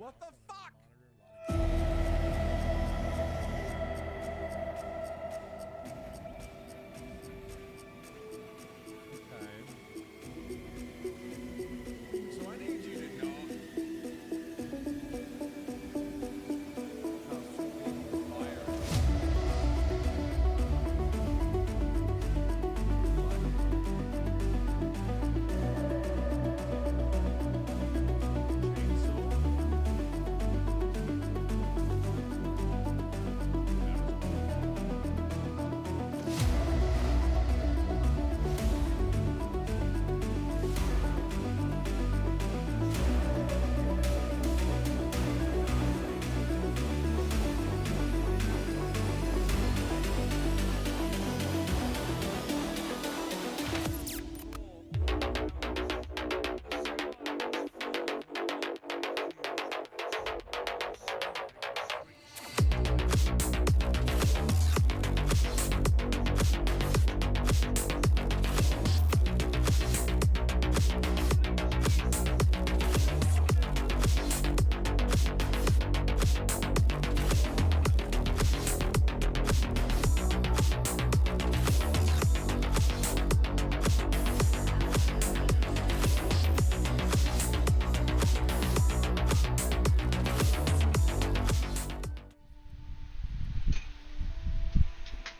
What the fuck? Okay. So I need you to know how sweet fire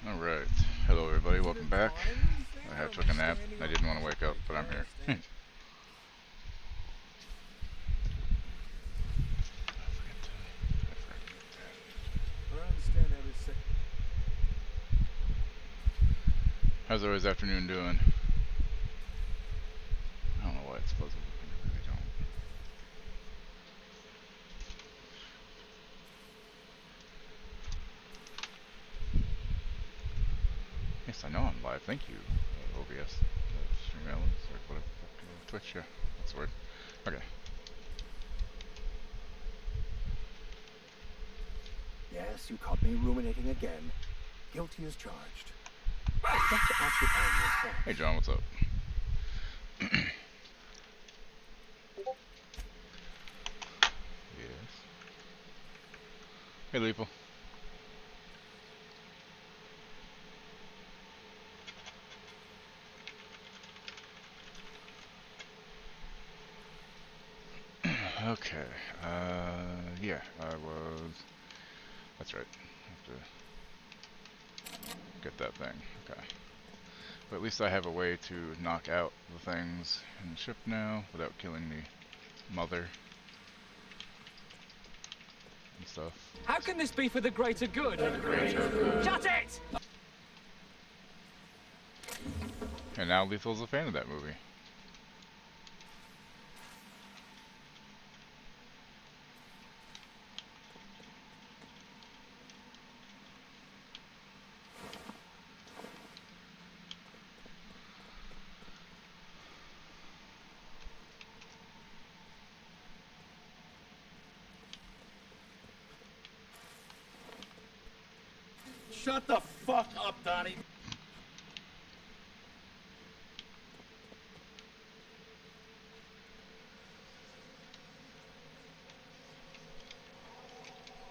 Alright, hello everybody, welcome back. I had took a nap, I didn't want to wake up, but I'm here. How's everybody's afternoon doing? I don't know why it's fuzzy looking, I really don't. Yes, I know I'm live, thank you, OBS, Stream Elements, or whatever, Twitch, yeah, that's the word. Okay. Yes, you caught me ruminating again. Guilty as charged. Let's occupy yourself. Hey John, what's up? Yes. Hey Leeple. Okay, yeah, I was, that's right, I have to get that thing, okay. But at least I have a way to knock out the things in the ship now without killing the mother and stuff. How can this be for the greater good? Shut it! And now Lethal's a fan of that movie. Shut the fuck up, Donnie.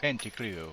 Anticrio.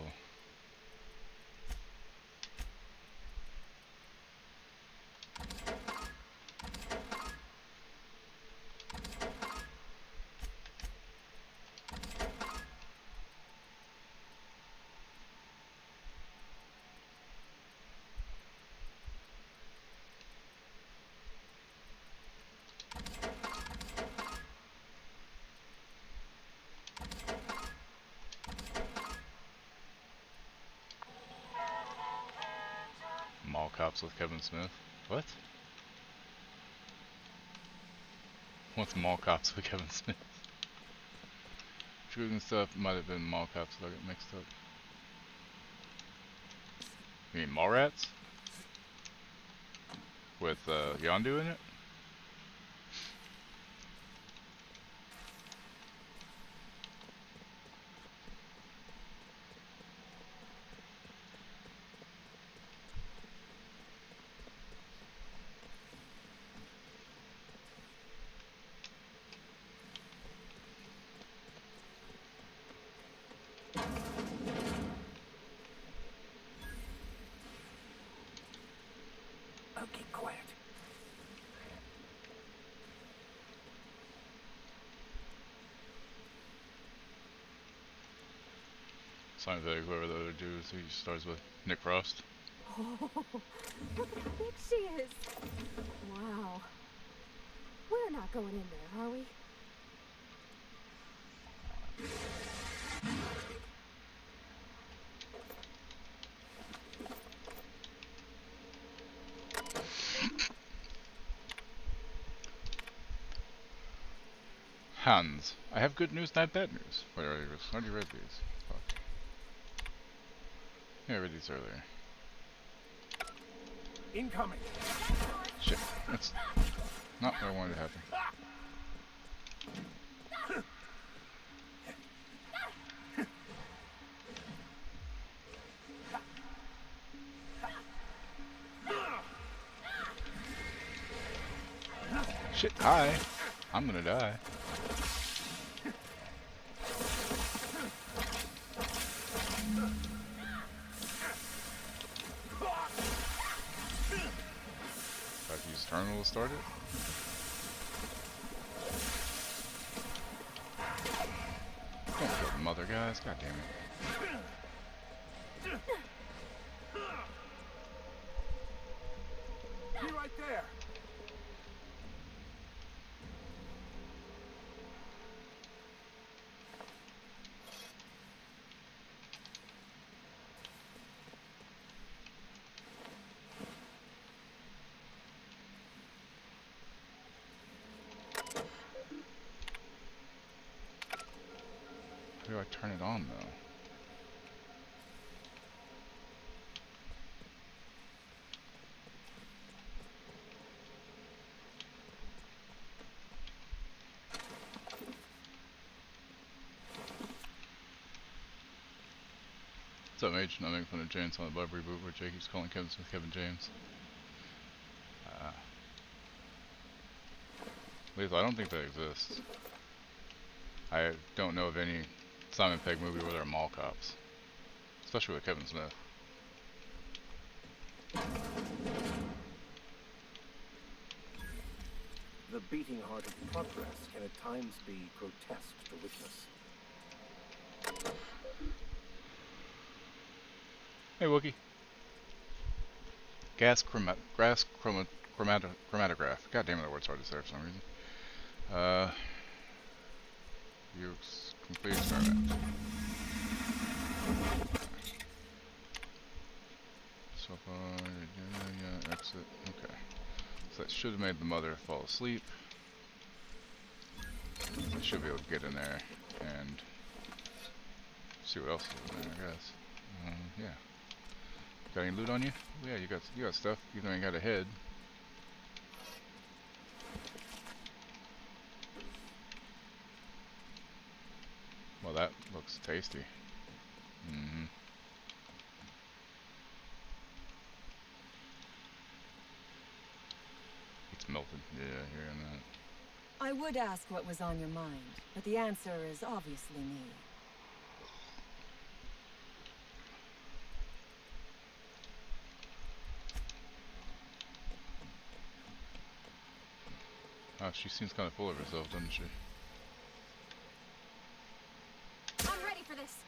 Mall Cops with Kevin Smith. What? What's Mall Cops with Kevin Smith? Shooting stuff might have been Mall Cops that I got mixed up. You mean Mallrats? With Yondu in it? Simon Pegg, whoever the other dude is, he starts with Nick Frost. Oh, look how big she is. Wow. We're not going in there, are we? Hans, I have good news, not bad news. Wait, I already read these. Fuck. Yeah, I read these earlier. Incoming. Shit, that's not what I wanted to happen. Shit, hi. I'm gonna die. I have to use terminal to start it? Don't kill the mother, guys. God damn it. Be right there. How do I turn it on, though? What's up, Mage? Not making fun of James on the Bub reboot where Jake keeps calling Kevin Smith Kevin James. At least I don't think that exists. I don't know of any Simon Pegg movie where there are mall cops. Especially with Kevin Smith. The beating heart of progress can at times be grotesque to witness. Hey, Wookie. Chromatograph. God damn it, that word's hard to say for some reason. You complete experiment. So far, yeah, exit. Okay. So that should have made the mother fall asleep. I should be able to get in there and see what else is in there, I guess. Yeah. Got any loot on you? Yeah, you got stuff. You ain't got a head. Well, that looks tasty. Mm-hmm. It's melted. Yeah, hearing that. I would ask what was on your mind, but the answer is obviously me. She seems kind of full of herself, doesn't she? I'm ready for this.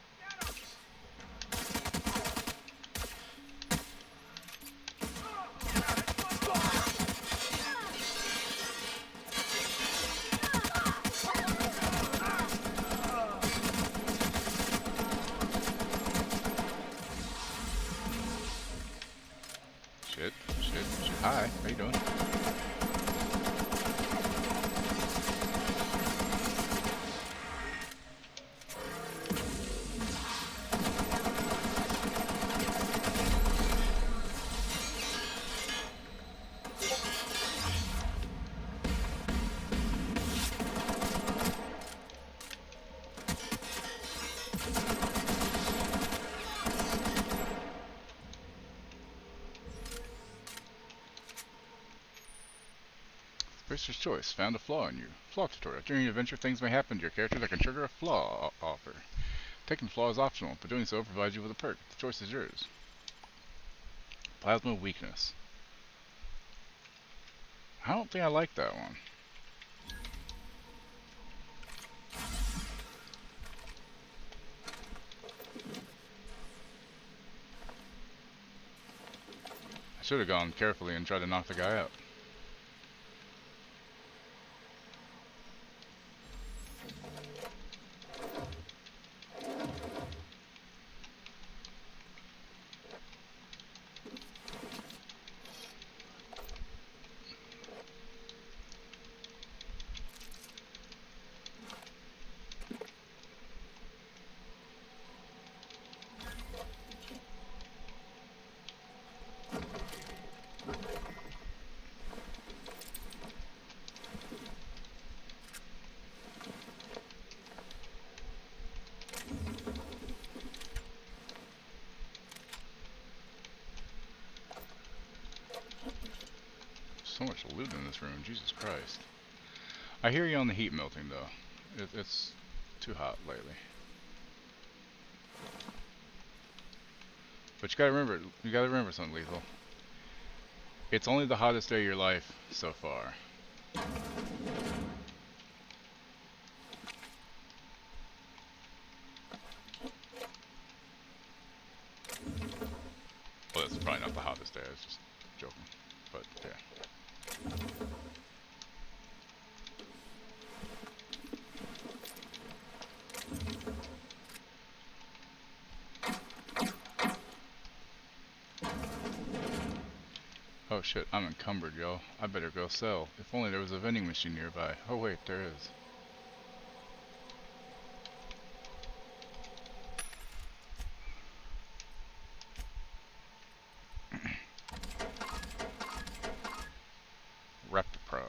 Shit. Hi, how you doing? Pursuer's choice. Found a flaw in you. Flaw tutorial. During your adventure, things may happen to your character that can trigger a flaw offer. Taking the flaw is optional, but doing so provides you with a perk. The choice is yours. Plasma weakness. I don't think I like that one. should have gone carefully and tried to knock the guy out. So much loot in this room, Jesus Christ. I hear you on the heat melting though. It's too hot lately. But you gotta remember something, Lethal. It's only the hottest day of your life so far. Well, it's probably not the hottest day, I was just joking. But yeah. Oh shit, I'm encumbered, yo. I better go sell. If only there was a vending machine nearby. Oh wait, there is. Raptorprod.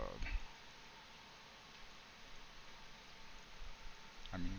I mean...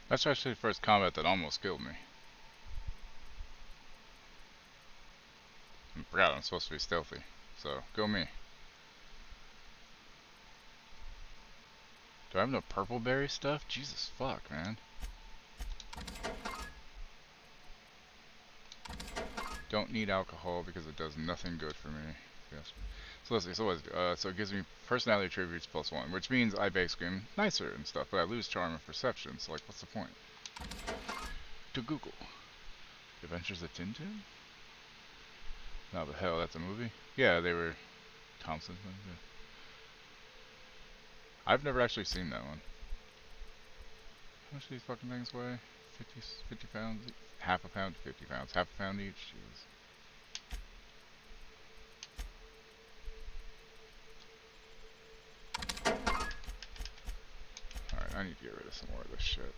That's actually the first combat that almost killed me. I forgot I'm supposed to be stealthy, so go me. Do I have no purple berry stuff? Jesus fuck, man. Don't need alcohol because it does nothing good for me. Yes. So let's see, so what does it do? So it gives me personality attributes +1, which means I basically am nicer and stuff, but I lose charm and perception, so like what's the point? To Google. Adventures of Tintin? No, but hell, that's a movie? Yeah, they were Thompson's movie. Yeah. I've never actually seen that one. How much do these fucking things weigh? 50 pounds? Half a pound to 50 pounds. Half a pound each? Jesus. Alright, I need to get rid of some more of this shit.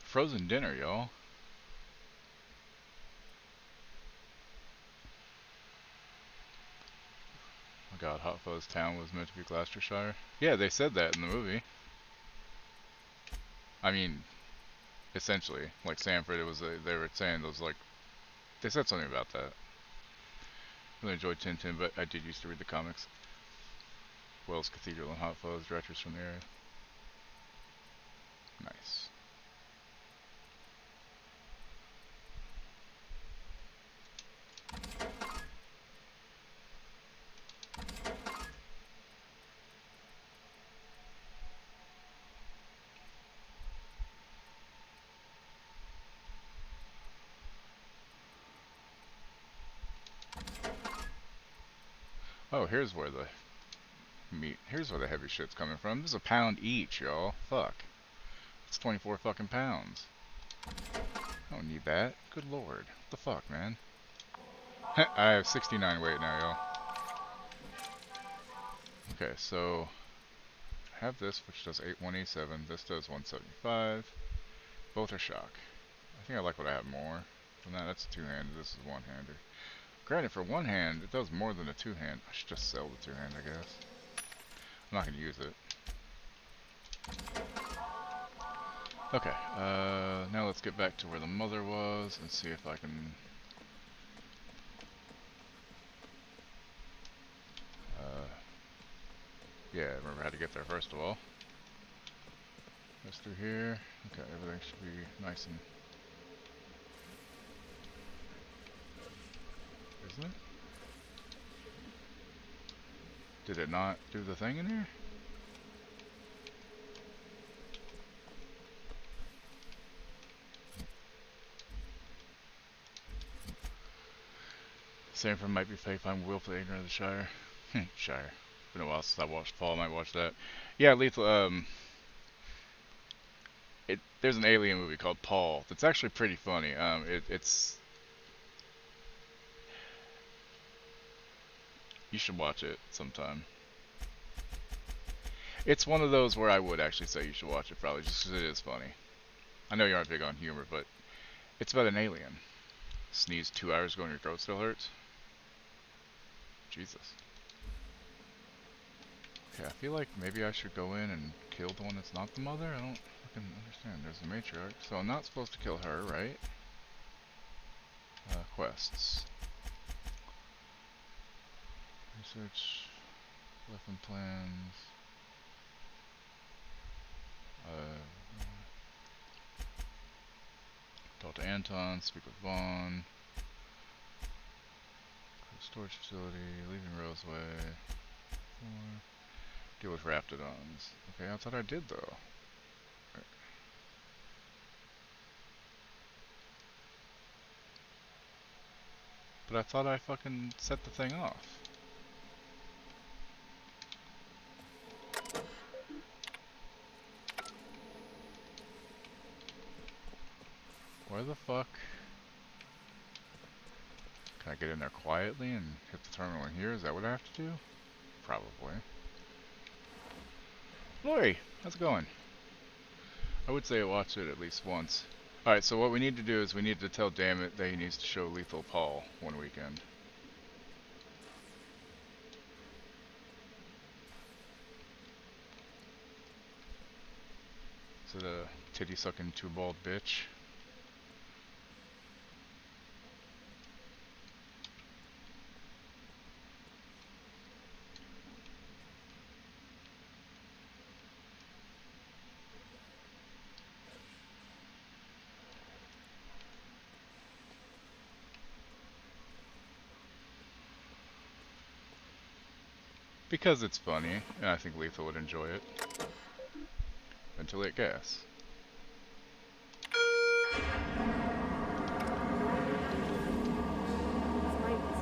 Frozen dinner, y'all. Oh god, Hot Fuzz Town was meant to be Gloucestershire. Yeah, they said that in the movie. I mean, essentially, like Sanford, it was they were saying those like they said something about that. Really enjoyed Tintin, but I did used to read the comics. Wells Cathedral and Hot Fuzz, directors from the area. Nice. Oh, here's where the here's where the heavy shit's coming from. This is a pound each, y'all. Fuck. It's 24 fucking pounds. I don't need that. Good lord. What the fuck, man? I have 69 weight now, y'all. Okay, so I have this, which does 187. This does 175. Both are shock. I think I like what I have more than that. That's a two-handed. This is one-hander. Granted, for one hand, it does more than a two-hand. I should just sell the two-hand, I guess. I'm not going to use it. Okay, now let's get back to where the mother was and see if I can... yeah, remember how to get there first of all. Goes through here. Okay, everything should be nice and... isn't it? Did it not do the thing in here? Sanford might be fake. I'm willfully ignorant of the Shire. Shire. Been a while since I watched Fall. I might watch that. Yeah, Lethal. There's an alien movie called Paul that's actually pretty funny. It's you should watch it sometime. It's one of those where I would actually say you should watch it, probably just because it is funny. I know you aren't big on humor, but it's about an alien. Sneeze 2 hours ago and your throat still hurts. Jesus. Okay, I feel like maybe I should go in and kill the one that's not the mother. I don't fucking understand. There's the matriarch, so I'm not supposed to kill her, right? Quests. Research. Weapon plans. Talk to Anton. Speak with Vaughn. Storage facility. Leaving Roseway. Deal with Raptidons. Okay, I thought I did though. Right. But I thought I fucking set the thing off. Where the fuck? Can I get in there quietly and hit the terminal in here? Is that what I have to do? Probably. Lori, how's it going? I would say I watched it at least once. Alright, so what we need to do is we need to tell Dammit that he needs to show Lethal Paul one weekend. Is it a titty-sucking two-balled bitch? Because it's funny, and I think Lethal would enjoy it. Ventilate gas.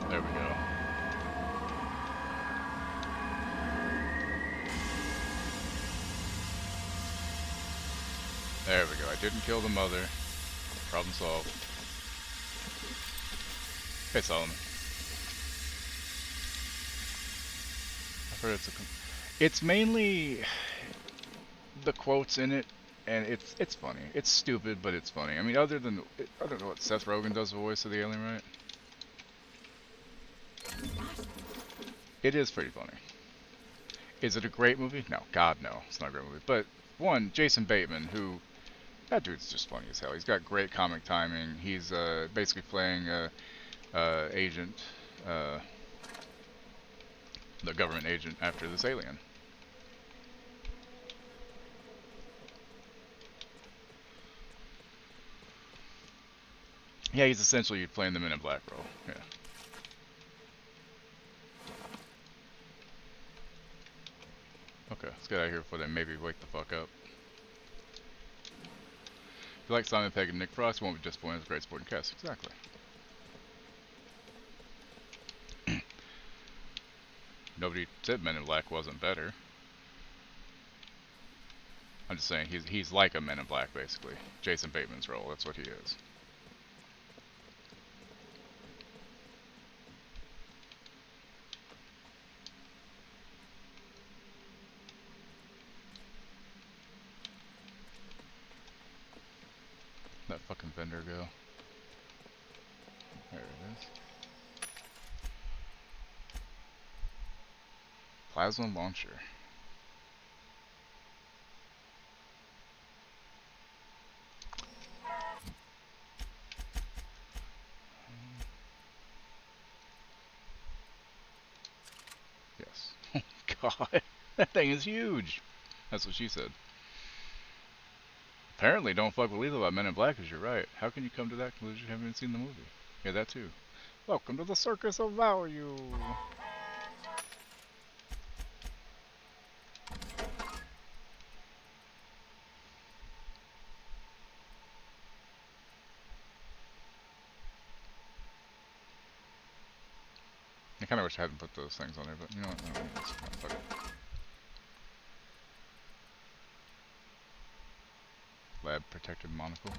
There we go. There we go. I didn't kill the mother. Problem solved. Hey, Solomon. I've heard it's mainly the quotes in it, and it's funny. It's stupid, but it's funny. I mean, other than I don't know what Seth Rogen does the voice of the alien, right? It is pretty funny. Is it a great movie? No, God no, it's not a great movie. But one, Jason Bateman, who that dude's just funny as hell. He's got great comic timing. He's basically playing agent, the government agent after this alien. Yeah, he's essentially playing the Men in Black role. Yeah. Okay, let's get out of here before they maybe wake the fuck up. If you like Simon Pegg and Nick Frost, you won't be disappointed. It's a great supporting cast. Exactly. Nobody said Men in Black wasn't better. I'm just saying he's like a Men in Black, basically. Jason Bateman's role, that's what he is. That fucking vendor go. There it is. Plasma launcher. Yes. Oh god, that thing is huge. That's what she said. Apparently, don't fuck with Lethal about Men in Black, because you're right. How can you come to that conclusion if you haven't even seen the movie? Yeah, that too. Welcome to the circus of value. I kind of wish I hadn't put those things on there, but you know what? No, fuck it. Lab protected monocle.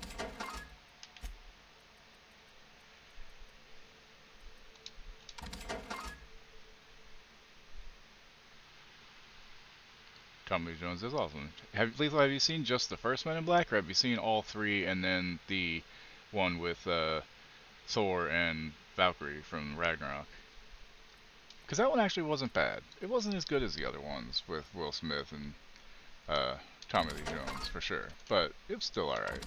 Tommy Lee Jones is awesome. Lethal, have you seen just the first Men in Black, or have you seen all three and then the one with Thor and Valkyrie from Ragnarok? Because that one actually wasn't bad. It wasn't as good as the other ones with Will Smith and Tommy Lee Jones, for sure. But it was still alright.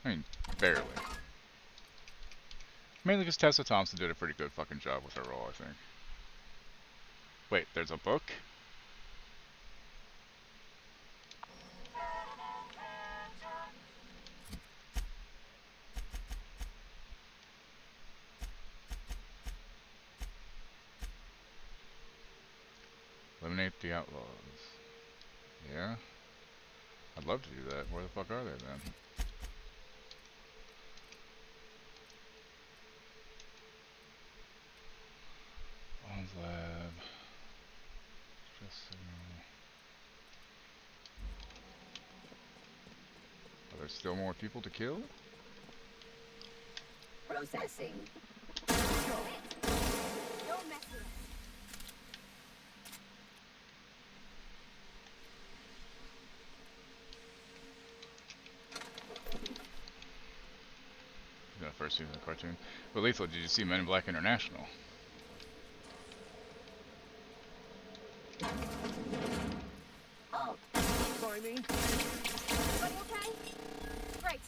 I mean, barely. Mainly because Tessa Thompson did a pretty good fucking job with her role, I think. Wait, there's a book? Eliminate the outlaws. Yeah? I'd love to do that. Where the fuck are they then? Bond's lab. Stress signal. Are there still more people to kill? Processing. Don't mess with us. First season of the cartoon. But Lethal, did you see Men in Black International? Oh. Sorry, me? Everybody okay? Great.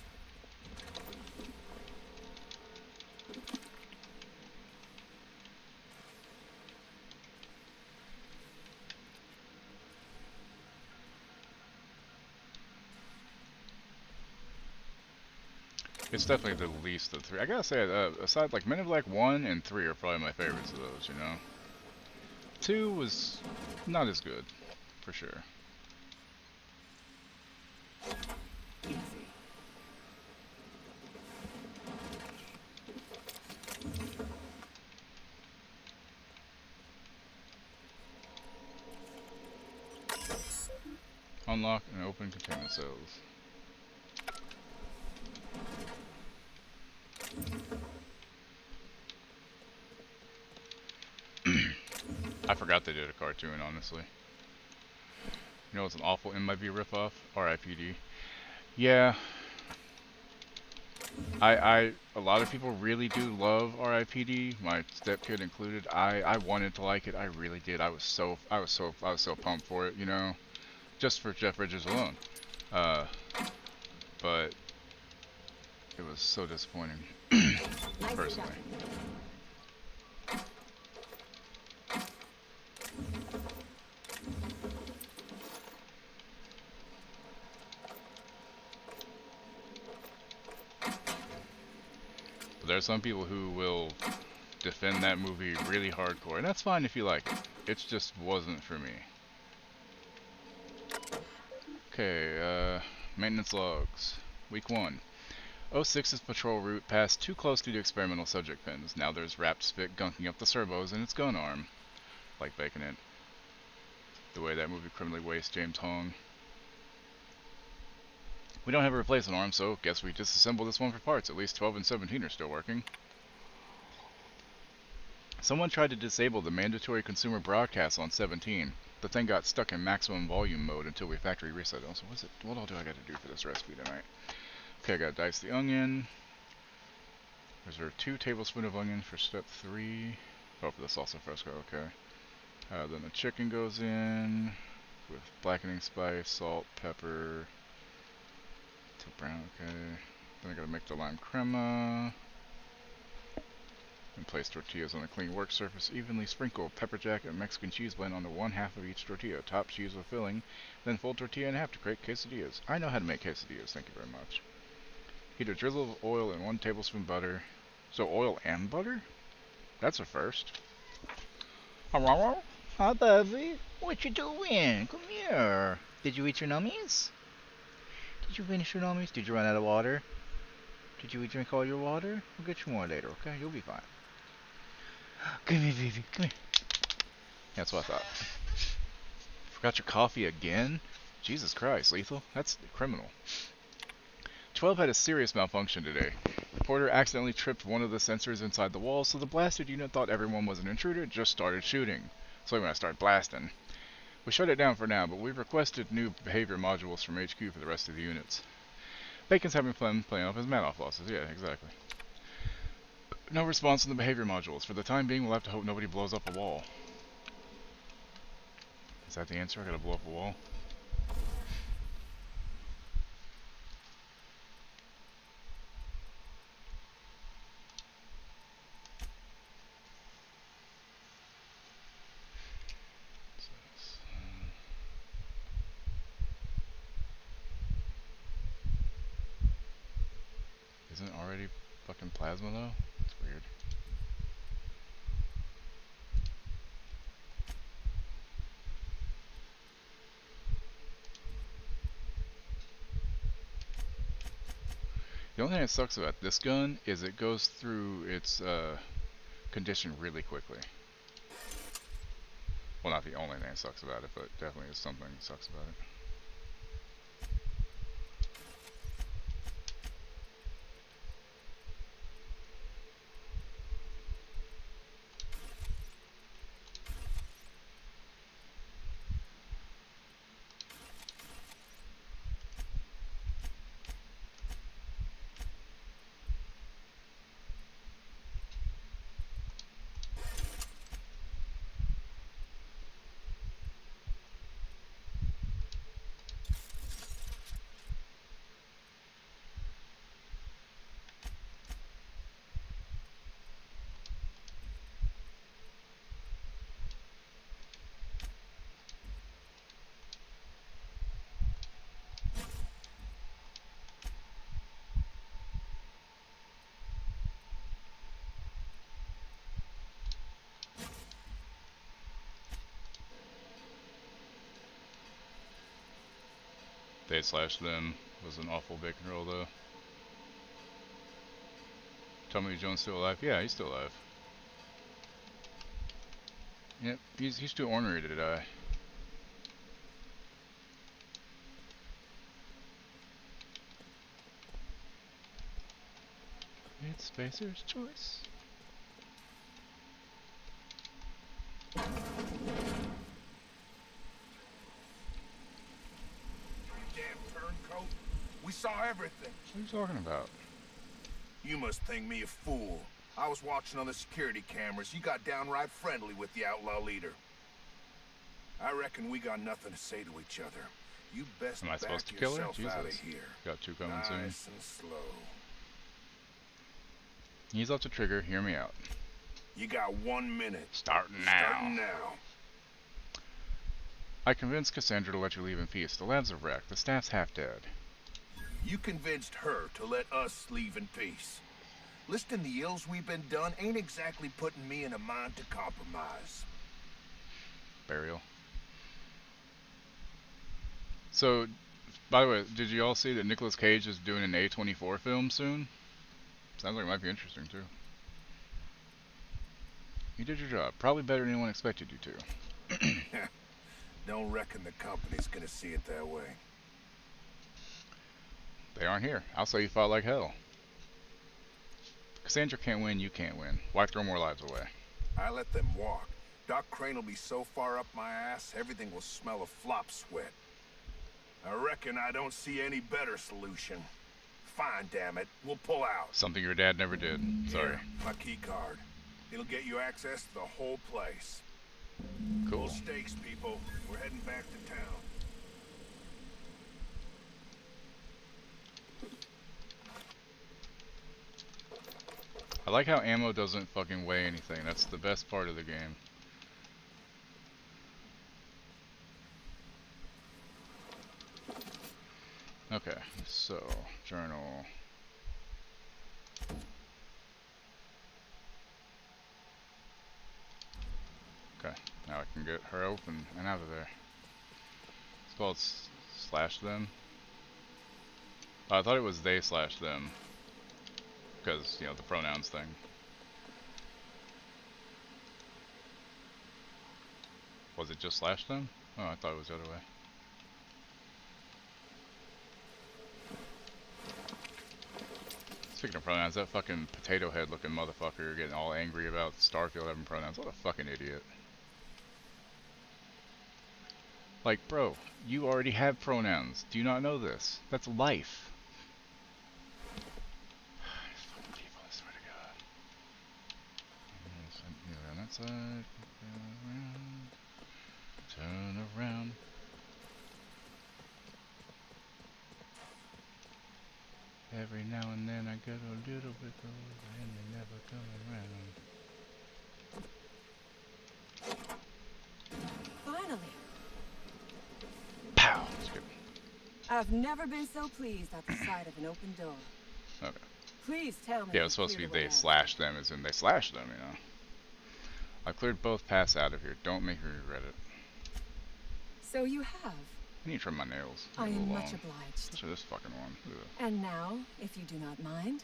It's definitely the least of the three. I gotta say, aside, like, Men in Black 1 and 3 are probably my favorites of those, you know? 2 was not as good, for sure. Easy. Unlock and open containment cells. I forgot they did a cartoon, honestly. You know, it's an awful MIB ripoff. R.I.P.D. Yeah. A lot of people really do love R.I.P.D. My stepkid included. I wanted to like it. I really did. I was so pumped for it, you know, just for Jeff Bridges alone. But it was so disappointing, personally. there's some people who will defend that movie really hardcore, and that's fine if you like it. It just wasn't for me. Okay, maintenance logs. Week 1. 06's patrol route passed too close to the experimental subject pins. Now there's wrapped spit gunking up the servos in its gun arm. Like baking it. The way that movie criminally wastes James Hong. We don't have a replacement arm, so guess we disassemble this one for parts. At least 12 and 17 are still working. Someone tried to disable the mandatory consumer broadcast on 17. The thing got stuck in maximum volume mode until we factory reset it. So what all do I got to do for this recipe tonight? Okay, I got to dice the onion. Reserve 2 tablespoons of onion for step 3. Oh, for the salsa fresco, okay. Then the chicken goes in with blackening spice, salt, pepper, till brown, okay. Then I gotta make the lime crema. And place tortillas on a clean work surface. Evenly sprinkle pepper jack and Mexican cheese blend onto 1/2 of each tortilla. Top cheese with filling. Then fold tortilla in half to create quesadillas. I know how to make quesadillas, thank you very much. Heat a drizzle of oil and 1 tablespoon butter. So oil and butter? That's a first. Hello? Hi, baby. What you doing? Come here. Did you eat your nummies? Did you finish your nummies? Did you run out of water? Did you drink all your water? We'll get you more later, okay? You'll be fine. Come here, baby. Come here. That's what I thought. Forgot your coffee again? Jesus Christ, Lethal. That's criminal. 12 had a serious malfunction today. The porter accidentally tripped one of the sensors inside the wall, so the blasted unit thought everyone was an intruder and just started shooting. So when I start blasting. We shut it down for now, but we've requested new behavior modules from HQ for the rest of the units. Bacon's having fun playing off his Madoff losses. Yeah, exactly. No response on the behavior modules. For the time being, we'll have to hope nobody blows up a wall. Is that the answer? I gotta blow up a wall? Isn't it already fucking plasma though? It's weird. The only thing that sucks about this gun is it goes through its condition really quickly. Well, not the only thing that sucks about it, but definitely is something that sucks about it. They/them was an awful bacon roll though. Tommy Jones still alive? Yeah, he's still alive. Yep, he's too ornery to die. It's Spacer's choice. We saw everything. What are you talking about? You must think me a fool. I was watching on the security cameras. You got downright friendly with the outlaw leader. I reckon we got nothing to say to each other. You best Am I supposed back to kill her? yourself out of Jesus. here. Got 2 coming soon. Nice and slow. Ease off the trigger, hear me out. You got 1 minute. Starting Starting now. now. I convinced Cassandra to let you leave in peace. The lab's a wreck. The staff's half dead. You convinced her to let us leave in peace. Listing the ills we've been done ain't exactly putting me in a mind to compromise. Burial. So, by the way, did you all see that Nicolas Cage is doing an A24 film soon? Sounds like it might be interesting too. You did your job. Probably better than anyone expected you to. Don't reckon the company's gonna see it that way. They aren't here. I'll say you fought like hell. Cassandra can't win, you can't win. Why throw more lives away? I let them walk. Doc Crane will be so far up my ass, everything will smell of flop sweat. I reckon I don't see any better solution. Fine, damn it. We'll pull out. Something your dad never did. Sorry. Here, my key card. It'll get you access to the whole place. Cool. Full stakes, people. We're heading back to town. I like how ammo doesn't fucking weigh anything. That's the best part of the game. Okay, so, journal. Okay, now I can get her open and out of there. It's called slash them. Oh, I thought it was they slash them. Because, you know, the pronouns thing. Was it just slash them? Oh, I thought it was the other way. Speaking of pronouns, that fucking potato head looking motherfucker getting all angry about Starfield having pronouns. What a fucking idiot. Like, bro, you already have pronouns. Do you not know this? That's life. Fucking people, I swear to God. Around that side. Turn around. Every now and then I get a little bit older and they never come around. Finally. Pow! That's good. I've never been so pleased at the sight of an open door. Okay. Please tell me. Yeah, it's supposed to be they slash them as in they slash them, you know. I cleared both paths out of here. Don't make me regret it. So you have. I need to trim my nails. I A little am much long. obliged. Especially this fucking one. Ugh. And now, if you do not mind,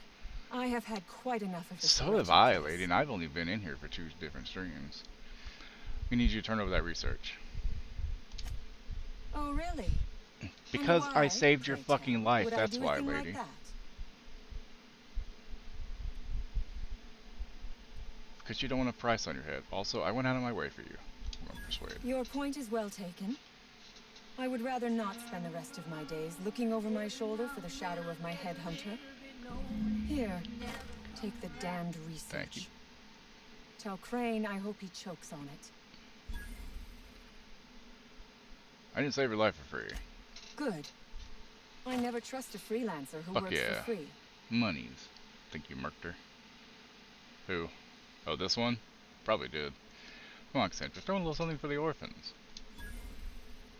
I have had quite enough of this. So have I, lady, and I've only been in here for 2 different streams. We need you to turn over that research. Oh, really? Because And I why, saved your pray fucking tell, life, would that's I do a why, thing lady. Like that? Because you don't want a price on your head. Also, I went out of my way for you. I'm gonna persuade. Your point is well taken. I would rather not spend the rest of my days looking over my shoulder for the shadow of my headhunter. Here, take the damned research. Thank you. Tell Crane I hope he chokes on it. I didn't save your life for free. Good. I never trust a freelancer who Fuck works yeah. for free. Monies. Think you murked her. Who? Oh, this one? Probably did. Come on, Cassandra, throw in a little something for the orphans.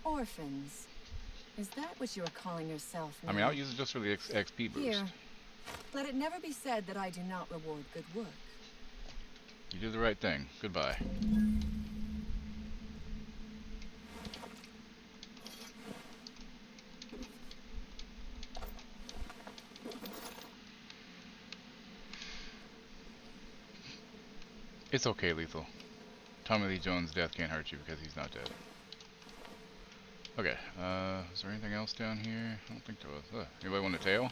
Orphans. Is that what you are calling yourself now? I mean, I'll use it just for the XP boost. Here. Let it never be said that I do not reward good work. You do the right thing. Goodbye. It's okay, Lethal. Tommy Lee Jones' death can't hurt you because he's not dead. Okay, is there anything else down here? I don't think there was. Anybody want a tail?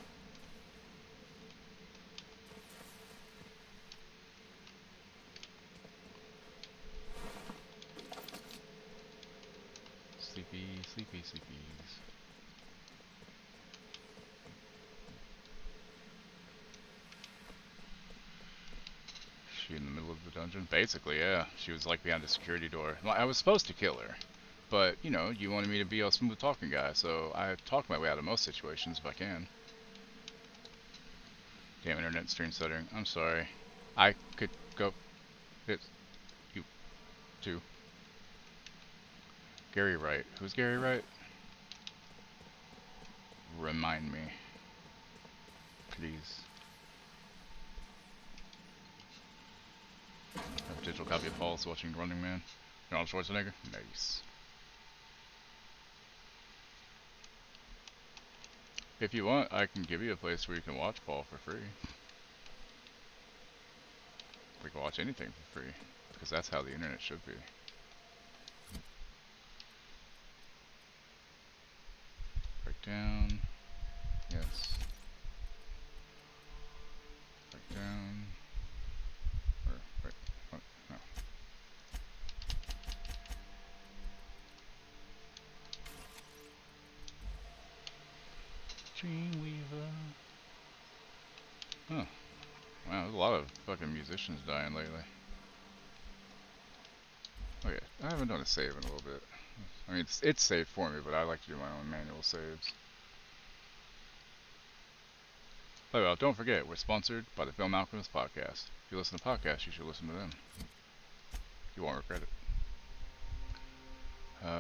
Sleepy, sleepy, sleepies. She in the middle of the dungeon? Basically, yeah. She was like behind a security door. Well, I was supposed to kill her. But, you know, you wanted me to be a smooth talking guy, so I talk my way out of most situations if I can. Damn, internet stream stuttering. I'm sorry. I could go... It's... You... Too. Gary Wright. Who's Gary Wright? Remind me. Please. digital copy of Paul's watching Running Man. Arnold Schwarzenegger. Nice. If you want, I can give you a place where you can watch Paul for free. We can watch anything for free, because that's how the internet should be. Breakdown. Yes. Breakdown. Or, wait, what? No. Dreamweaver. Huh. Wow, there's a lot of fucking musicians dying lately. Okay, I haven't done a save in a little bit. I mean, it's saved for me, but I like to do my own manual saves. Oh well, don't forget, we're sponsored by the Film Alchemist Podcast. If you listen to podcasts, you should listen to them. You won't regret it.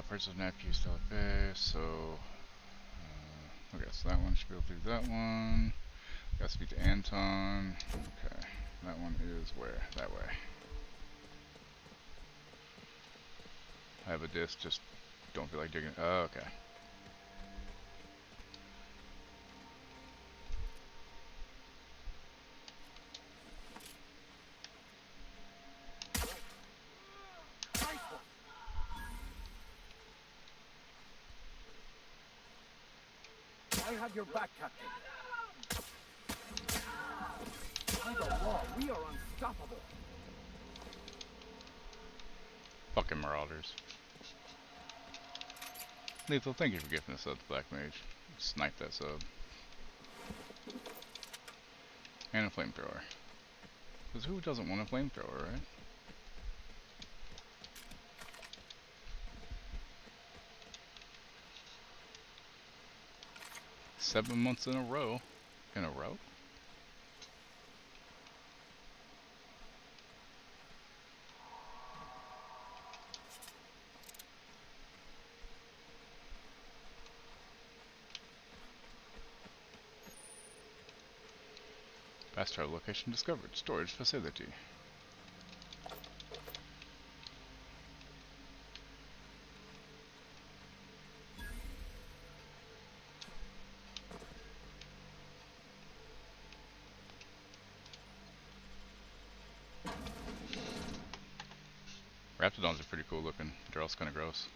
Purchase of napkin still pay, so... okay, so that one should be able to do that one. Gotta speak to Anton. Okay, that one is where? That way. I have a disc, just don't feel like digging. Oh, okay. I have your back, Captain. By the law, we are unstoppable. Fucking Marauders. Lethal, thank you for gifting a sub to Black Mage. Snipe that sub. And a flamethrower. Because who doesn't want a flamethrower, right? Seven months in a row. In a row? Fast travel location discovered. Storage facility. Raptidons are pretty cool looking. They're also kind of gross.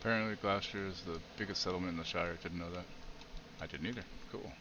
Apparently Gloucester is the biggest settlement in the Shire. Didn't know that. I didn't either. Cool.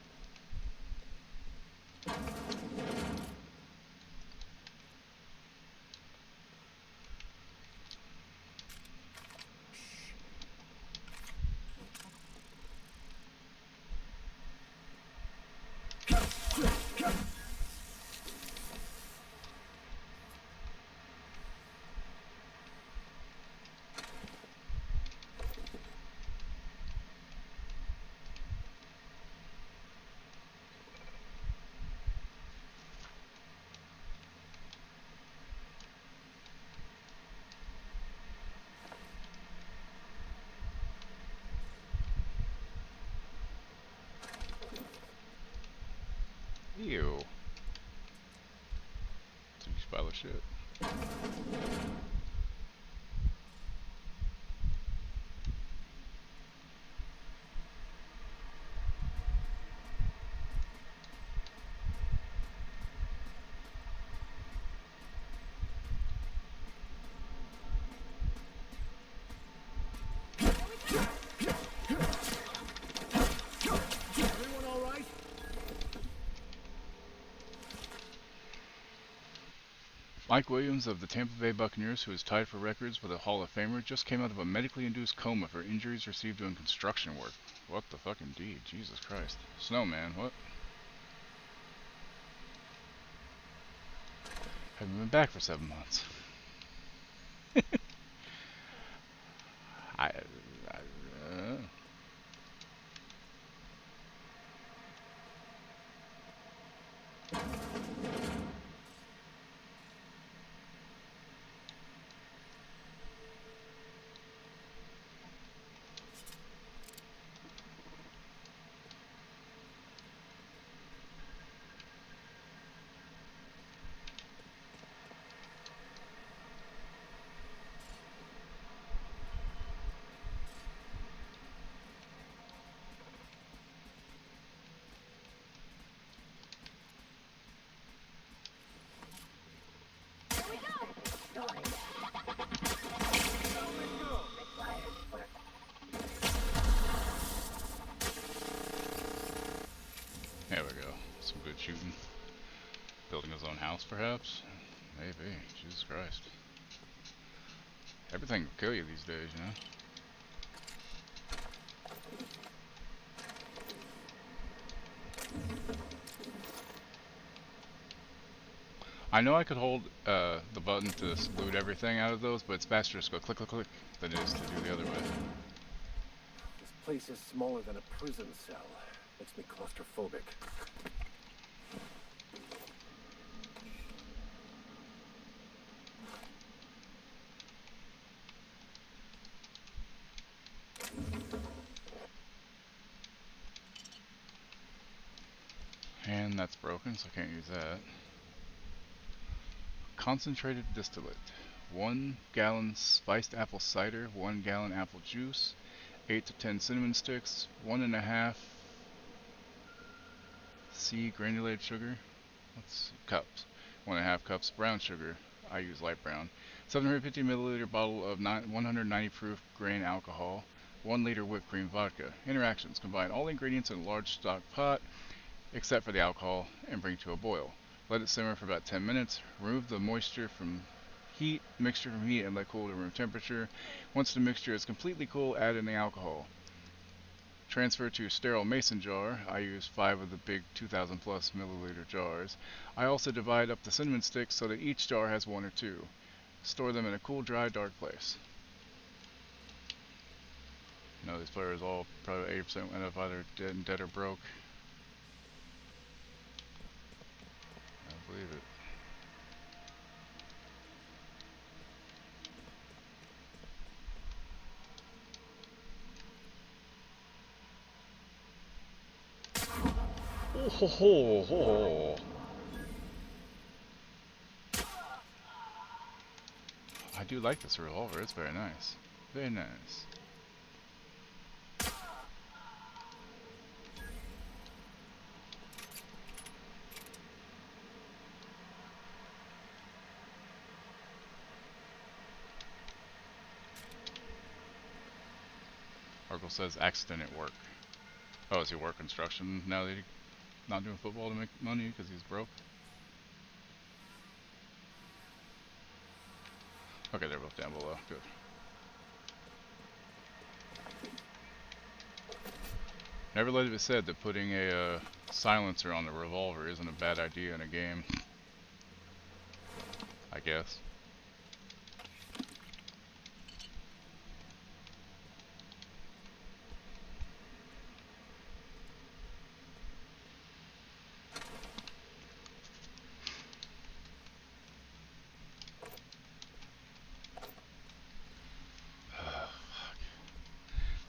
Ew. It's a huge pile of shit. Everyone all right? Mike Williams of the Tampa Bay Buccaneers, who is tied for records with a Hall of Famer, just came out of a medically induced coma for injuries received doing construction work. What the fucking deed? Jesus Christ. Snowman, what? Haven't been back for 7 months. I shooting. Building his own house, perhaps? Maybe. Jesus Christ. Everything will kill you these days, you know? I know I could hold the button to loot everything out of those, but it's faster to just go click, click, click than it is to do the other way. This place is smaller than a prison cell. Makes me claustrophobic. And that's broken, so I can't use that. Concentrated distillate. 1 gallon spiced apple cider, 1 gallon apple juice, 8 to 10 cinnamon sticks, 1.5 C granulated sugar. What's cups? 1.5 cups brown sugar. I use light brown. 750 milliliter bottle of 190 proof grain alcohol. 1 liter whipped cream vodka. Interactions: combine all ingredients in a large stock pot, except for the alcohol, and bring to a boil. Let it simmer for about 10 minutes. Remove the mixture from heat, and let cool to room temperature. Once the mixture is completely cool, add in the alcohol. Transfer to a sterile mason jar. I use 5 of the big 2000 plus milliliter jars. I also divide up the cinnamon sticks so that each jar has 1 or 2. Store them in a cool, dry, dark place. No, these players all probably 80% end up either dead or broke. I believe it. Oh ho ho ho! I do like this revolver. It's very nice. Very nice. Argle says accident at work. Oh, is he work construction now that he's not doing football to make money because he's broke? Okay, they're both down below. Good. Never let it be said that putting a silencer on the revolver isn't a bad idea in a game. I guess.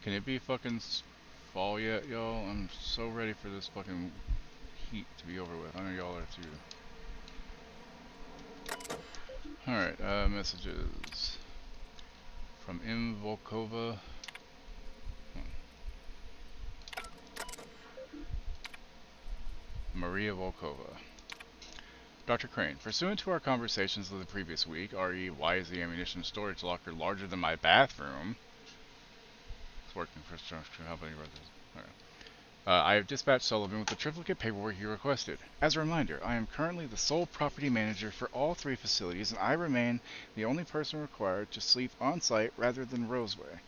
Can it be fucking fall yet, y'all? I'm so ready for this fucking heat to be over with. I know y'all are too. Alright, messages. From M. Volkova. Maria Volkova. Dr. Crane, pursuant to our conversations of the previous week, re, why is the ammunition storage locker larger than my bathroom? Working for structure. How about you wrote this? Right. I have dispatched Sullivan with the triplicate paperwork you requested. As a reminder, I am currently the sole property manager for all 3 facilities, and I remain the only person required to sleep on site rather than in Roseway.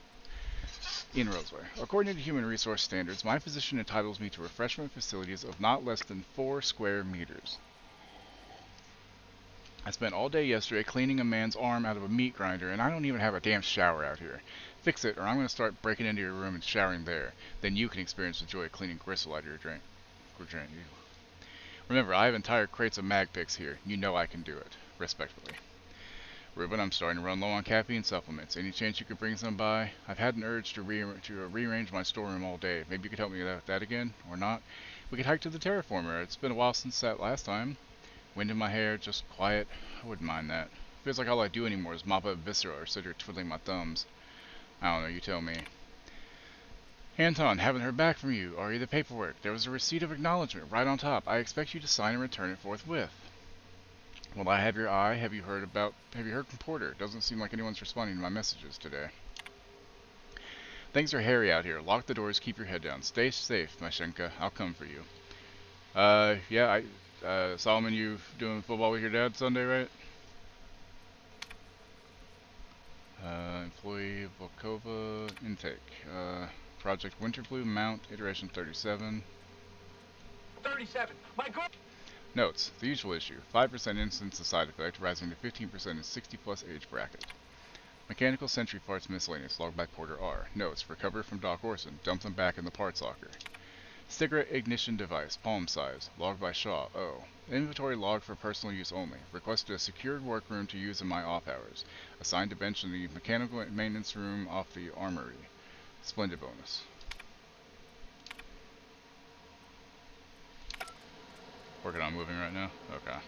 According to human resource standards, my position entitles me to refreshment facilities of not less than 4 square meters. I spent all day yesterday cleaning a man's arm out of a meat grinder, and I don't even have a damn shower out here. Fix it, or I'm going to start breaking into your room and showering there. Then you can experience the joy of cleaning gristle out of your drink. Remember, I have entire crates of mag picks here. You know I can do it. Respectfully. Ruben, I'm starting to run low on caffeine supplements. Any chance you could bring some by? I've had an urge to rearrange my storeroom all day. Maybe you could help me with that again, or not. We could hike to the terraformer. It's been a while since that last time. Wind in my hair, just quiet. I wouldn't mind that. Feels like all I do anymore is mop up viscera or sit here twiddling my thumbs. I don't know, you tell me. Anton, haven't heard back from you. The paperwork. There was a receipt of acknowledgement right on top. I expect you to sign and return it forthwith. Will I have your eye? Have you heard from Porter? Doesn't seem like anyone's responding to my messages today. Things are hairy out here. Lock the doors, keep your head down. Stay safe, Mashenka. I'll come for you. Yeah, Solomon, you doing football with your dad Sunday, right? Employee Volkova intake. Project Winterblue Mount, iteration 37. 37. My girl. Notes, the usual issue. 5% incidence of side effect, rising to 15% in 60 plus age bracket. Mechanical sentry parts miscellaneous, logged by Porter R. Notes, recovered from Doc Orson, dumped them back in the parts locker. Cigarette ignition device, palm size, logged by Shaw, O. Inventory logged for personal use only. Requested a secured workroom to use in my off hours. Assigned a bench in the mechanical maintenance room off the armory. Splendid bonus. Working on moving right now? Okay.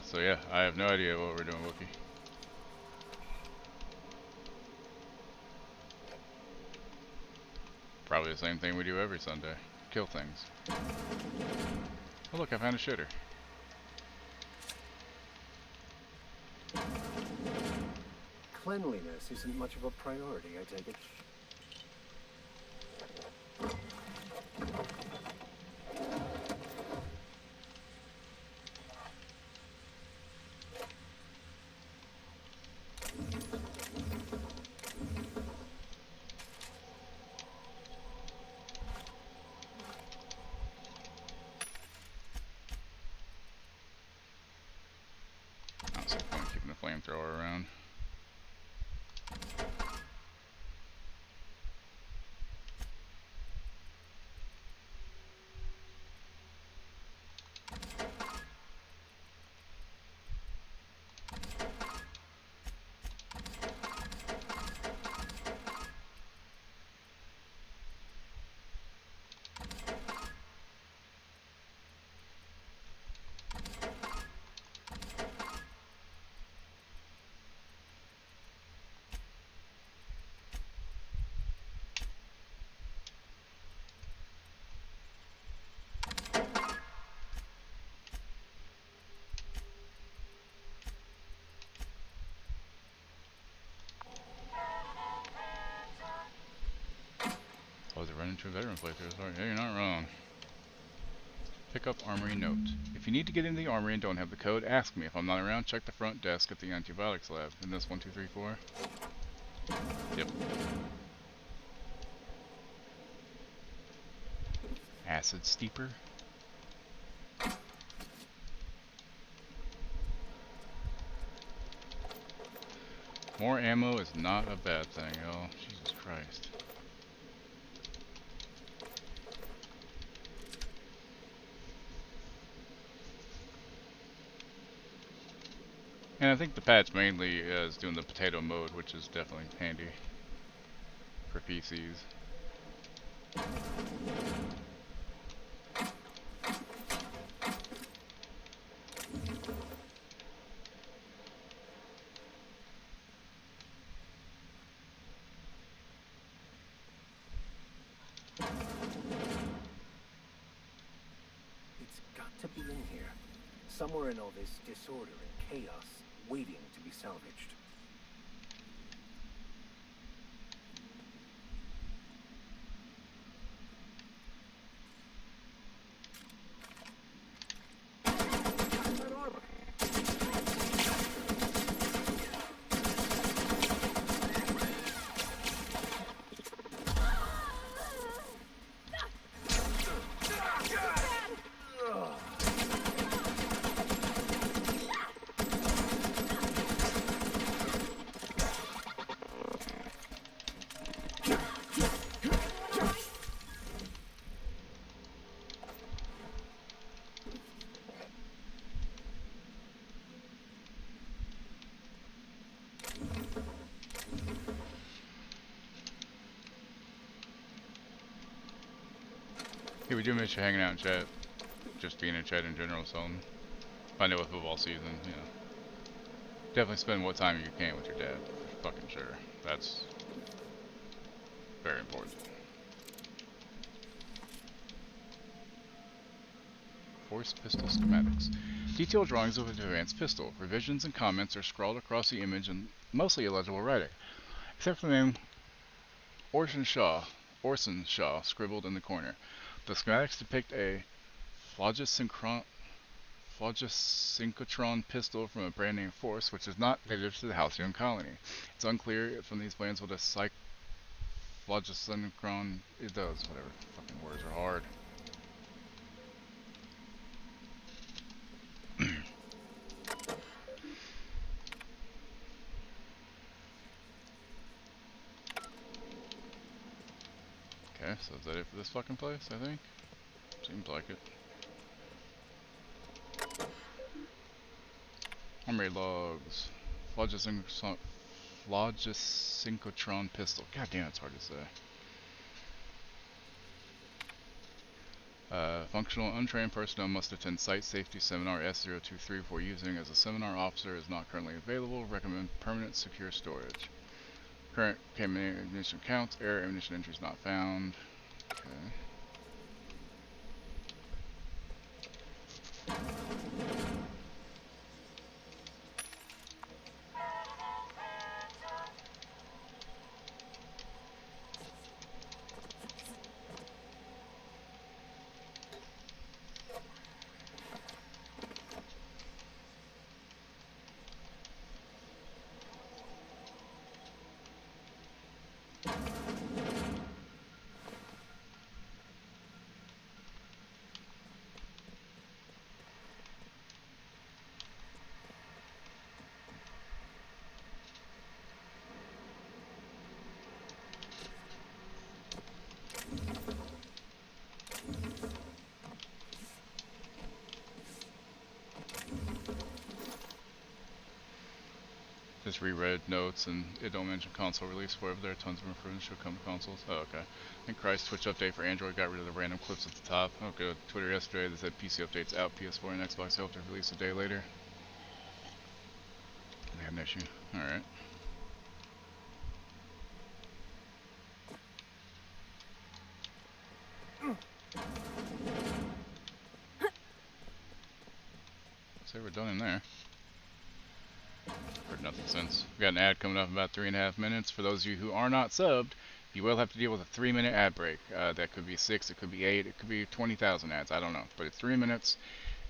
So yeah, I have no idea what we're doing, Wookie. Probably the same thing we do every Sunday. Kill things. Oh look, I found a shitter. Cleanliness isn't much of a priority, I take it. I don't see the point keeping the flamethrower around. Oh, is it running to a veteran playthrough? Sorry, yeah, you're not wrong. Pick up armory note. If you need to get into the armory and don't have the code, ask me. If I'm not around, check the front desk at the antibiotics lab. Isn't this 1, 2, 3, 4? Yep. Acid steeper. More ammo is not a bad thing, y'all. Jesus Christ. And I think the patch mainly is doing the potato mode, which is definitely handy for PCs. It's got to be in here. Somewhere in all this disorder and chaos, waiting to be salvaged. Hey, we do miss you hanging out in chat. Just being in chat in general, so I know with football season, you know. Definitely spend what time you can with your dad, for fucking sure. That's very important. Force pistol schematics. Detailed drawings of an advanced pistol. Revisions and comments are scrawled across the image in mostly illegible writing. Except for the name Orson Shaw. Orson Shaw scribbled in the corner. The schematics depict a phlogisynchrotron pistol from a brand name Force, which is not native to the Halcyon colony. It's unclear from these plans what a phlogisynchron it does. Whatever. Fucking words are hard. Okay, so is that it for this fucking place, I think? Seems like it. Armory logs. Phlogisynchrotron pistol. God damn, it's hard to say. Functional untrained personnel must attend Site Safety Seminar S023 before using as a seminar officer is not currently available. Recommend permanent secure storage. Current ammunition counts. Air ammunition entries not found. Okay. Just reread notes and it don't mention console release. Wherever there are tons of improvements should come to consoles. Oh, okay. I think Christ Twitch update for Android got rid of the random clips at the top. Oh, good. Twitter yesterday they said PC updates out. PS4 and Xbox helped to release a day later. They had an issue. Alright. Say we're done in there. Heard nothing since. We got an ad coming up in about 3.5 minutes. For those of you who are not subbed, you will have to deal with a 3-minute ad break. That could be 6, it could be 8, it could be 20,000 ads. I don't know, but it's 3 minutes,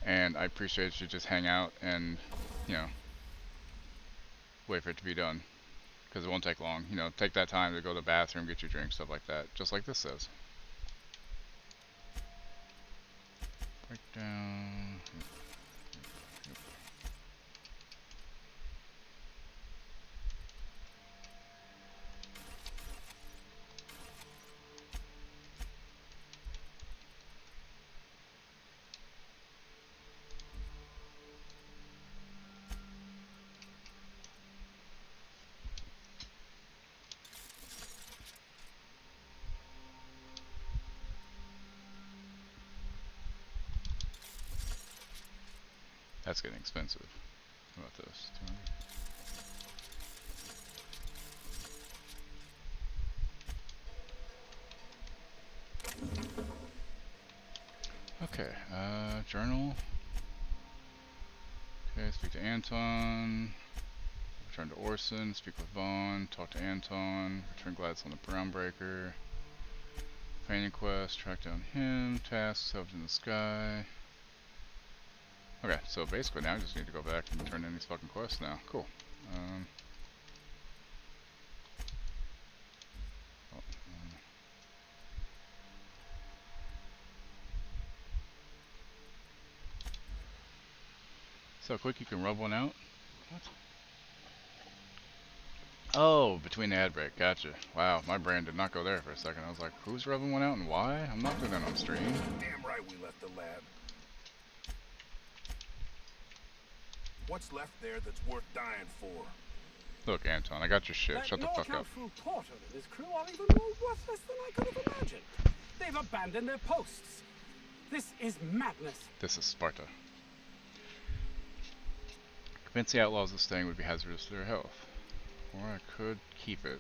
and I appreciate you just hang out and, you know, wait for it to be done, because it won't take long. You know, take that time to go to the bathroom, get your drink, stuff like that, just like this says. Breakdown. That's getting expensive. How about this? 200. Okay, journal. Okay, speak to Anton. Return to Orson, speak with Vaughn, talk to Anton, return Gladys on the Groundbreaker. Companion quest, track down him, tasks, held in the sky. Okay, so basically now I just need to go back and turn in these fucking quests now. Cool. So quick you can rub one out? What? Oh, between the ad break, gotcha. Wow, my brain did not go there for a second. I was like, who's rubbing one out and why? I'm not doing that on stream. Damn right we left the lab. What's left there that's worth dying for? Look, Anton, I got your shit. That Shut the fuck up. North Porter and his crew are even more worthless than I could have imagined. They've abandoned their posts. This is madness. This is Sparta. Convince the outlaws this thing would be hazardous to their health. Or I could keep it.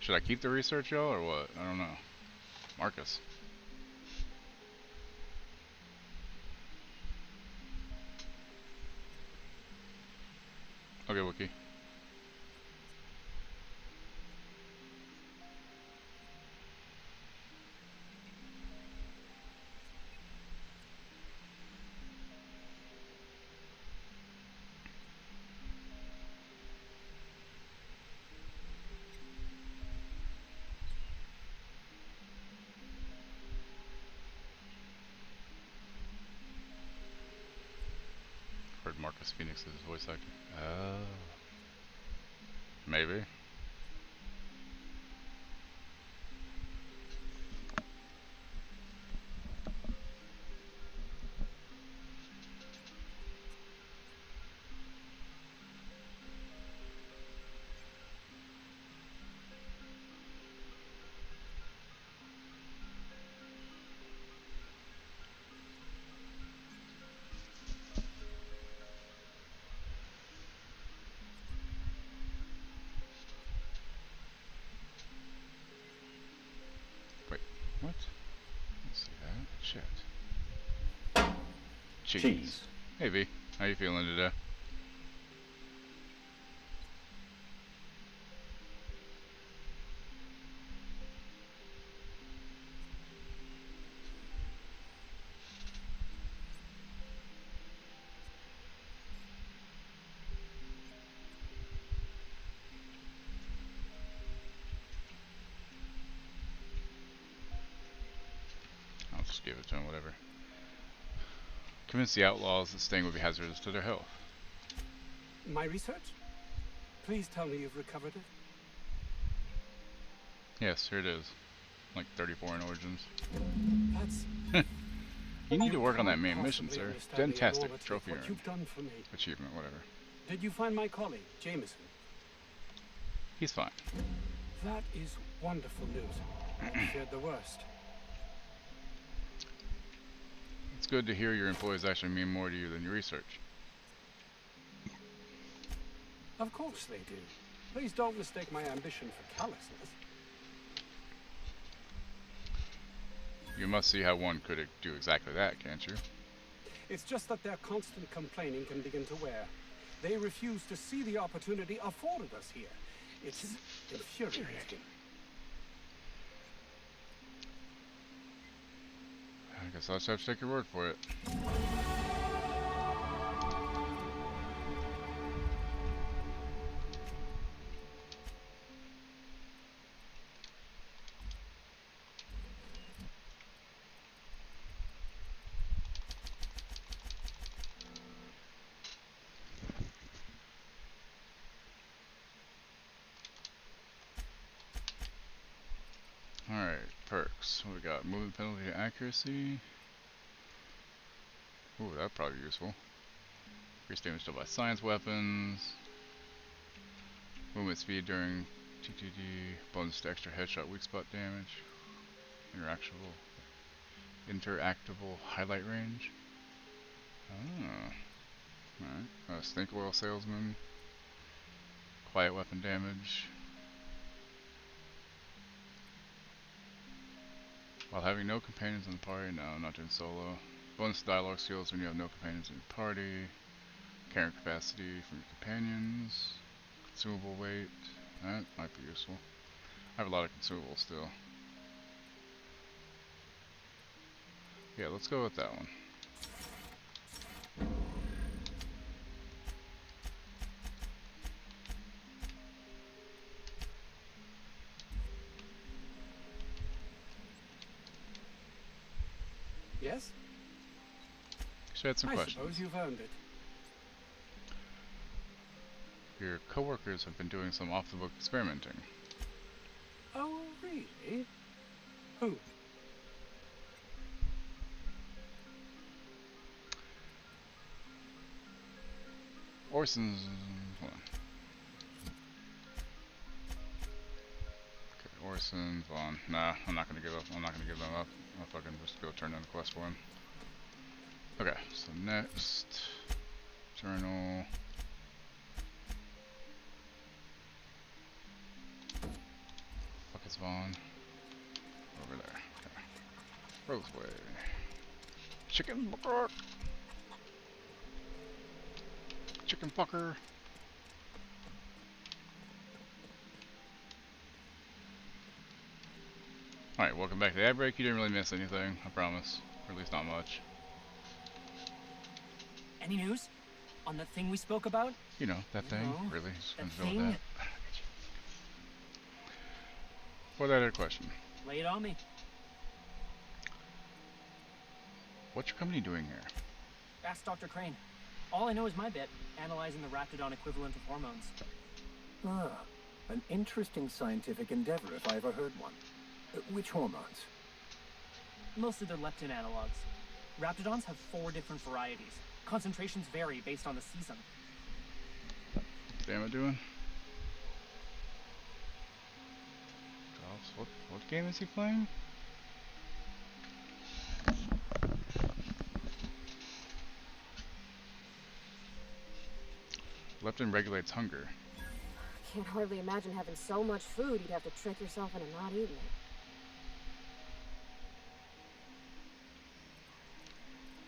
Should I keep the research, y'all, or what? I don't know. Marcus. Okay, Wookie. Chris Phoenix's voice actor. Oh. Maybe. Wait, what? Let's see that. Shit. Cheese. Hey V, how you feeling today? I'll just give it to him, whatever. Convince the outlaws that staying would be hazardous to their health. My research? Please tell me you've recovered it. Yes, here it is. Like 34 in Origins. That's... You need to work on that main Possibly mission, sir. understanding Fantastic. enormously Trophy what earned. you've done for me. Achievement, whatever. Did you find my colleague, Jameson? He's fine. That is wonderful news. I feared the worst. It's good to hear your employees actually mean more to you than your research. Of course they do. Please don't mistake my ambition for callousness. You must see how one could do exactly that, can't you? It's just that their constant complaining can begin to wear. They refuse to see the opportunity afforded us here. It's infuriating. I guess I'll just have to take your word for it. Alright, perks. What we got? Movement penalty to accuracy. Ooh, that'd probably be useful. Increased damage dealt by science weapons. Movement speed during TTD. Bonus to extra headshot weak spot damage. Interactable highlight range. Oh. Alright. Snake oil salesman. Quiet weapon damage. While having no companions in the party, no, I'm not doing solo. Bonus dialogue skills when you have no companions in your party. Carrying capacity from your companions. Consumable weight. That might be useful. I have a lot of consumables still. Yeah, let's go with that one. Yes? She had some I questions. suppose you've earned it. Your coworkers have been doing some off-the-book experimenting. Oh, really? Who? Orson's... hold on. Okay, Orson, Vaughn. Nah, I'm not gonna give up. I'm not gonna give them up. I'll fucking just go turn in the quest for him. Okay, so next... Journal... Fuck is Vaughn? Over there. Okay. Roseway. Chicken bucket! Chicken fucker! Alright, welcome back to the ad break. You didn't really miss anything, I promise. Or at least not much. Any news on the thing we spoke about? You know, that thing. No, Really? Just that gonna go with thing? that? For that other question. Lay it on me. What's your company doing here? Ask Dr. Crane. All I know is my bit, analyzing the Raptidon equivalent of hormones. Ah, an interesting scientific endeavor if I ever heard one. Which hormones? Mostly they're leptin analogs. Raptidons have 4 different varieties. Concentrations vary based on the season. What's Damn it doing? Drops. What game is he playing? Leptin regulates hunger. I can't hardly imagine having so much food you'd have to trick yourself into not eating it.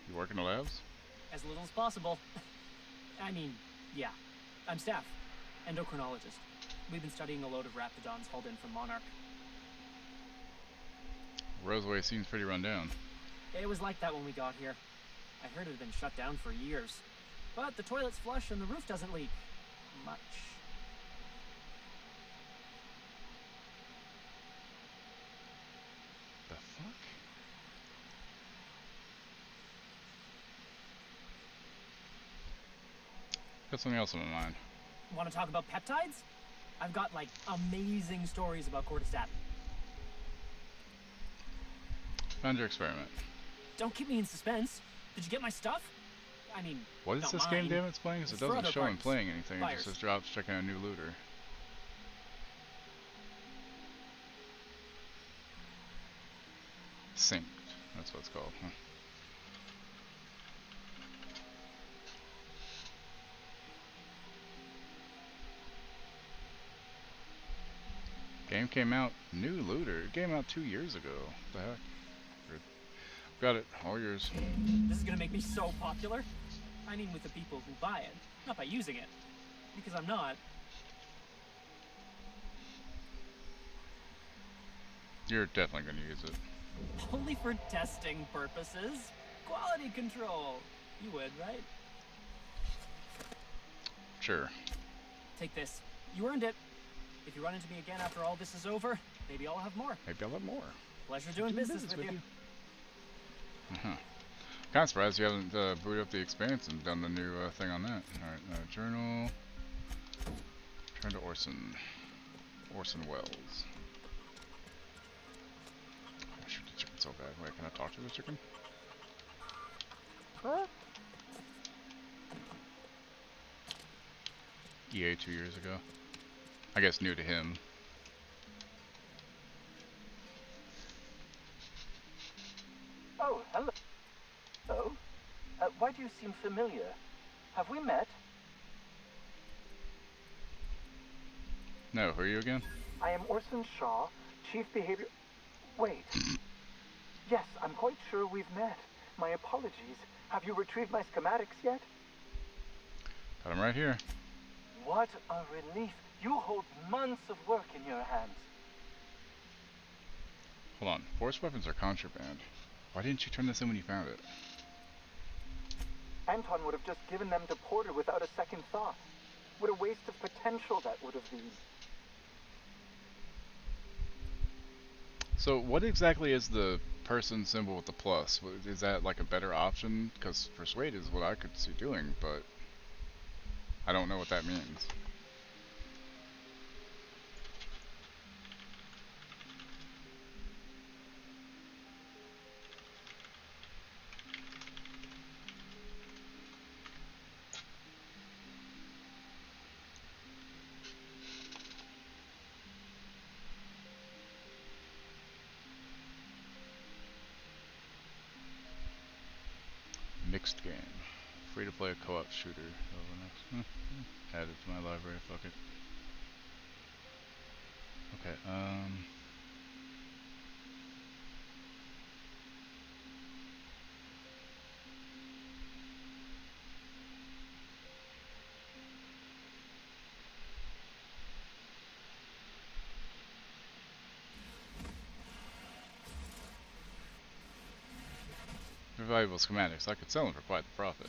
You work in the labs? As little as possible. I mean, yeah. I'm staff. Endocrinologist. We've been studying a load of Raptidons hauled in from Monarch. Roseway seems pretty run down. It was like that when we got here. I heard it had been shut down for years. But the toilet's flush and the roof doesn't leak. Much. The fuck? Got something else on my mind. Want to talk about peptides? I've got, like, amazing stories about cordyceps. Found your experiment. Don't keep me in suspense. Did you get my stuff? I mean, What is not this mine. game, damn it's playing? Because it For doesn't other show him parties. playing anything. It Buyers. just says drops checking a new looter. Synced. That's what it's called. Huh. Game came out. New looter. It came out 2 years ago. What the heck? Weird. Got it. All yours. This is gonna make me so popular. I mean with the people who buy it, not by using it. Because I'm not. You're definitely going to use it. Only for testing purposes. Quality control. You would, right? Sure. Take this. You earned it. If you run into me again after all this is over, maybe I'll have more. Maybe I'll have more. Pleasure doing business with you. Uh-huh. Kind of surprised you haven't booted up the experience and done the new thing on that. Alright, journal. Turn to Orson. Orson Welles. I shoot the chicken so bad. Wait, can I talk to the chicken? EA 2 years ago. I guess new to him. Oh, hello. Oh? Why do you seem familiar? Have we met? No, who are you again? I am Orson Shaw, Chief Behavior... Wait. Yes, I'm quite sure we've met. My apologies. Have you retrieved my schematics yet? Got him right here. What a relief. You hold months of work in your hands. Hold on. Force weapons are contraband. Why didn't you turn this in when you found it? Anton would have just given them to Porter without a second thought. What a waste of potential that would have been. So what exactly is the person symbol with the plus? Is that like a better option? Because persuade is what I could see doing, but I don't know what that means. Mixed game. Free to play a co-op shooter. Add it to my library, fuck it. Okay, they're valuable schematics. I could sell them for quite the profit.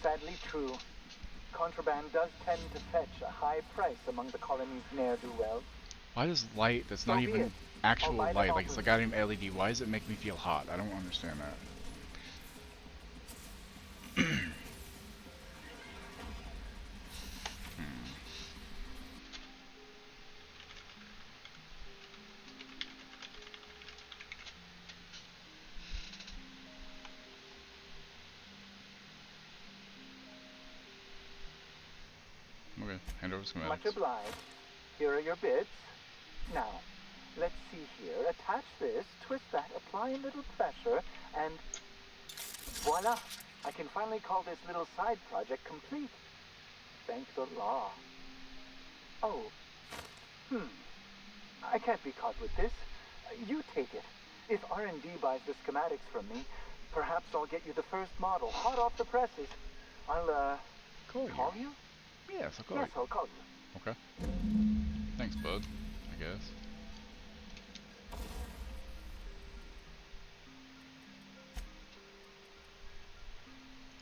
Sadly true. Contraband does tend to fetch a high price among the colony's ne'er-do-wells. Why does light that's not So be even it. actual buy them light. off Like, it's of a goddamn LED. Why does it make me feel hot? I don't understand that. Okay, hand over schematics. Much obliged. Here are your bits. Now, let's see here. Attach this, twist that, apply a little pressure, and voila! I can finally call this little side project complete. Thank the law. Oh. I can't be caught with this. You take it. If R&D buys the schematics from me, perhaps I'll get you the first model, hot off the presses. I'll, call you? Yes, I'll call Yes, you. I'll call you. Okay. Thanks, bud. I guess.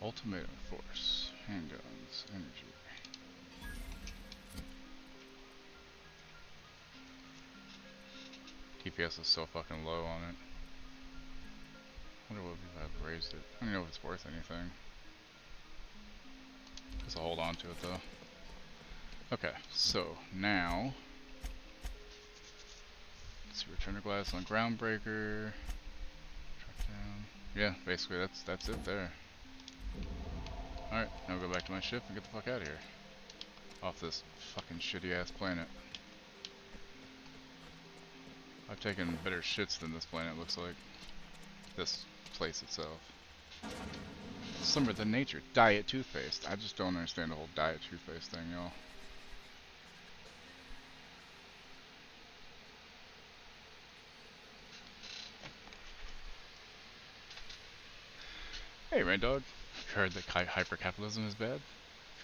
Ultimatum force, handguns, energy. TPS is so fucking low on it. Wonder what if I've raised it. I don't know if it's worth anything. Guess I'll hold on to it though. Okay, so now let's see, return to glass on groundbreaker. Track down. Yeah, basically that's it there. Alright, now go back to my ship and get the fuck out of here. Off this fucking shitty ass planet. I've taken better shits than this planet, looks like. This place itself. Slimmer than nature. Diet toothpaste. I just don't understand the whole diet toothpaste thing, y'all. Hey, Rain Dog. Heard that hypercapitalism is bad?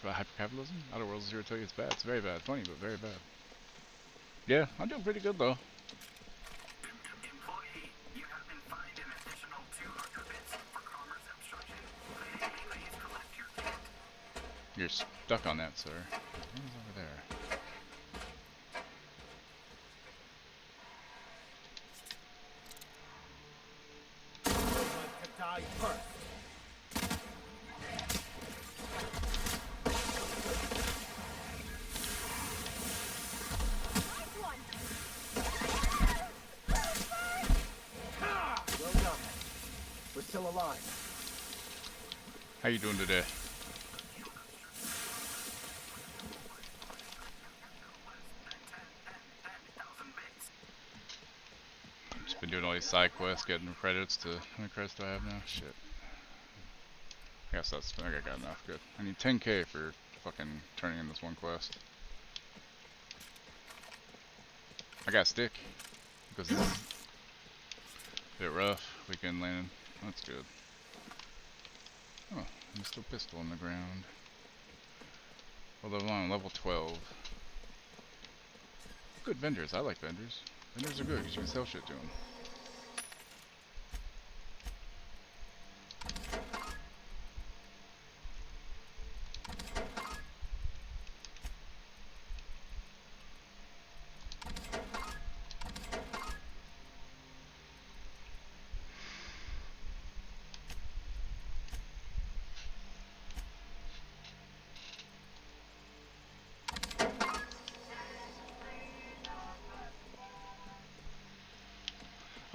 About hypercapitalism? Outer Worlds is here to tell you it's bad. It's very bad. Funny, but very bad. Yeah, I'm doing pretty good though. Employee, you have been fined an additional 200 bits for commerce obstruction. Please collect your kit. You're stuck on that, sir. What is over there? To die first. Well done. We're still alive. How you doing today? Just been doing all these side quests, getting credits to... How many credits do I have now? Shit. I guess that's... I got enough. Good. I need 10k for fucking turning in this one quest. I got a stick. Because this is a bit rough. Weekend landing. That's good. Oh, there's still a pistol on the ground. Well, they're on level 12. Good vendors. I like vendors. Vendors are good because you can sell shit to them.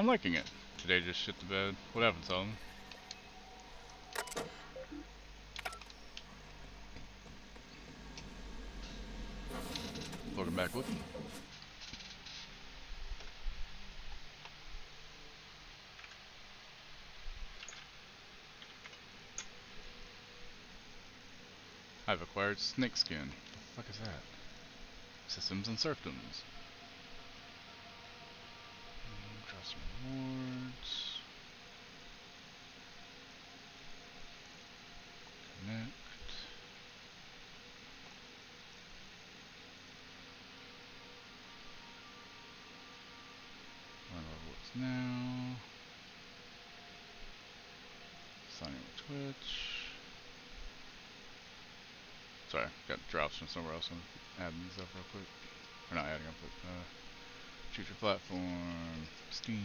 I'm liking it. Today just shit the bed. What happened, Solomon? Welcome back, Whoop. I've acquired snake skin. What the fuck is that? Systems and serfdoms. Draw some rewards. Connect. Run rewards now. Signing with Twitch. Sorry, got drops from somewhere else. I'm adding these up real quick. Or not adding up, but Future platform. Steam.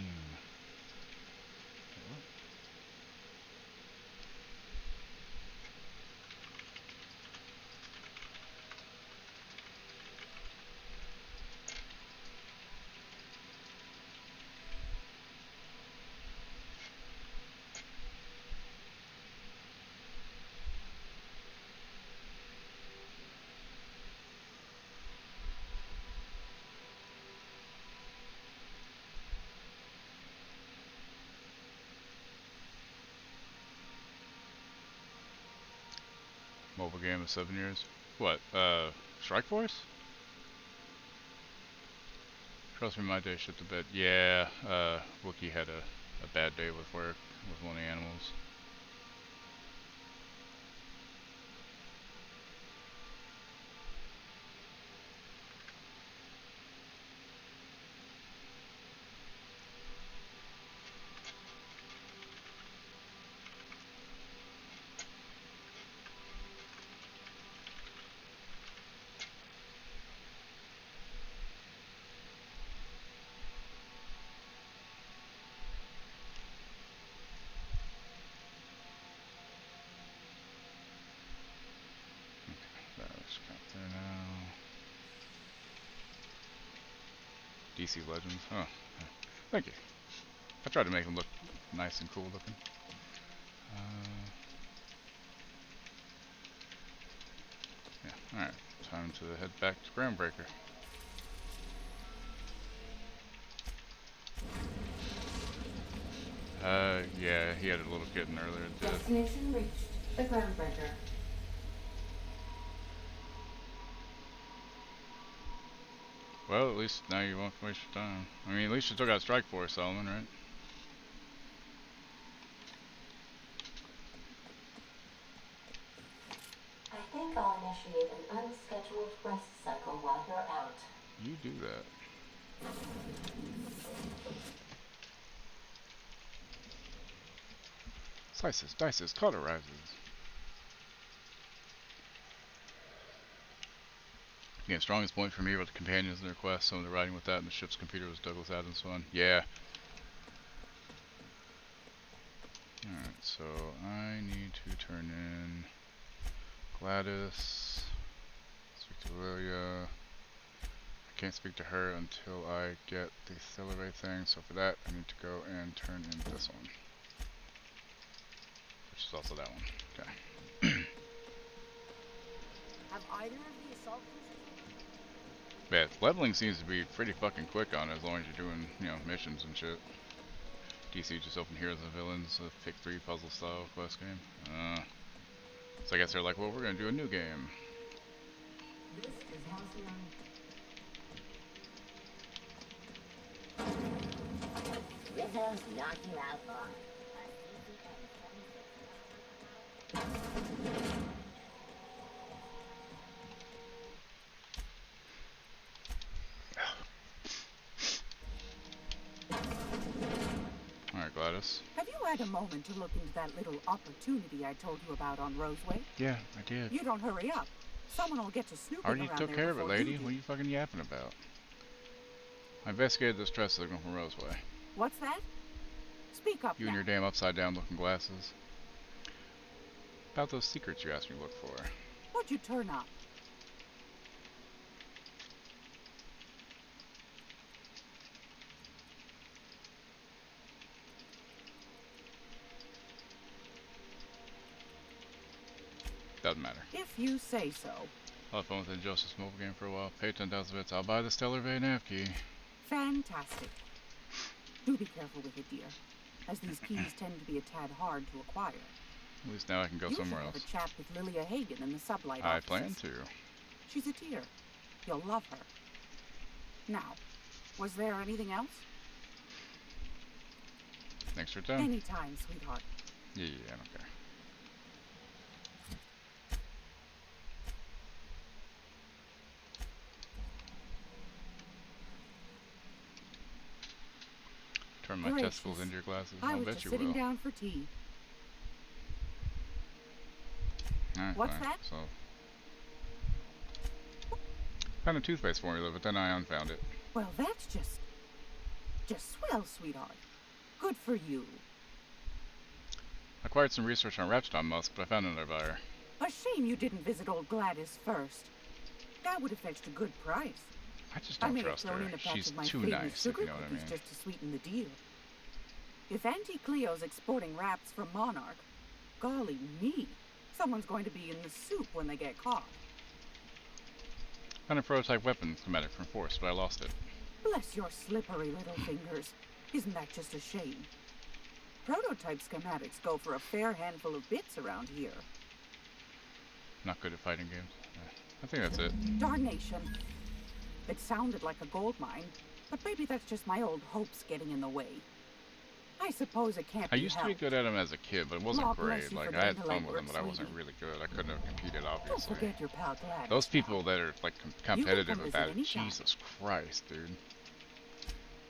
Mobile game of 7 years. What? Strike Force? Trust me, my day shit the bed. Yeah, Wookie had a bad day with work with one of the animals. Let's count there now. DC Legends. Oh, thank you. I tried to make them look nice and cool looking. Yeah, alright. Time to head back to Groundbreaker. Yeah, he had a little kitten earlier. Destination reached. The Groundbreaker. Well, at least now you won't waste your time. I mean, at least you still got Strike Force, Solomon, right? I think I'll initiate an unscheduled rest cycle while you're out. You do that. Slices, dices, cauterizes. Again, strongest point for me were the companions and their quests. Some of the writing with that and the ship's computer was Douglas Adams' fun. Yeah. Alright, so I need to turn in Gladys. Speak to Lilia. I can't speak to her until I get the Celery thing, so for that I need to go and turn in this one. Which is also that one. Okay. Have either of the assault cruisers? Yeah, leveling seems to be pretty fucking quick on it as long as you're doing, you know, missions and shit. DC just opened Heroes and Villains, a pick 3 puzzle style quest game. So I guess they're like, well, we're gonna do a new game. This is Halcyon. Rivers knocking out on. Alright, Gladys. Have you had a moment to look into that little opportunity I told you about on Roseway? Yeah, I did. You don't hurry up. Someone will get to snooping Already around took there care of it, before lady. you do. What are you fucking yapping about? I investigated the stress signal from Roseway. What's that? Speak up You now. and your damn upside down looking glasses. About those secrets you asked me to look for. What'd you turn up? Doesn't matter. If you say so. I'll have fun with the Injustice mobile game for a while. Pay 10,000 bits. I'll buy the Stellar Bay nav key. Fantastic. Do be careful with it, dear, as these keys tend to be a tad hard to acquire. At least now I can go somewhere You else. should have a chat with Lilia Hagen in the sublight I offices. plan to. She's a dear. You'll love her. Now, was there anything else? Thanks for your time. Anytime, sweetheart. Yeah, I don't care. Turn my Gracious. testicles into your glasses. I I'll was bet just you sitting will. down for tea. Alright, What's fine. that? So, found a toothpaste formula, but then I unfound it. Well, that's just just swell, sweetheart. Good for you. I acquired some research on Raptidon Musk, but I found another buyer. A shame you didn't visit old Gladys first. That would have fetched a good price. I just I don't may have trust her. thrown in a patch She's of my too famous nice, if sugar you know what I cookies mean. just to sweeten the deal. If Auntie Cleo's exporting wraps from Monarch, golly me, someone's going to be in the soup when they get caught. Found a prototype weapon schematic from Force, but I lost it. Bless your slippery little fingers. Isn't that just a shame? Prototype schematics go for a fair handful of bits around here. Not good at fighting games. I think that's it. Darnation. It sounded like a gold mine, but maybe that's just my old hopes getting in the way. I suppose it can't I be used to be helped. good at them as a kid, but it wasn't Lord bless great. you Like, for I had doing the fun with them, legwork, but I wasn't sweetie. really good. I couldn't have competed, Don't obviously. forget your pal Gladys. Those people that are, like, competitive come with visit that, anytime. Jesus Christ, dude.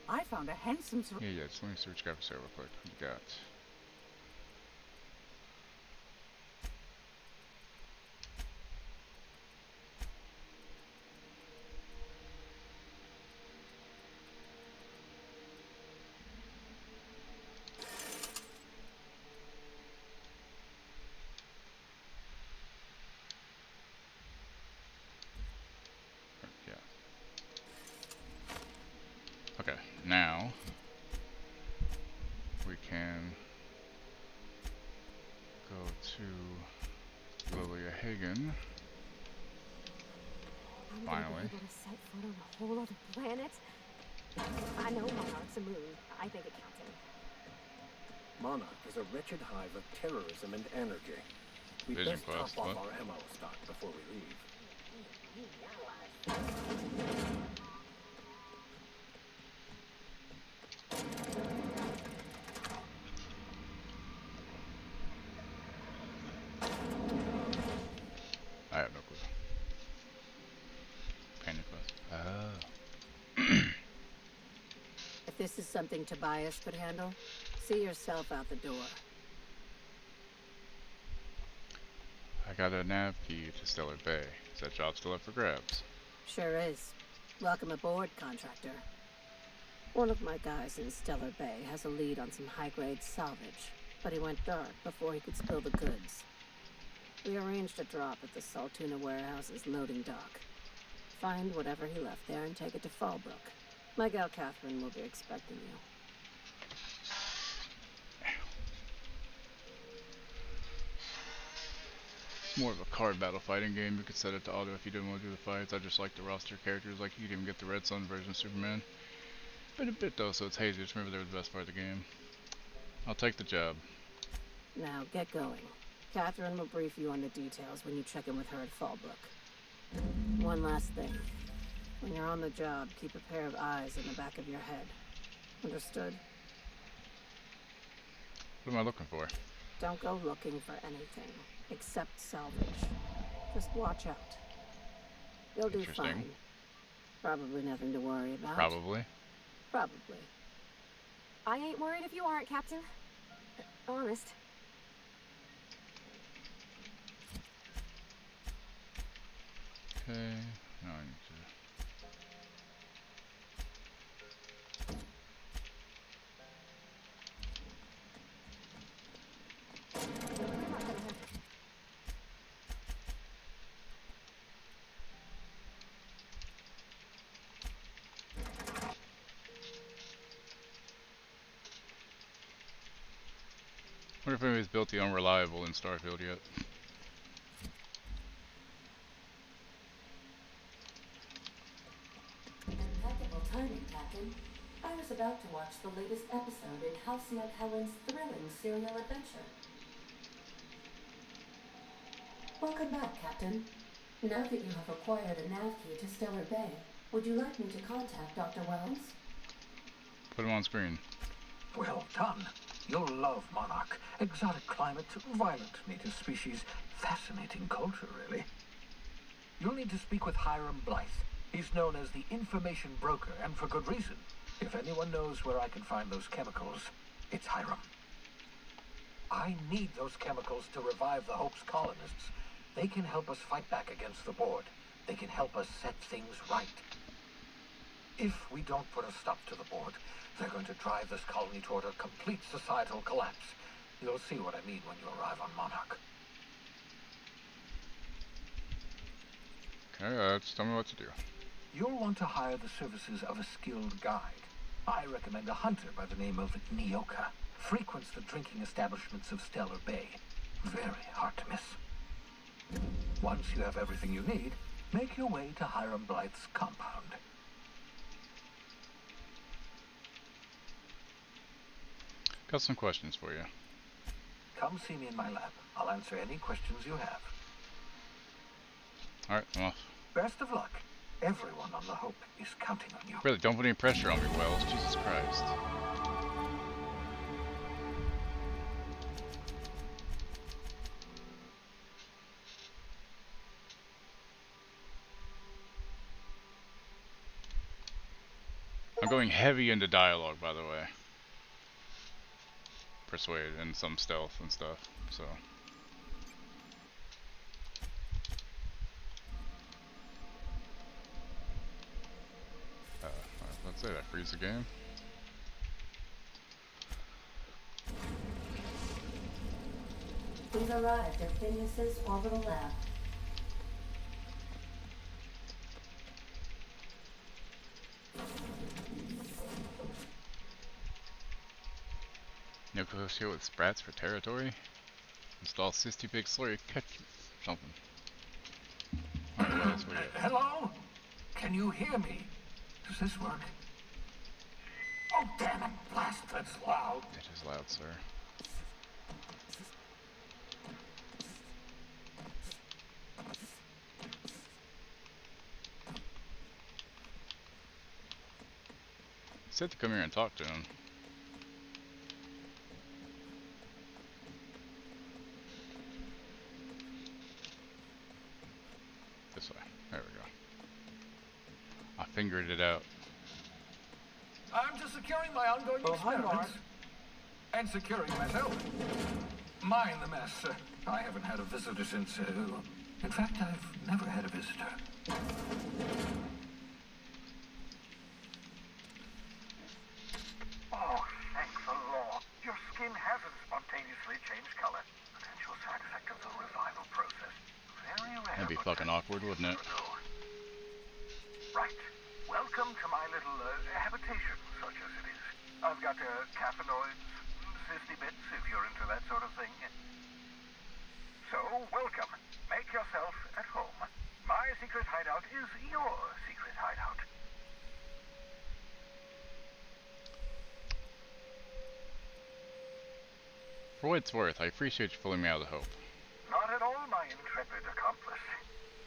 I found a handsome... Yeah, just let me search graphics real quick. What you got? Yeah. Okay, now we can go to Lilia Hagen. I'm Finally. gonna be able to set foot on a whole other planet. I know Monarch's a moon. I think it counts in. Monarch is a wretched hive of terrorism and anarchy. We Vision best quest, top off what? our ammo stock before we leave. You yall us. I have no clue. Panic quest. Oh. If this is something Tobias could handle, see yourself out the door. I got a nav key to Stellar Bay. Is that job still up for grabs? Sure is. Welcome aboard, contractor. One of my guys in Stellar Bay has a lead on some high-grade salvage, but he went dark before he could spill the goods. We arranged a drop at the Saltuna warehouse's loading dock. Find whatever he left there and take it to Fallbrook. My gal Catherine will be expecting you. It's more of a card battle fighting game. You could set it to auto if you didn't want to do the fights. I just like the roster characters. Like, you could even get the Red Sun version of Superman. Been a bit though, so it's hazy. Just remember they were the best part of the game. I'll take the job. Now, get going. Catherine will brief you on the details when you check in with her at Fallbrook. One last thing. When you're on the job, keep a pair of eyes in the back of your head. Understood? What am I looking for? Don't go looking for anything, except salvage. Just watch out. You'll do Interesting. fine. Probably nothing to worry about. Probably. Probably. I ain't worried if you aren't, Captain. Honest. Okay. Now I need to. Wonder if anybody's built the Unreliable in Starfield yet. Impeccable timing, Captain. I was about to watch the latest episode in Halcyon Helen's thrilling serial adventure. Welcome back, Captain. Now that you have acquired a nav key to Stellar Bay, would you like me to contact Dr. Wells? Put him on screen. Well done. You'll love Monarch. Exotic climate, violent native species, fascinating culture, really. You'll need to speak with Hiram Blythe. He's known as the information broker, and for good reason. If anyone knows where I can find those chemicals, it's Hiram. I need those chemicals to revive the Hope's colonists. They can help us fight back against the Board. They can help us set things right. If we don't put a stop to the board, they're going to drive this colony toward a complete societal collapse. You'll see what I mean when you arrive on Monarch. Okay, just tell me what to do. You'll want to hire the services of a skilled guide. I recommend a hunter by the name of Nyoka. Frequents the drinking establishments of Stellar Bay. Very hard to miss. Once you have everything you need, make your way to Hiram Blythe's compound. Got some questions for you. Come see me in my lab. I'll answer any questions you have. Alright, well. Best of luck. Everyone on the Hope is counting on you. Really, don't put any pressure on me, Wells. Jesus Christ. I'm going heavy into dialogue, by the way. Persuade and some stealth and stuff, so. Let's say that freeze the game. We've arrived at Phineas's orbital lab. Negotiate with Sprats for territory. Install 60 big slurry catch something. Alright, Wells, what do you got? Hello? Can you hear me? Does this work? Oh, damn it, blast, that's loud. It is loud, sir. He said to come here and talk to him. This way. There we go. I fingered it out. I'm just securing my ongoing experiments. And securing myself. Mind the mess. I haven't had a visitor since, in fact, I've never had a visitor. Oh, thank the Lord. Your skin hasn't spontaneously changed color. Potential side effect of the revival process. Very rare. That'd be fucking awkward, wouldn't it? Right. Welcome to my little habitation, such as it is. I've got caffeinoids, cysty bits, if you're into that sort of thing. So, welcome. Make yourself at home. My secret hideout is your secret hideout. For what it's worth, I appreciate you pulling me out of the Hope. Not at all, my intrepid accomplice.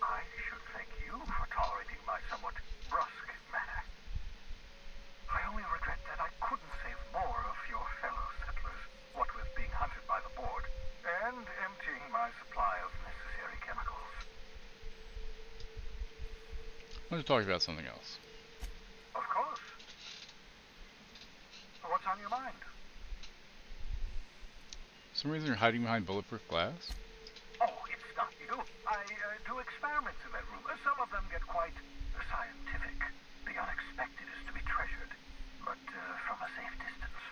I should thank you for tolerating my somewhat brusque manner. I only regret that I couldn't save more of your fellow settlers, what with being hunted by the board, and emptying my supply of necessary chemicals. I want to talk about something else. Of course. What's on your mind? For some reason you're hiding behind bulletproof glass? Oh, it's not you. I do experiments in that room. Some of them get quite scientific. The unexpected is to be treasured, but from a safe distance.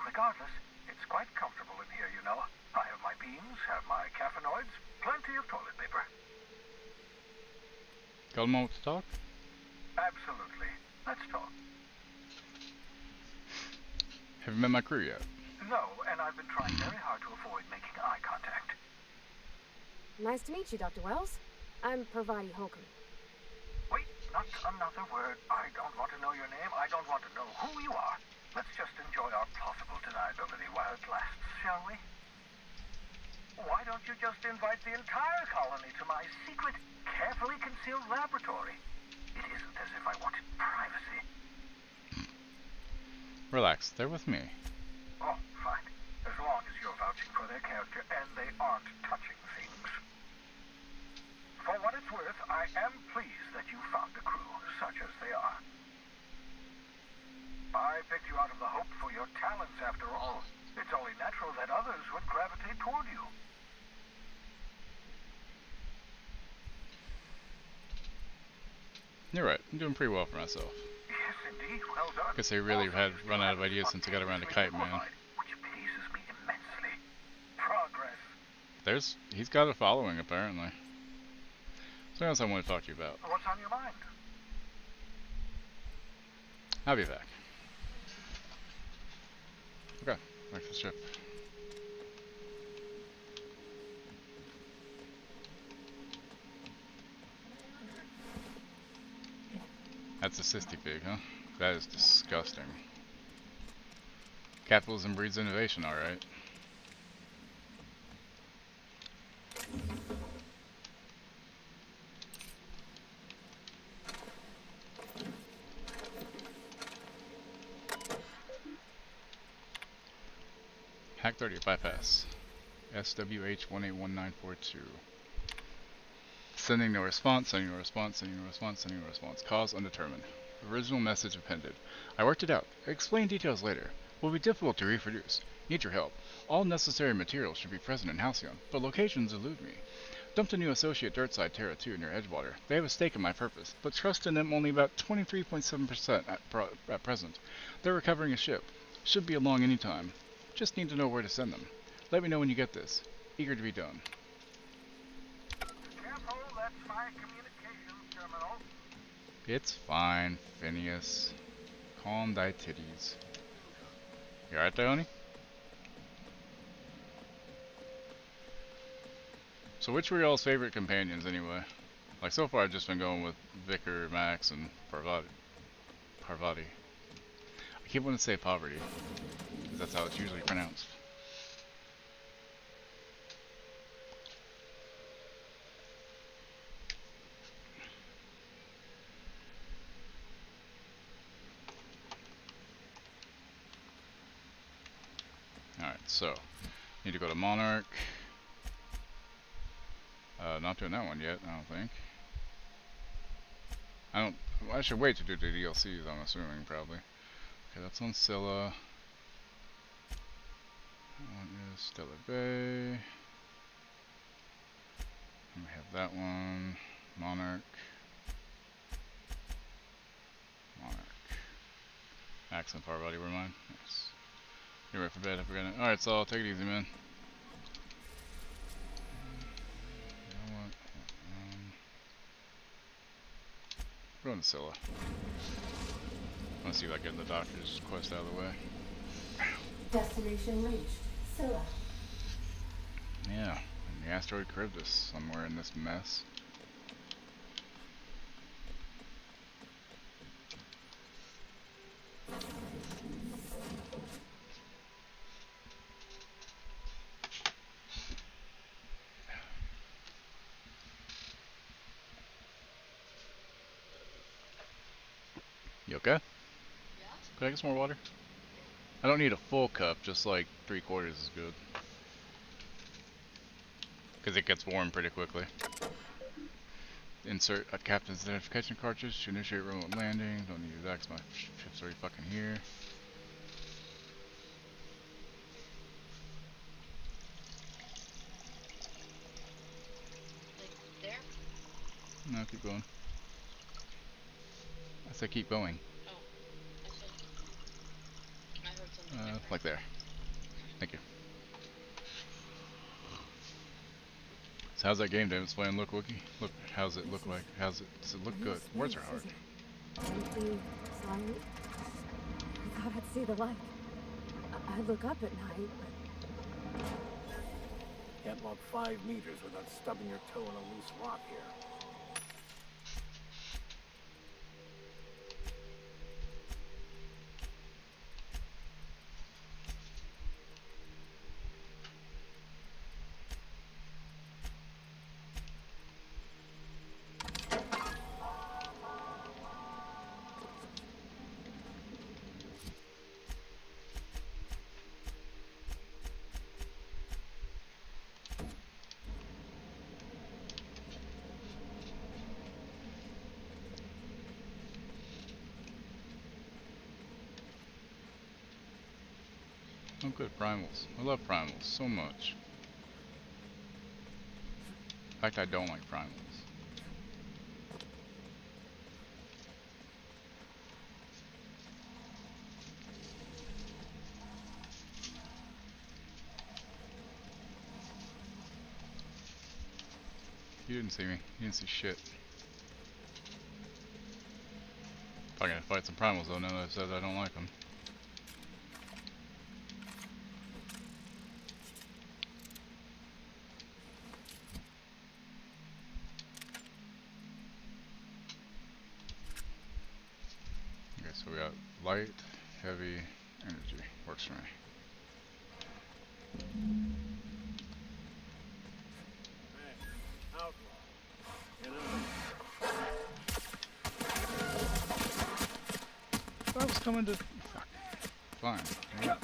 Regardless, it's quite comfortable in here, you know. I have my beans, have my caffeinoids, plenty of toilet paper. Got a moment to talk? Absolutely. Let's talk. Haven't met my crew yet. No, and I've been trying very hard to avoid making eye contact. Nice to meet you, Dr. Wells. I'm Parvati Holcomb. Wait, not another word. I don't want to know your name. I don't want to know who you are. Let's just enjoy our plausible deniability while it lasts, shall we? Why don't you just invite the entire colony to my secret, carefully concealed laboratory? It isn't as if I wanted privacy. Relax, they're with me. Oh, fine. As long as you're vouching for their character and they aren't touching things. For what it's worth, I am pleased that you found a crew, such as they are. I picked you out of the Hope for your talents, after all. It's only natural that others would gravitate toward you. You're right. I'm doing pretty well for myself. Yes, indeed. Well done. Guess I really Also, had you still run out of haven't ideas since I got around to Kite Man. qualified, which pleases me immensely. Progress. He's got a following apparently. Something else I want to talk to you about. What's on your mind? I'll be back. Okay, back to the ship. That's a cysty pig, huh? That is disgusting. Capitalism breeds innovation, alright. Hack 30 bypass. SWH181942. Sending no response, sending no response, sending no response, sending no response. Cause undetermined. Original message appended. I worked it out. Explain details later. Will be difficult to reproduce. Need your help. All necessary materials should be present in Halcyon, but locations elude me. Dumped a new associate Dirtside Terra 2 near Edgewater. They have a stake in my purpose, but trust in them only about 23.7% at present. They're recovering a ship. Should be along any time. Just need to know where to send them. Let me know when you get this. Eager to be done. Careful, that's my communications terminal. It's fine, Phineas. Calm thy titties. You alright there, honey? So which were y'all's favorite companions anyway? Like so far I've just been going with Vicar, Max, and Parvati. I keep wanting to say poverty, because that's how it's usually pronounced. Alright, so need to go to Monarch. Not doing that one yet, I don't think. I should wait to do the DLCs, I'm assuming, probably. Okay, that's on Scylla. That one is Stellar Bay. And we have that one. Monarch. Max and Parvati were mine. Yes. You're ready for bed, I forgot it. Alright, so take it easy, man. You know what? We're going to Scylla. I want to see if I get the doctor's quest out of the way. Destination reached. Scylla. Yeah, and the asteroid Charybdis, somewhere in this mess. You okay? Yeah. Can I get some more water? I don't need a full cup, just like 3/4 is good. Because it gets warm pretty quickly. Insert a captain's identification cartridge to initiate remote landing. Don't need that because my ship's already fucking here. Like there? No, keep going. I said keep going. Oh, I heard something different. Like there. Thank you. So how's that game David's playing look, Wookie? Look, how's it look like? Does it look good? Words are hard. Empty, silent. I thought I'd see the light. I look up at night, but Can't walk 5 meters without stubbing your toe on a loose rock here. Oh good, primals. I love primals so much. In fact, I don't like primals. You didn't see me. You didn't see shit. Probably gonna fight some primals though now that I said I don't like them. Okay, so we got light, heavy, energy. Works for me. I was coming to. Fuck. Fine. Yeah.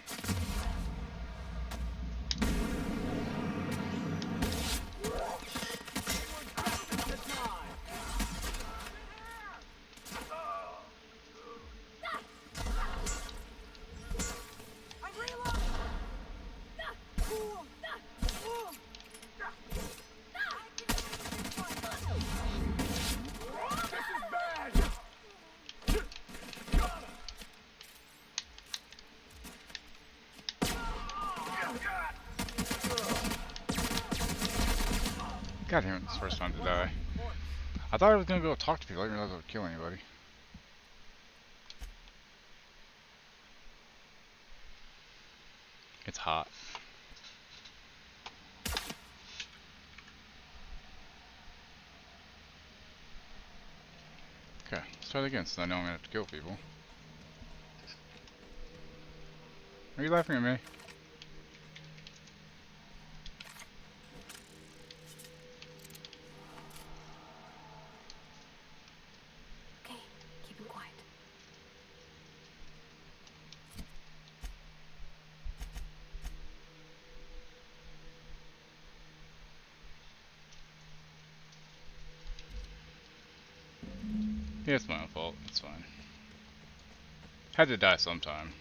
God damn it, it's the first time to die. I thought I was gonna go talk to people, I didn't realize I would kill anybody. It's hot. Okay, let's try it again, so I know I'm gonna have to kill people. Are you laughing at me? Okay, keep him quiet. Yeah, it's my own fault, it's fine. Had to die sometime.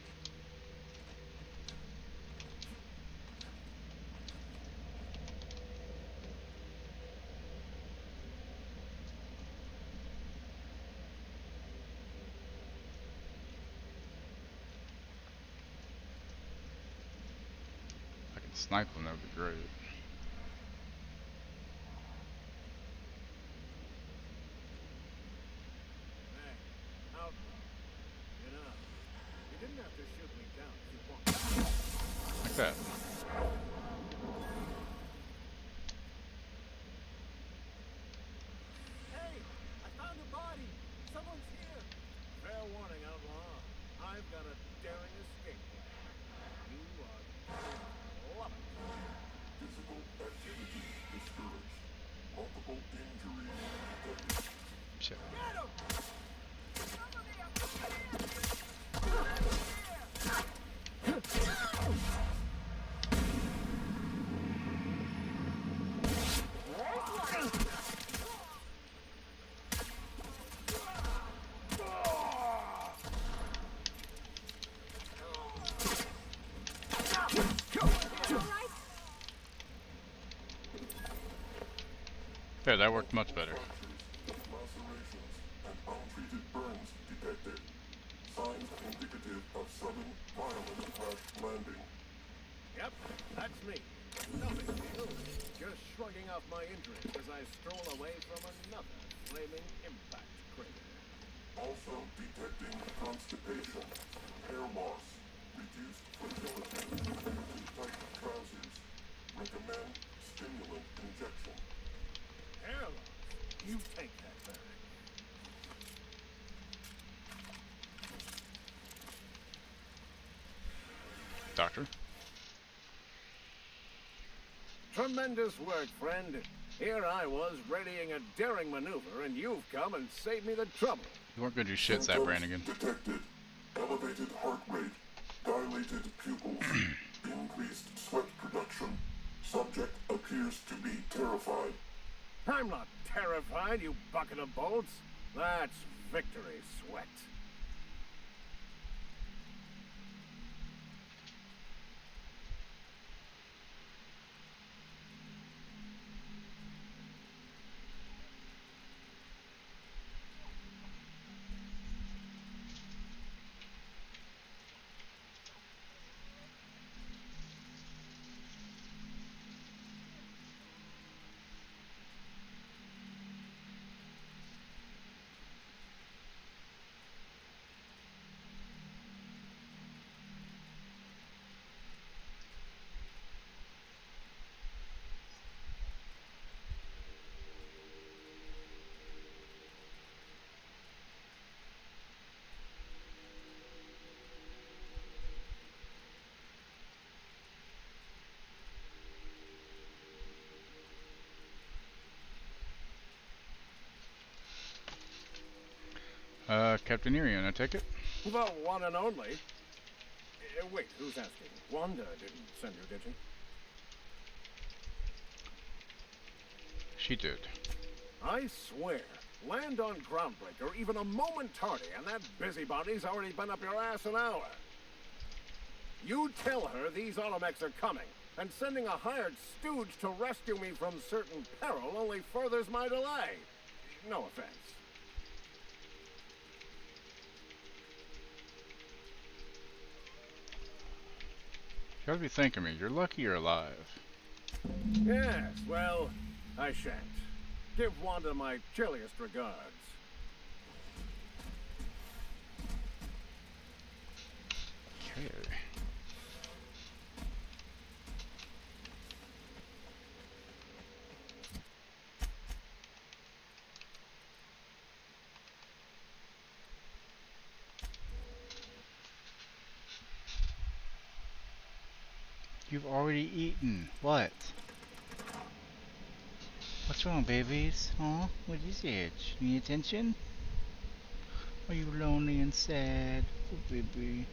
If I can snipe them, that would be great. Like that. Hey, I found a body. Someone's here. Fair warning, outlaw. I've got a daring escape plan. You are love it. Physical activity discouraged. Multiple injuries detected. Shit. Get him! Yeah, that worked much better. Lacerations and untreated burns detected. Signs indicative of sudden, violent crash landing. Yep, that's me. Nothing new. Just shrugging off my injuries as I stroll away from another flaming impact crater. Also detecting constipation, hair loss, reduced fertility, too tight trousers. Recommend stimulant injection. Hair loss? You take that back. Doctor? Tremendous work, friend. Here I was readying a daring maneuver, and you've come and saved me the trouble. You weren't gonna do shit, Zap Symptoms Brannigan. detected. Elevated heart rate, dilated pupils, increased sweat production. Subject appears to be terrified. I'm not terrified, you bucket of bolts. That's victory sweat. Captain Irian, I take it? The one and only. Wait, who's asking? Wanda didn't send you, did she? She did. I swear, land on Groundbreaker even a moment tardy, and that busybody's already been up your ass an hour. You tell her these automechs are coming, and sending a hired stooge to rescue me from certain peril only furthers my delay. No offense. You gotta be thanking me. You're lucky you're alive. Yes, well, I shan't. Give Wanda my chilliest regards. Okay. You've already eaten. What? What's wrong, babies? Huh? What is it? Need attention? Are you lonely and sad? Oh, baby.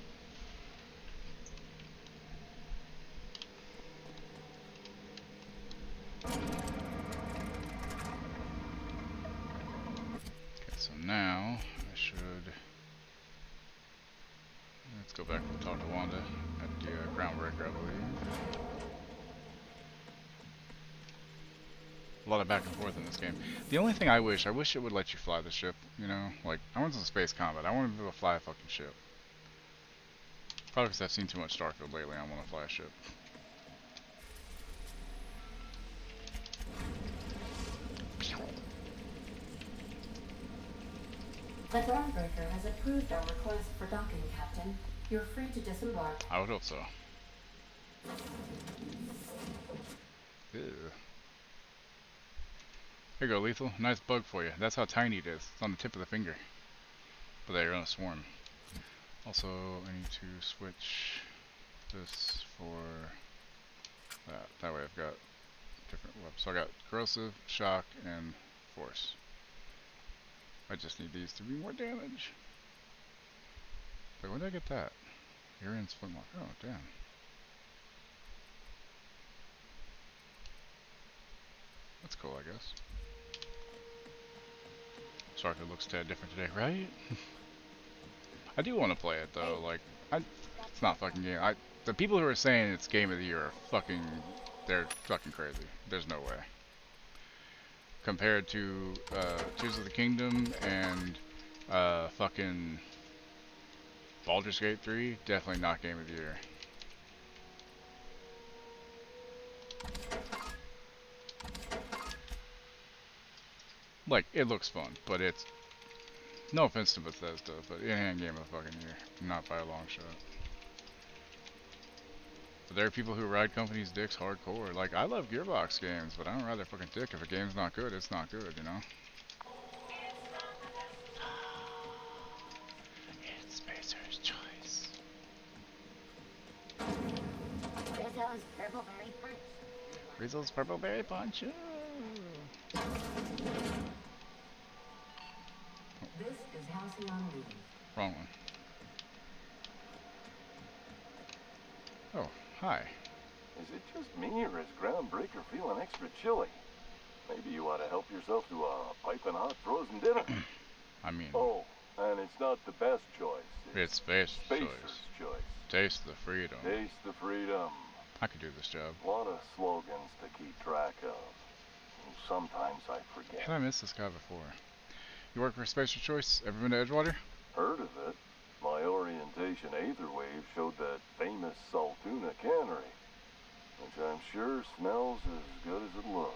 Okay, so now I should... Let's go back and talk to Wanda at the Groundbreaker, I believe. A lot of back and forth in this game. The only thing I wish it would let you fly the ship, you know? Like, I want some space combat. I want to be able to fly a fucking ship. Probably because I've seen too much Starfield lately, I want to fly a ship. The Groundbreaker has approved our request for docking, Captain. You're free to disembark. I would hope so. Ew. Here you go, Lethal. Nice bug for you. That's how tiny it is. It's on the tip of the finger. But they're in a swarm. Also, I need to switch this for that. That way I've got different weapons. So I got corrosive, shock, and force. I just need these to be more damage. Wait, when did I get that? Irian's footmark. Oh, damn. That's cool, I guess. Sorry if it looks tad different today, right? I do want to play it though. Like, it's not fucking game. The people who are saying it's game of the year are fucking, they're fucking crazy. There's no way. Compared to Tears of the Kingdom and fucking Baldur's Gate 3, definitely not game of the year. Like, it looks fun, but it's... No offense to Bethesda, but it ain't game of the fucking year. Not by a long shot. But there are people who ride companies' dicks hardcore. Like, I love Gearbox games, but I don't ride their fucking dick. If a game's not good, it's not good, you know? It's Spacer's choice. Rizzo's Purple Berry Punch. Rizzo's Purple Berry Punch. Ooh. This is Halcyon Lee. Wrong one. Oh, hi. Is it just me, or is Groundbreaker feeling extra chilly? Maybe you ought to help yourself to a piping hot frozen dinner. I mean... Oh, and it's not the best choice. It's Spacer's choice. Taste the freedom. Taste the freedom. I could do this job. A lot of slogans to keep track of. Sometimes I forget. Have I missed this guy before? You work for Spacer's Choice? Ever been to Edgewater? Heard of it. My orientation Aether Wave showed that famous Saltuna cannery, which I'm sure smells as good as it looks.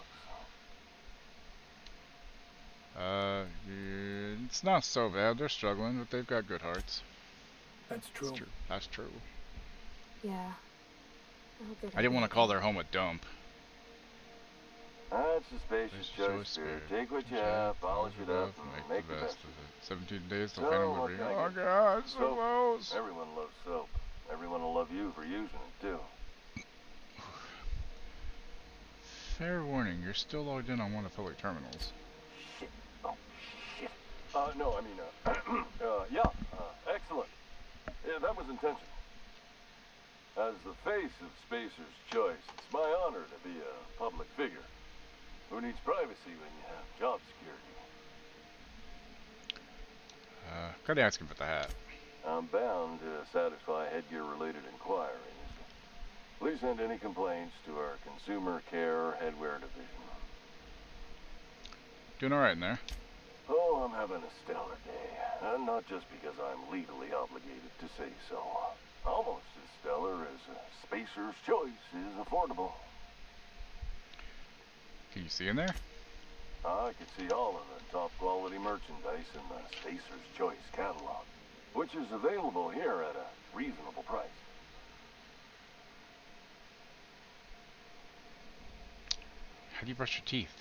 It's not so bad. They're struggling, but they've got good hearts. That's true. That's true. That's true. Yeah. I didn't want to call their home a dump. That's a spacious choice, Spirit. Take what you have, polish it up, and make the best of it. 17 days till So, final what delivery. can I Oh get? god, so Soap. close. Everyone loves soap. Everyone will love you for using it, too. Fair warning, you're still logged in on one of the public terminals. Shit. Oh, shit. No, I mean, excellent. Yeah, that was intentional. As the face of Spacer's Choice, it's my honor to be a public figure. Who needs privacy when you have job security? Gotta ask him about the hat. I'm bound to satisfy headgear-related inquiries. Please send any complaints to our Consumer Care Headwear Division. Doing alright in there. Oh, I'm having a stellar day. And not just because I'm legally obligated to say so. Almost as stellar as Spacer's Choice is affordable. Can you see in there? I can see all of the top quality merchandise in the Spacer's Choice catalog, which is available here at a reasonable price. How do you brush your teeth?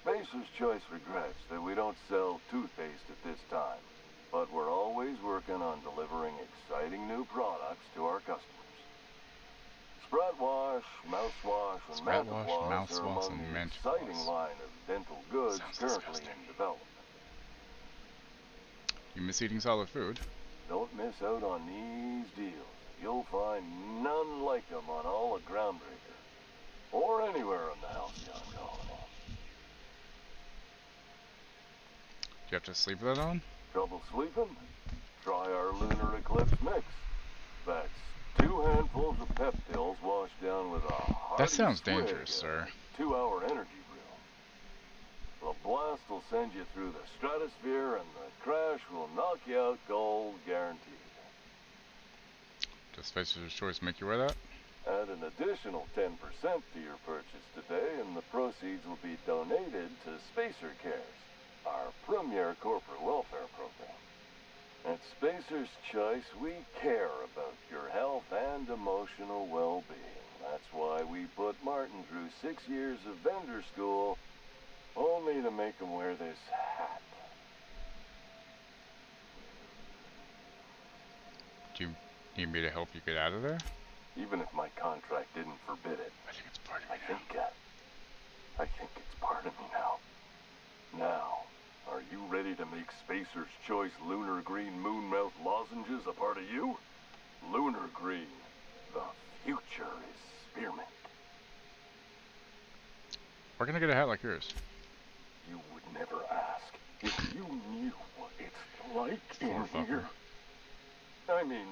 Spacer's Choice regrets that we don't sell toothpaste at this time, but we're always working on delivering exciting new products to our customers. Sprat Wash, Mouthwash, and Mantafloss are among the exciting line of dental goods currently in development. You miss eating solid food? Don't miss out on these deals. You'll find none like them on all of Groundbreaker, or anywhere in the Halcyon Colony. Do you have to sleep with that on? Trouble sleeping? Try our Lunar Eclipse mix. That's 2 handfuls of pep pills washed down with a hearty That sounds swig dangerous, sir. 2-hour energy drill. The blast will send you through the stratosphere, and the crash will knock you out cold, guaranteed. Does Spacer's Choice make you wear that? Add an additional 10% to your purchase today, and the proceeds will be donated to Spacer Cares, our premier corporate welfare program. At Spacer's Choice, we care about your health and emotional well-being. That's why we put Martin through 6 years of vendor school, only to make him wear this hat. Do you need me to help you get out of there? Even if my contract didn't forbid it, I think it's part of me I think it's part of me now. Now, are you ready to make Spacer's Choice Lunar Green Moonmouth lozenges a part of you? Lunar Green, the future is spearmint. Where can I get a hat like yours? You would never ask if you knew what it's like Poor in fucker. here. I mean,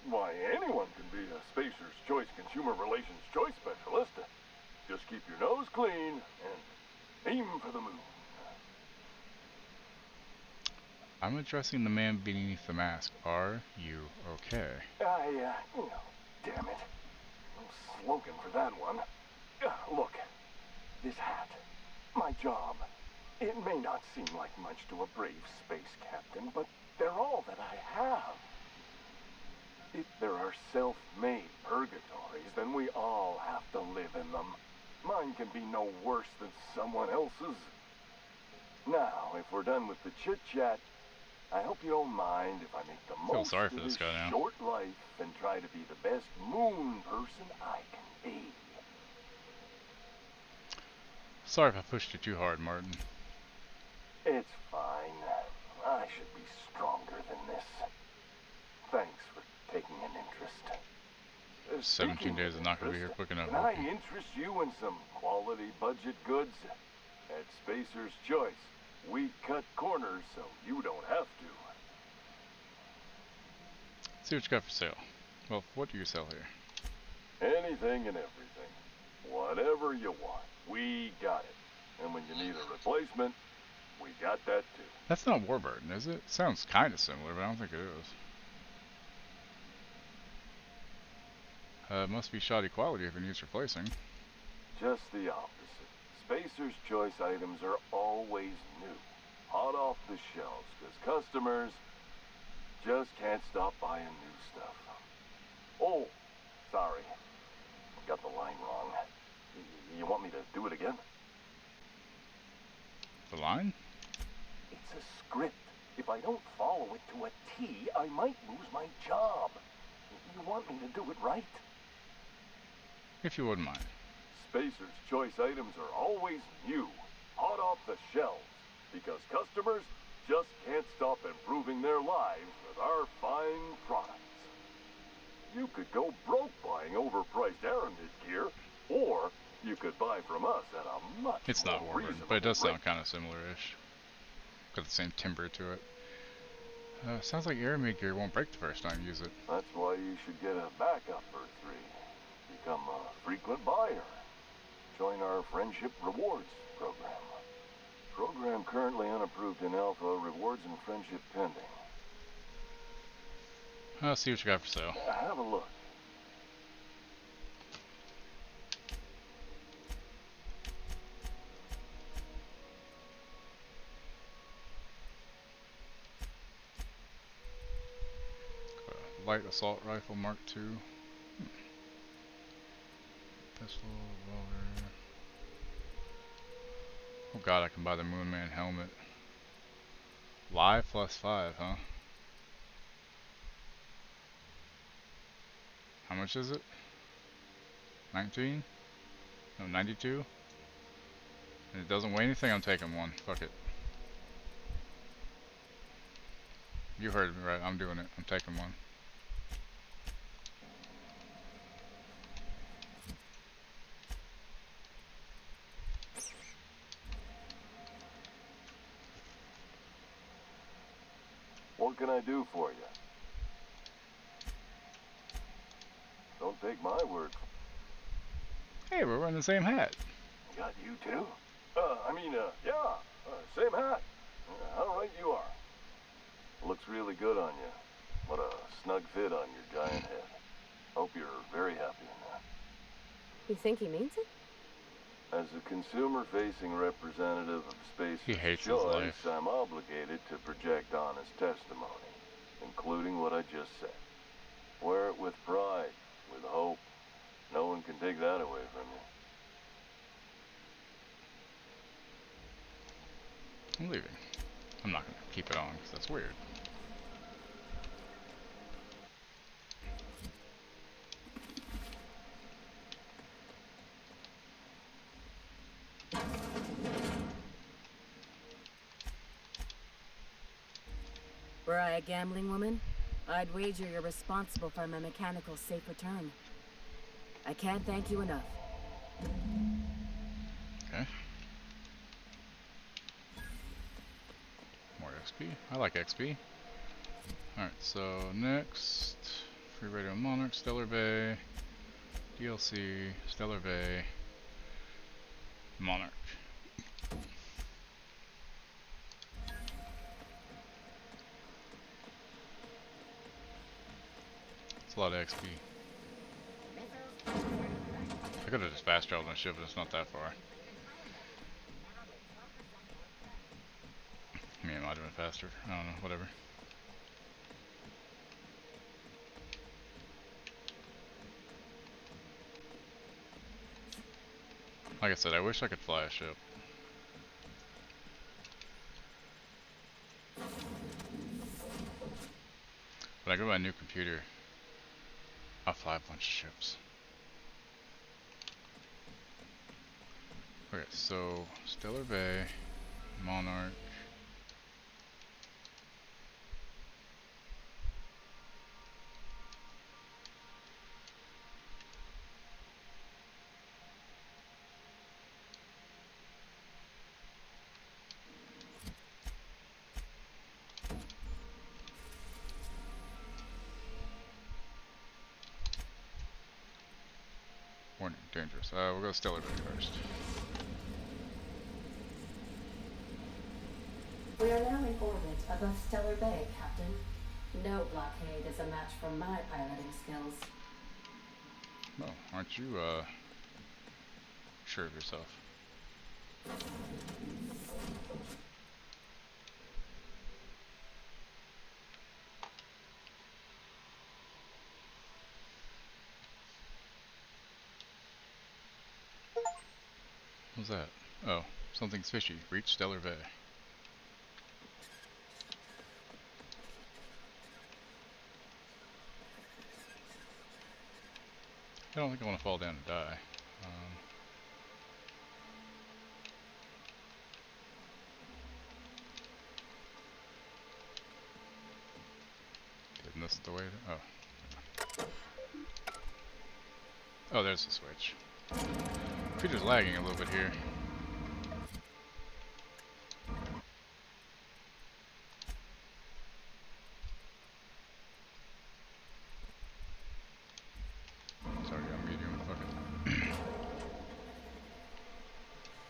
why, anyone can be a Spacer's Choice Consumer Relations Choice Specialist. Just keep your nose clean and aim for the moon. I'm addressing the man beneath the mask. Are you okay? Damn it. No slogan for that one. Look, this hat, my job, it may not seem like much to a brave space captain, but they're all that I have. If there are self-made purgatories, then we all have to live in them. Mine can be no worse than someone else's. Now, if we're done with the chit-chat, I hope you don't mind if I make the Feel most sorry of for this this guy now. short life and try to be the best moon person I can be. Sorry if I pushed you too hard, Martin. It's fine. I should be stronger than this. Thanks for taking an interest. 17 days is not going to be here quick enough. Can I interest you in some quality budget goods? At Spacer's Choice, we cut corners so you don't have to. See what you got for sale. Well, what do you sell here? Anything and everything. Whatever you want, we got it. And when you need a replacement, we got that too. That's not Warburton, is it? Sounds kind of similar, but I don't think it is. It must be shoddy quality if it needs replacing. Just the opposite. Spacer's Choice items are always new, hot off the shelves, because customers just can't stop buying new stuff. Oh, sorry. Got the line wrong. You want me to do it again? The line? It's a script. If I don't follow it to a T, I might lose my job. You want me to do it right? If you wouldn't mind. Spacer's Choice items are always new, hot off the shelves, because customers just can't stop improving their lives with our fine products. You could go broke buying overpriced Aramid gear, or you could buy from us at a much It's more not Warbird, reasonable but it does rate. sound kind of similar-ish. Got the same timbre to it. Sounds like Aramid gear won't break the first time you use it. That's why you should get a backup or 3. Become a frequent buyer. Join our Friendship Rewards program. Program currently unapproved in Alpha. Rewards and friendship pending. I'll see what you got for sale. Have a look. Light assault rifle Mark II. Pistol, revolver. Oh god, I can buy the Moonman helmet. Live +5, huh? How much is it? 19? No, 92? And it doesn't weigh anything? I'm taking one. Fuck it. You heard me right, I'm doing it. I'm taking one. What can I do for you? Don't take my word. Hey, we're wearing the same hat. Got you too? Yeah. Same hat. How right you are. Looks really good on you. What a snug fit on your giant head. Hope you're very happy in that. You think he means it? As a consumer-facing representative of Space's He hates his choice, life. I'm obligated to project honest testimony, including what I just said. Wear it with pride, with hope. No one can take that away from you. I'm leaving. I'm not gonna keep it on because that's weird. Were I a gambling woman, I'd wager you're responsible for my mechanical safe return. I can't thank you enough. Okay. More XP. I like XP. Alright, so next, Free Radio Monarch, Stellar Bay, DLC, Stellar Bay, Monarch. It's a lot of XP. I could have just fast traveled my ship, but it's not that far. I mean, it might have been faster. I don't know, whatever. Like I said, I wish I could fly a ship. When I go to my new computer, I'll fly a bunch of ships. Okay, so Stellar Bay, Monarch. Warning, dangerous. We'll go Stellar Bay first. We are now in orbit above Stellar Bay, Captain. No blockade is a match for my piloting skills. Well, aren't you, sure of yourself? What's that? Oh, something's fishy. Reach Stellar Bay. I don't think I want to fall down and die. this the way? Oh. Oh, there's the switch. Computer's lagging a little bit here. Sorry, I'm medium. Fuck it.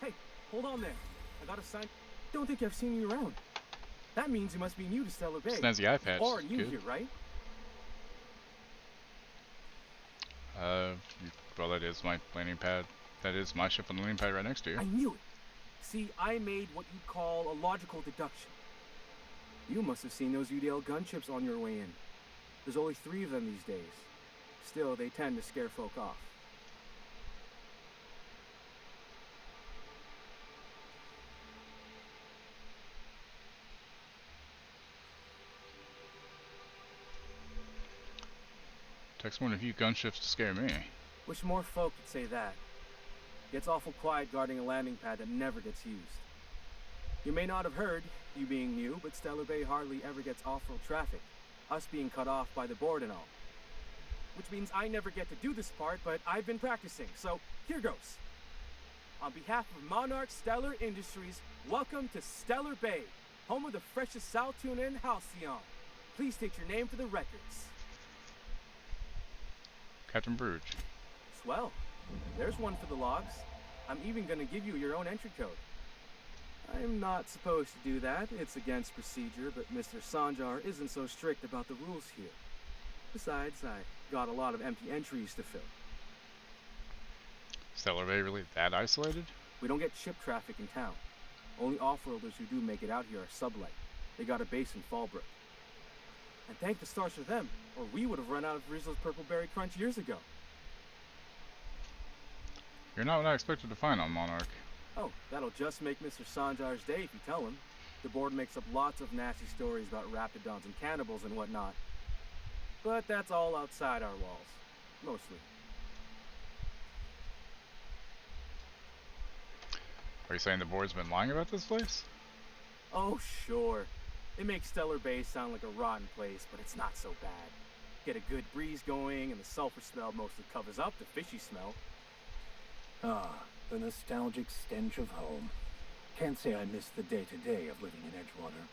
Hey, hold on there. I got a sign. Don't think I've seen you around. That means you must be new to Stellar Bay. Snazzy eye patch. You are new Good. here, right? Well, that is my landing pad. That is my ship on the landing pad right next to you. I knew it. See, I made what you'd call a logical deduction. You must have seen those UDL gunships on your way in. There's only 3 of them these days. Still, they tend to scare folk off. Takes one of you gunships to scare me. Wish more folk could say that. Gets awful quiet guarding a landing pad that never gets used. You may not have heard, you being new, but Stellar Bay hardly ever gets off-road traffic. Us being cut off by the board and all. Which means I never get to do this part, but I've been practicing, so here goes. On behalf of Monarch Stellar Industries, welcome to Stellar Bay, home of the freshest sal tuna in Halcyon. Please state your name for the records. Captain Bruge. Swell. There's one for the logs. I'm even gonna give you your own entry code. I'm not supposed to do that. It's against procedure, but Mr. Sanjar isn't so strict about the rules here. Besides, I got a lot of empty entries to fill. Stellar Bay really that isolated? We don't get ship traffic in town. Only off-roaders who do make it out here are sublight. They got a base in Fallbrook. And thank the stars for them, or we would have run out of Rizzo's Purple Berry Crunch years ago. You're not what I expected to find on Monarch. Oh, that'll just make Mr. Sanjar's day if you tell him. The board makes up lots of nasty stories about raptidons and cannibals and whatnot. But that's all outside our walls. Mostly. Are you saying the board's been lying about this place? Oh, sure. It makes Stellar Bay sound like a rotten place, but it's not so bad. Get a good breeze going, and the sulfur smell mostly covers up the fishy smell. Ah, the nostalgic stench of home. Can't say I miss the day-to-day of living in Edgewater.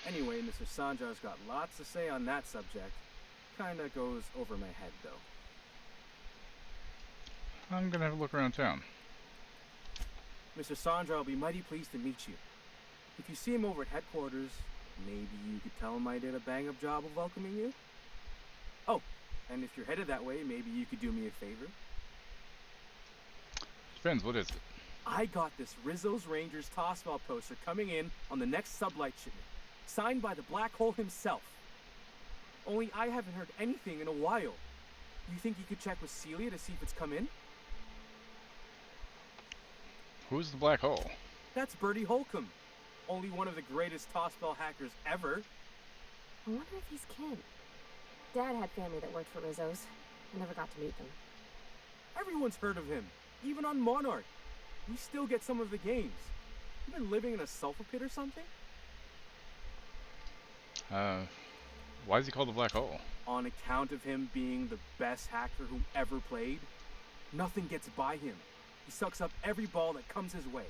Anyway, Mr. Sanjar's got lots to say on that subject. Kinda goes over my head, though. I'm gonna have a look around town. Mr. Sanjar will be mighty pleased to meet you. If you see him over at headquarters, maybe you could tell him I did a bang-up job of welcoming you? Oh, and if you're headed that way, maybe you could do me a favor? Depends, what is it? I got this Rizzo's Rangers Tossball poster coming in on the next sublight shipment, signed by the Black Hole himself. Only I haven't heard anything in a while. You think you could check with Celia to see if it's come in? Who's the Black Hole? That's Bertie Holcomb. Only one of the greatest Tossball hackers ever. I wonder if he's kin. Dad had family that worked for Rizzo's. I never got to meet them. Everyone's heard of him, even on Monarch. We still get some of the games. You been living in a sulfur pit or something? Why is he called the Black Hole? On account of him being the best hacker who ever played. Nothing gets by him. He sucks up every ball that comes his way.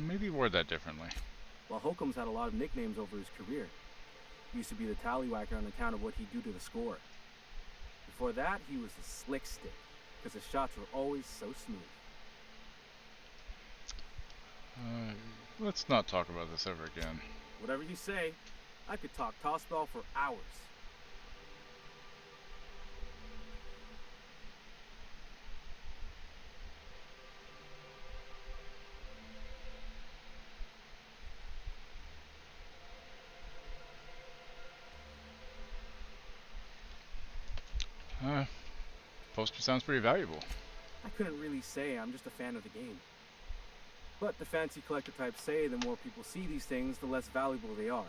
Maybe word that differently. Well, Holcomb's had a lot of nicknames over his career. He used to be the tallywhacker on account of what he'd do to the score. Before that, he was the slick stick, because his shots were always so smooth. Let's not talk about this ever again. Whatever you say, I could talk tossball for hours. Poster sounds pretty valuable. I couldn't really say, I'm just a fan of the game. But the fancy collector types say the more people see these things, the less valuable they are.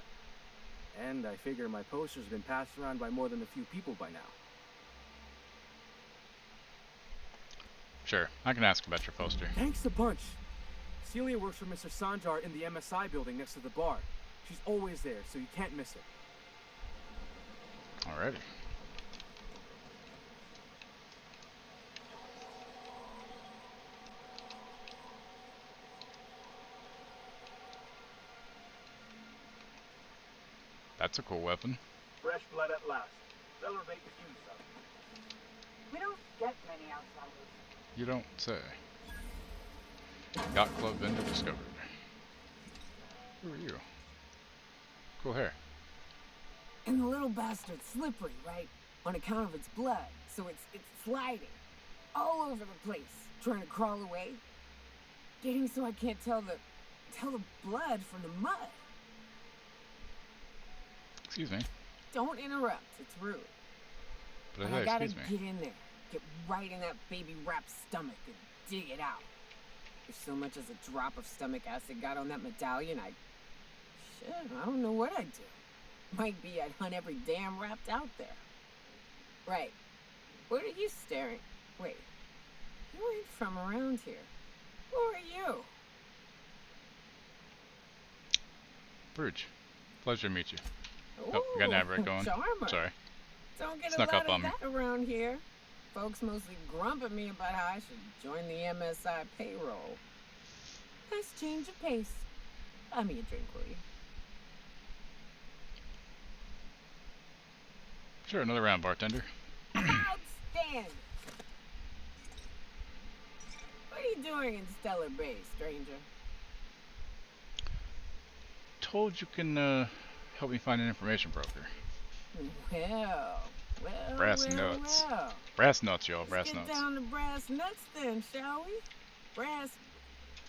And I figure my poster's been passed around by more than a few people by now. Sure, I can ask about your poster. Thanks a bunch. Celia works for Mr. Sanjar in the MSI building next to the bar. She's always there, so you can't miss her. Alrighty. That's a cool weapon. Fresh blood at last. Stellar Bay could use some. We don't get many outsiders. You don't say. Yacht Club vendor discovered. Who are you? Cool hair. And the little bastard's slippery, right? On account of its blood, so it's sliding all over the place, trying to crawl away. Getting so I can't tell the blood from the mud. Excuse me. Don't interrupt, it's rude. But I gotta excuse me. get in there, get right in that baby rap's stomach and dig it out. If so much as a drop of stomach acid got on that medallion, I don't know what I'd do. Might be I'd hunt every damn rapt out there. Right. What are you staring? Wait. You ain't from around here. Who are you? Bruge. Pleasure to meet you. Oh, we got an ad break going. Charmer. Sorry. Don't get Snuck a lot up on of me. that around here. Folks mostly grump at me about how I should join the MSI payroll. Nice change of pace. Buy me a drink, will you? Sure, another round, bartender. Outstanding! What are you doing in Stellar Bay, stranger? Told you can help me find an information broker. Well. Brass nuts. Well. Brass nuts, y'all. Brass Let's nuts. get down to brass nuts then, shall we?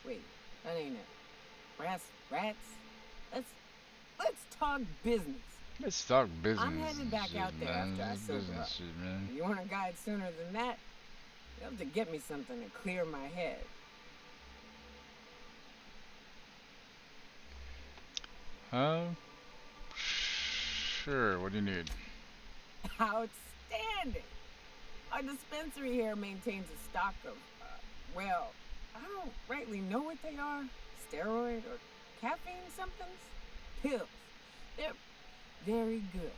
Wait, that ain't it. Brass rats? Let's talk business. Let's talk business. I'm headed back out there after I sober up. Business, man. If you want a guide sooner than that, you have to get me something to clear my head. Sure. What do you need? Outstanding! Our dispensary here maintains a stock of, well, I don't rightly know what they are. Steroid or caffeine somethings? Pills. They're very good.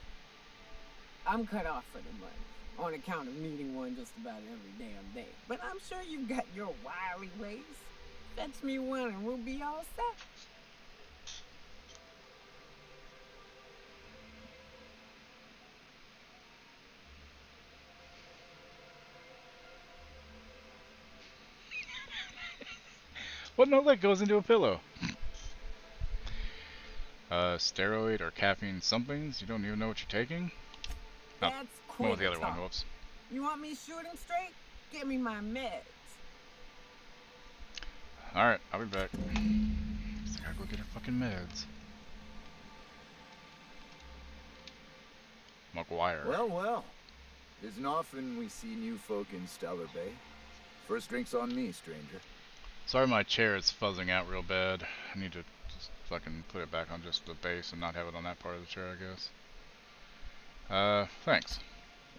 I'm cut off for the money, on account of needing one just about every damn day. But I'm sure you've got your wily ways. Fetch me one and we'll be all set. What no that goes into a pillow? Steroid or caffeine somethings? You don't even know what you're taking? That's What was the other talk. one? Whoops. You want me shooting straight? Give me my meds. Alright, I'll be back. I gotta go get her fucking meds. McGuire. Well. Isn't often we see new folk in Stellar Bay. First drink's on me, stranger. Sorry my chair is fuzzing out real bad. I need to just fucking put it back on just the base and not have it on that part of the chair, I guess. Thanks.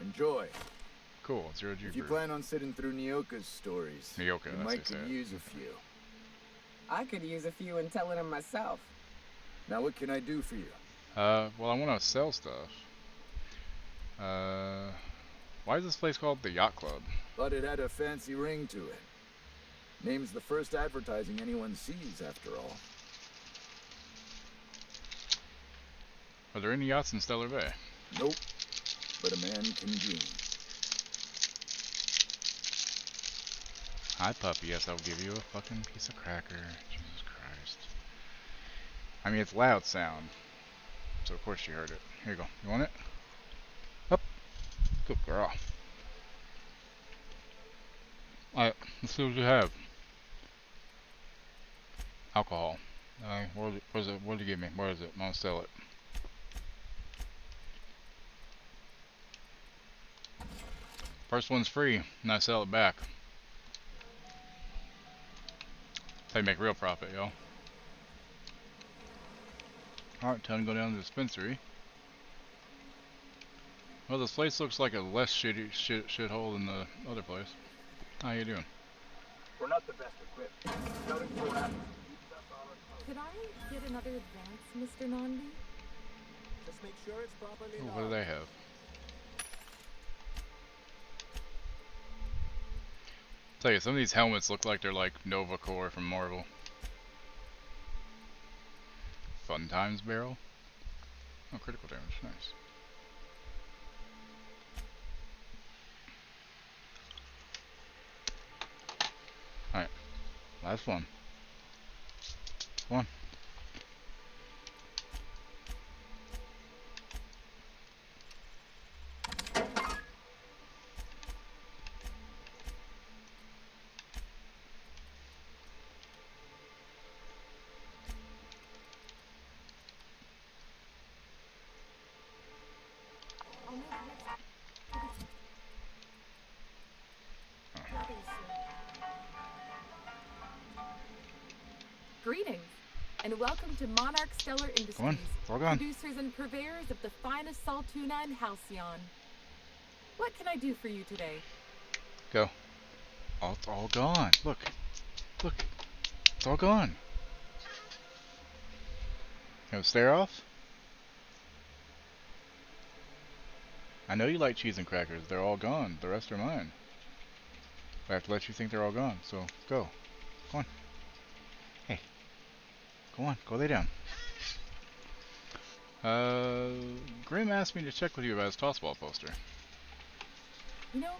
Enjoy. Cool, 0G If you brew. plan on sitting through Nyoka's stories, Nyoka, you that's might what you could said. use a few. I could use a few and telling them myself. Now what can I do for you? Well, I want to sell stuff. Why is this place called the Yacht Club? Thought it had a fancy ring to it. Name's the first advertising anyone sees, after all. Are there any yachts in Stellar Bay? Nope. But a man can dream. Hi, puppy. Yes, I'll give you a fucking piece of cracker. Jesus Christ. I mean, it's loud sound. So, of course, you heard it. Here you go. You want it? Up. Good girl. Alright, let's see what you have. Alcohol. What did you give me? Where is it? I'm gonna sell it. First one's free, and I sell it back. That's how you make real profit, y'all. Alright, time to go down to the dispensary. Well, this place looks like a less shithole than the other place. How you doing? We're not the best equipped. Scouting for rapids keeps us on our toes. Could I get another advance, Mr. Nandi? Just make sure it's properly Ooh, what do they have? Tell you, some of these helmets look like they're like Nova Corps from Marvel. Fun Times barrel. Oh, critical damage, nice. Alright, last one. Come on. Greetings, and welcome to Monarch Stellar Industries, producers and purveyors of the finest salt tuna in Halcyon. What can I do for you today? Go. Oh, it's all gone. Look. Look. It's all gone. Have a stare off? I know you like cheese and crackers. They're all gone. The rest are mine. I have to let you think they're all gone, so go. Come on. Hey. Go on. Go lay down. Grim asked me to check with you about his tossball poster. You know,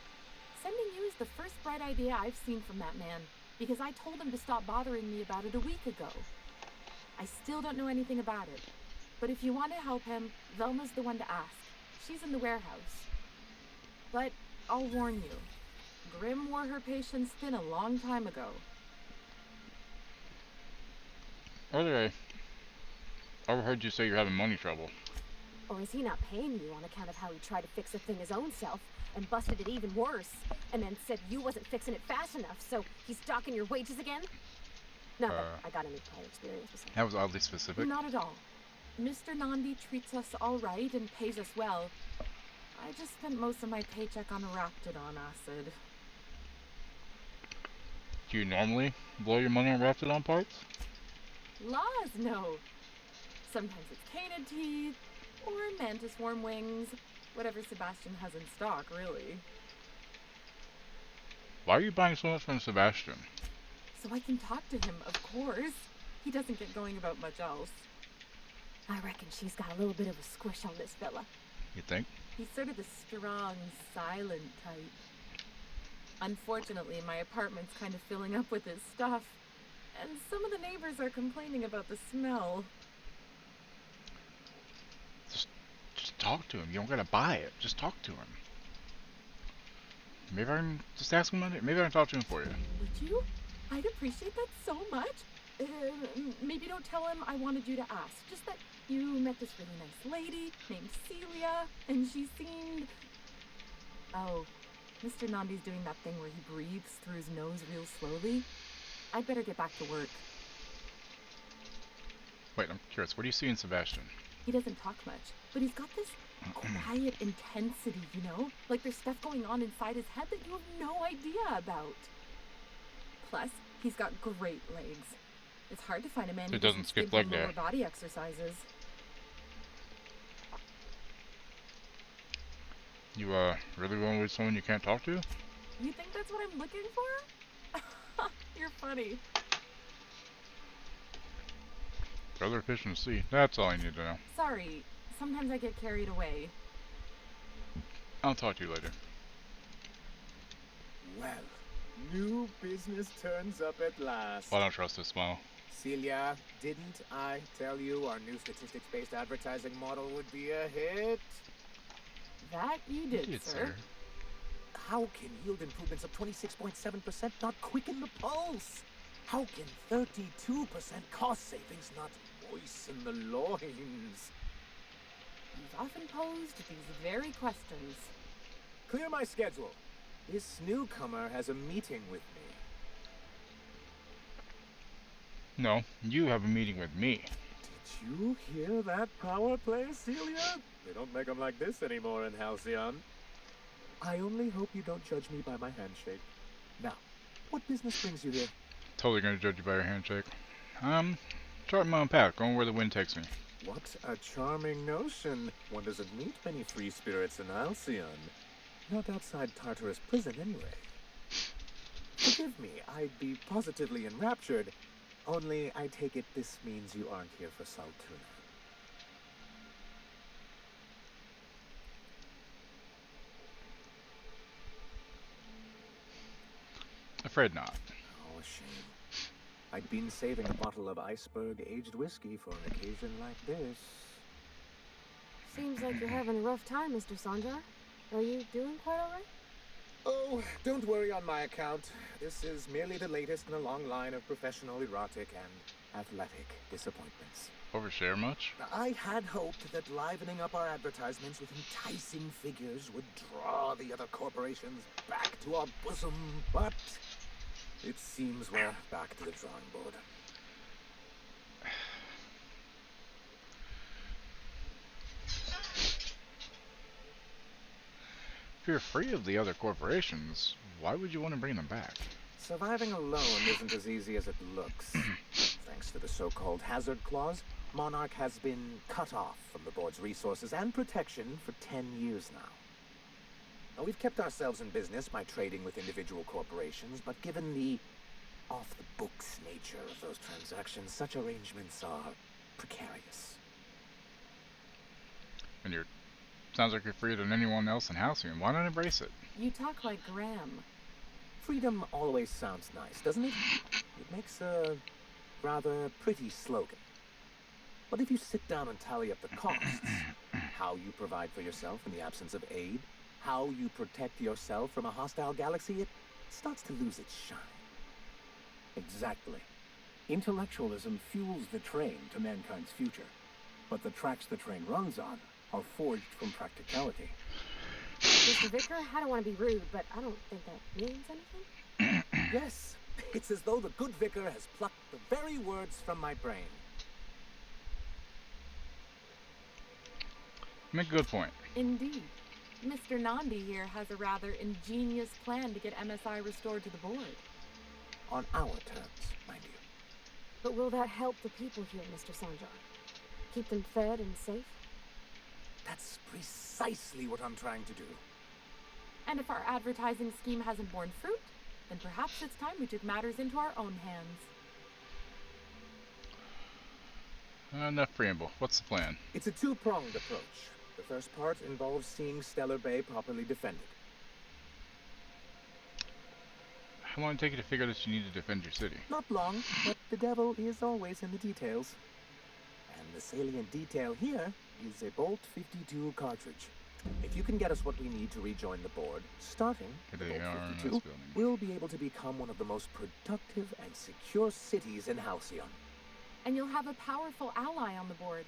sending you is the first bright idea I've seen from that man, because I told him to stop bothering me about it a week ago. I still don't know anything about it, but if you want to help him, Velma's the one to ask. She's in the warehouse. But I'll warn you, Grim wore her patience thin a long time ago. Earlier, I overheard you say you're having money trouble. Or is he not paying you on account of how he tried to fix a thing his own self and busted it even worse, and then said you wasn't fixing it fast enough, so he's docking your wages again? Not that I got any prior experience with him. That was oddly specific. Not at all. Mr. Nandi treats us all right and pays us well. I just spent most of my paycheck on Raptidon acid. Do you normally blow your money on Raptidon parts? Laws, no. Sometimes it's canid teeth, or mantis worm wings, whatever Sebastian has in stock, really. Why are you buying so much from Sebastian? So I can talk to him, of course. He doesn't get going about much else. I reckon she's got a little bit of a squish on this fella. You think? He's sort of the strong, silent type. Unfortunately, my apartment's kind of filling up with his stuff, and some of the neighbors are complaining about the smell. Just talk to him. You don't gotta buy it. Just talk to him. Maybe I can just ask him about it. Maybe I can talk to him for you. Would you? I'd appreciate that so much. Maybe don't tell him I wanted you to ask. Just that you met this really nice lady named Celia, and she seemed... Oh, Mr. Nandi's doing that thing where he breathes through his nose real slowly. I'd better get back to work. Wait, I'm curious. What do you see in Sebastian? He doesn't talk much, but he's got this quiet intensity, you know? Like there's stuff going on inside his head that you have no idea about. Plus, he's got great legs. It's hard to find a man who doesn't skip leg day. Lower body exercises. You really want with someone you can't talk to? You think that's what I'm looking for? You're funny. Throw their fish in the sea. That's all I need to know. Sorry, sometimes I get carried away. I'll talk to you later. Well, new business turns up at last. I don't trust this smile. Celia, didn't I tell you our new statistics-based advertising model would be a hit? That you did, sir. How can yield improvements of 26.7% not quicken the pulse? How can 32% cost savings not moisten the loins? You've often posed these very questions. Clear my schedule. This newcomer has a meeting with me. No, you have a meeting with me. Did you hear that power play, Celia? They don't make them like this anymore in Halcyon. I only hope you don't judge me by my handshake. Now, what business brings you here? Totally gonna judge you by your handshake. Chart my own path, going where the wind takes me. What a charming notion. One doesn't meet many free spirits in Halcyon. Not outside Tartarus prison, anyway. Forgive me, I'd be positively enraptured. Only, I take it this means you aren't here for Saltuna. Afraid not. Oh, a shame. I'd been saving a bottle of iceberg-aged whiskey for an occasion like this. Seems like you're having a rough time, Mr. Sanjar. Are you doing quite all right? Oh, don't worry on my account. This is merely the latest in a long line of professional erotic and athletic disappointments. Overshare much? I had hoped that livening up our advertisements with enticing figures would draw the other corporations back to our bosom, but it seems we're back to the drawing board. If you're free of the other corporations, why would you want to bring them back? Surviving alone isn't as easy as it looks. Thanks to the so-called hazard clause, Monarch has been cut off from the board's resources and protection for 10 years now. Now, we've kept ourselves in business by trading with individual corporations, but given the off-the-books nature of those transactions, such arrangements are precarious. And you're... Sounds like you're freer than anyone else in Halcyon. Why not embrace it? You talk like Graham. Freedom always sounds nice, doesn't it? It makes a rather pretty slogan. But if you sit down and tally up the costs, how you provide for yourself in the absence of aid, how you protect yourself from a hostile galaxy, it starts to lose its shine. Exactly. Intellectualism fuels the train to mankind's future, but the tracks the train runs on are forged from practicality. Mr. Vicar, I don't want to be rude, but I don't think that means anything. Yes, it's as though the good vicar has plucked the very words from my brain. Make a good point. Indeed. Mr. Nandi here has a rather ingenious plan to get MSI restored to the board. On our terms, mind you. But will that help the people here, Mr. Sanjar? Keep them fed and safe? That's precisely what I'm trying to do. And if our advertising scheme hasn't borne fruit, then perhaps it's time we took matters into our own hands. Enough preamble. What's the plan? It's a two-pronged approach. The first part involves seeing Stellar Bay properly defended. How long did it take you to figure that you need to defend your city? Not long, but the devil is always in the details. And the salient detail here is a Bolt 52 cartridge. If you can get us what we need to rejoin the board, starting with Bolt 52, we'll be able to become one of the most productive and secure cities in Halcyon. And you'll have a powerful ally on the board.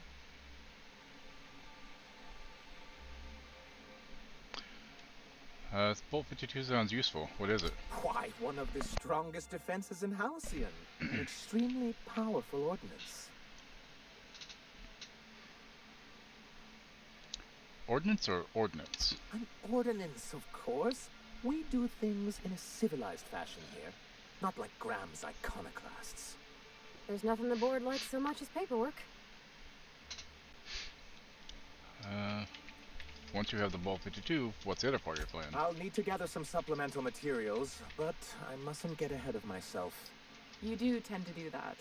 Bolt 52 sounds useful. What is it? Why, one of the strongest defenses in Halcyon. An extremely powerful ordnance. Ordnance or ordnance? An ordinance, of course. We do things in a civilized fashion here, not like Graham's iconoclasts. There's nothing the board likes so much as paperwork. Once you have the Bolt 52, what's the other part of your plan? I'll need to gather some supplemental materials, but I mustn't get ahead of myself. You do tend to do that.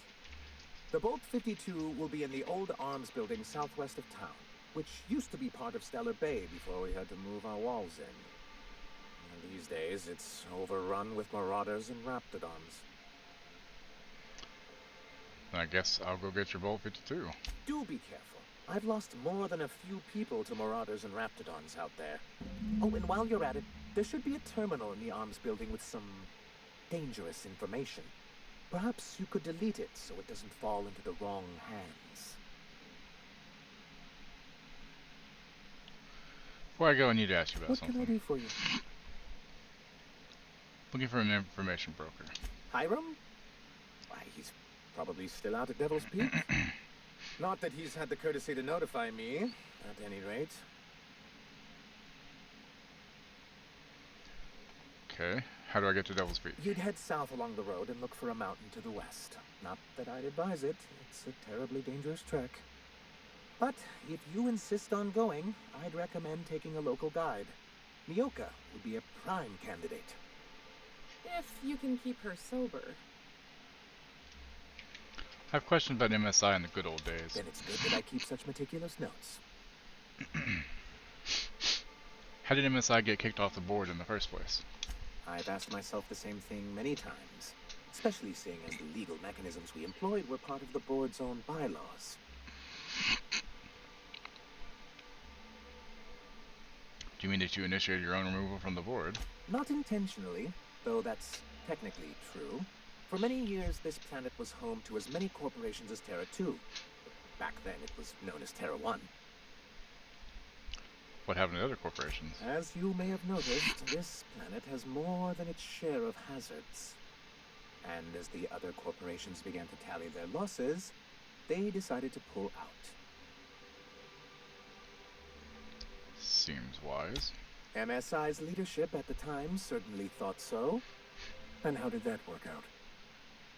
The Bolt 52 will be in the old arms building southwest of town, which used to be part of Stellar Bay before we had to move our walls in. And these days, it's overrun with marauders and raptidons. I guess I'll go get your Bolt 52. Do be careful. I've lost more than a few people to marauders and raptidons out there. Oh, and while you're at it, there should be a terminal in the arms building with some dangerous information. Perhaps you could delete it so it doesn't fall into the wrong hands. Before I go, I need to ask you about something. What can I do for you? Looking for an information broker. Hiram? Why, he's probably still out at Devil's Peak. Not that he's had the courtesy to notify me, at any rate. Okay. How do I get to Devil's Peak? You'd head south along the road and look for a mountain to the west. Not that I'd advise it. It's a terribly dangerous trek. But if you insist on going, I'd recommend taking a local guide. Mioka would be a prime candidate. If you can keep her sober. I've questioned about MSI in the good old days. Then it's good that I keep such meticulous notes. How did MSI get kicked off the board in the first place? I've asked myself the same thing many times, especially seeing as the legal mechanisms we employed were part of the board's own bylaws. Do you mean that you initiated your own removal from the board? Not intentionally, though that's technically true. For many years, this planet was home to as many corporations as Terra 2. Back then, it was known as Terra 1. What happened to other corporations? As you may have noticed, this planet has more than its share of hazards. And as the other corporations began to tally their losses, they decided to pull out. Seems wise. MSI's leadership at the time certainly thought so. And how did that work out?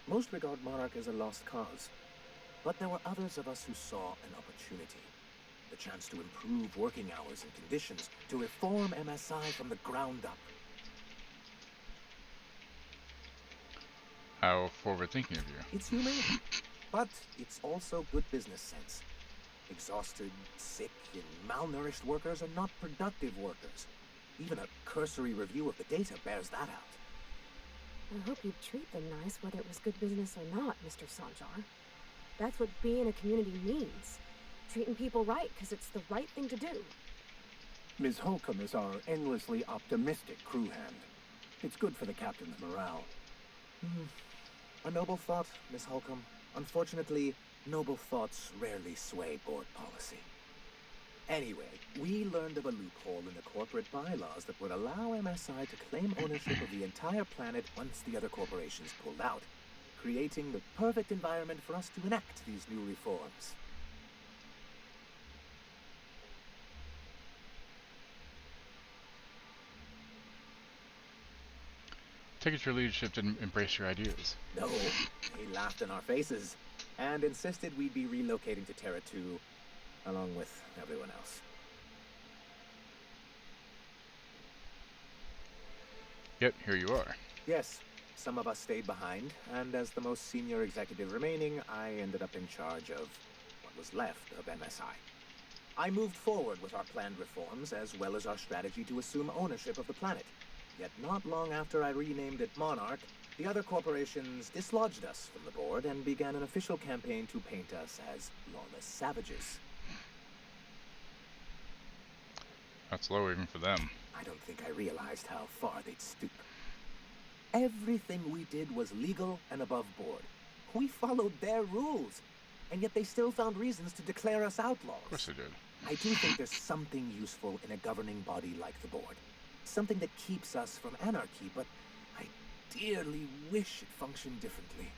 Most regard Monarch as a lost cause. But there were others of us who saw an opportunity. The chance to improve working hours and conditions, to reform MSI from the ground up. How forward-thinking of you. It's humane, but it's also good business sense. Exhausted, sick, and malnourished workers are not productive workers. Even a cursory review of the data bears that out. I hope you'd treat them nice, whether it was good business or not, Mr. Sanjar. That's what being a community means. Treating people right, because it's the right thing to do. Ms. Holcomb is our endlessly optimistic crew hand. It's good for the captain's morale. A noble thought, Miss Holcomb. Unfortunately, noble thoughts rarely sway board policy. Anyway, we learned of a loophole in the corporate bylaws that would allow MSI to claim ownership of the entire planet once the other corporations pulled out, creating the perfect environment for us to enact these new reforms. Take it your leadership didn't embrace your ideas. No, they laughed in our faces and insisted we'd be relocating to Terra 2 along with everyone else. Yet, here you are. Yes, some of us stayed behind, and as the most senior executive remaining, I ended up in charge of what was left of MSI. I moved forward with our planned reforms, as well as our strategy to assume ownership of the planet. Yet not long after I renamed it Monarch, the other corporations dislodged us from the board and began an official campaign to paint us as lawless savages. That's low even for them. I don't think I realized how far they'd stoop. Everything we did was legal and above board. We followed their rules, and yet they still found reasons to declare us outlaws. Of course they did. I do think there's something useful in a governing body like the board. Something that keeps us from anarchy, but I dearly wish it functioned differently.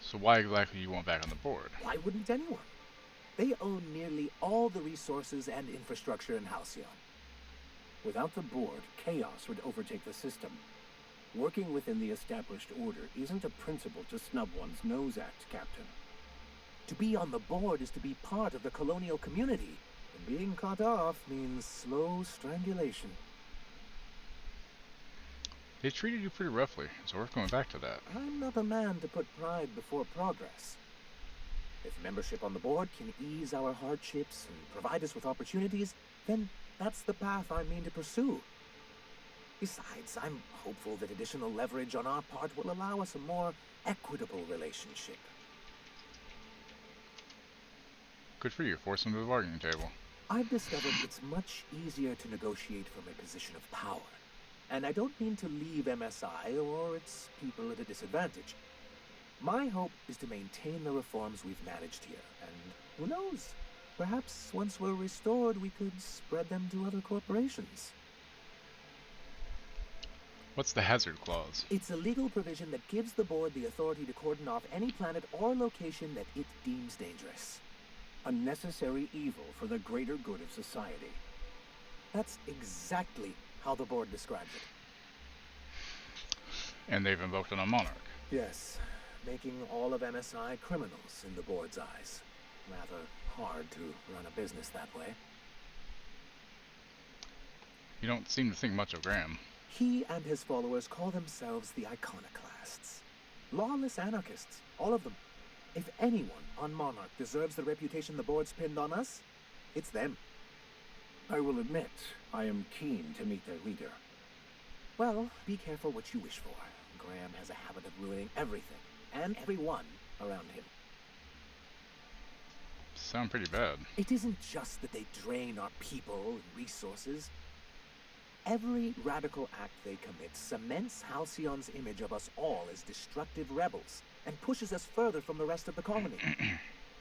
So why exactly you want back on the board? Why wouldn't anyone? They own nearly all the resources and infrastructure in Halcyon. Without the board, chaos would overtake the system. Working within the established order isn't a principle to snub one's nose at, Captain. To be on the board is to be part of the colonial community, and being cut off means slow strangulation. They treated you pretty roughly. It's worth going back to that. I'm not a man to put pride before progress. If membership on the board can ease our hardships and provide us with opportunities, then that's the path I mean to pursue. Besides, I'm hopeful that additional leverage on our part will allow us a more equitable relationship. Good for you. Force them to the bargaining table. I've discovered it's much easier to negotiate from a position of power. And I don't mean to leave MSI or its people at a disadvantage. My hope is to maintain the reforms we've managed here, and who knows? Perhaps once we're restored, we could spread them to other corporations. What's the hazard clause? It's a legal provision that gives the board the authority to cordon off any planet or location that it deems dangerous. A necessary evil for the greater good of society. That's exactly how the board described it. And they've invoked it on Monarch. Yes, making all of MSI criminals in the board's eyes. Rather hard to run a business that way. You don't seem to think much of Graham. He and his followers call themselves the Iconoclasts. Lawless anarchists, all of them. If anyone on Monarch deserves the reputation the board's pinned on us, it's them. I will admit, I am keen to meet their leader. Well, be careful what you wish for. Graham has a habit of ruining everything, and everyone around him. Sound pretty bad. It isn't just that they drain our people and resources. Every radical act they commit cements Halcyon's image of us all as destructive rebels, and pushes us further from the rest of the colony.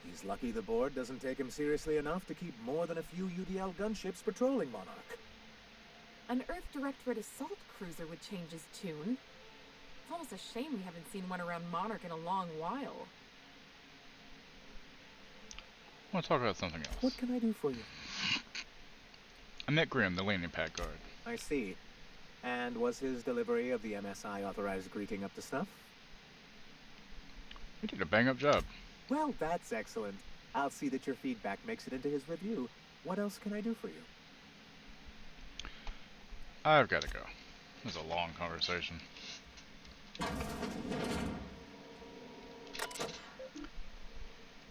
He's lucky the board doesn't take him seriously enough to keep more than a few UDL gunships patrolling Monarch. An Earth Directorate assault cruiser would change his tune. It's almost a shame we haven't seen one around Monarch in a long while. I want to talk about something else. What can I do for you? I met Grim, the landing pad guard. I see. And was his delivery of the MSI authorized greeting up to snuff? He did a bang-up job. Well, that's excellent. I'll see that your feedback makes it into his review. What else can I do for you? I've got to go. It was a long conversation.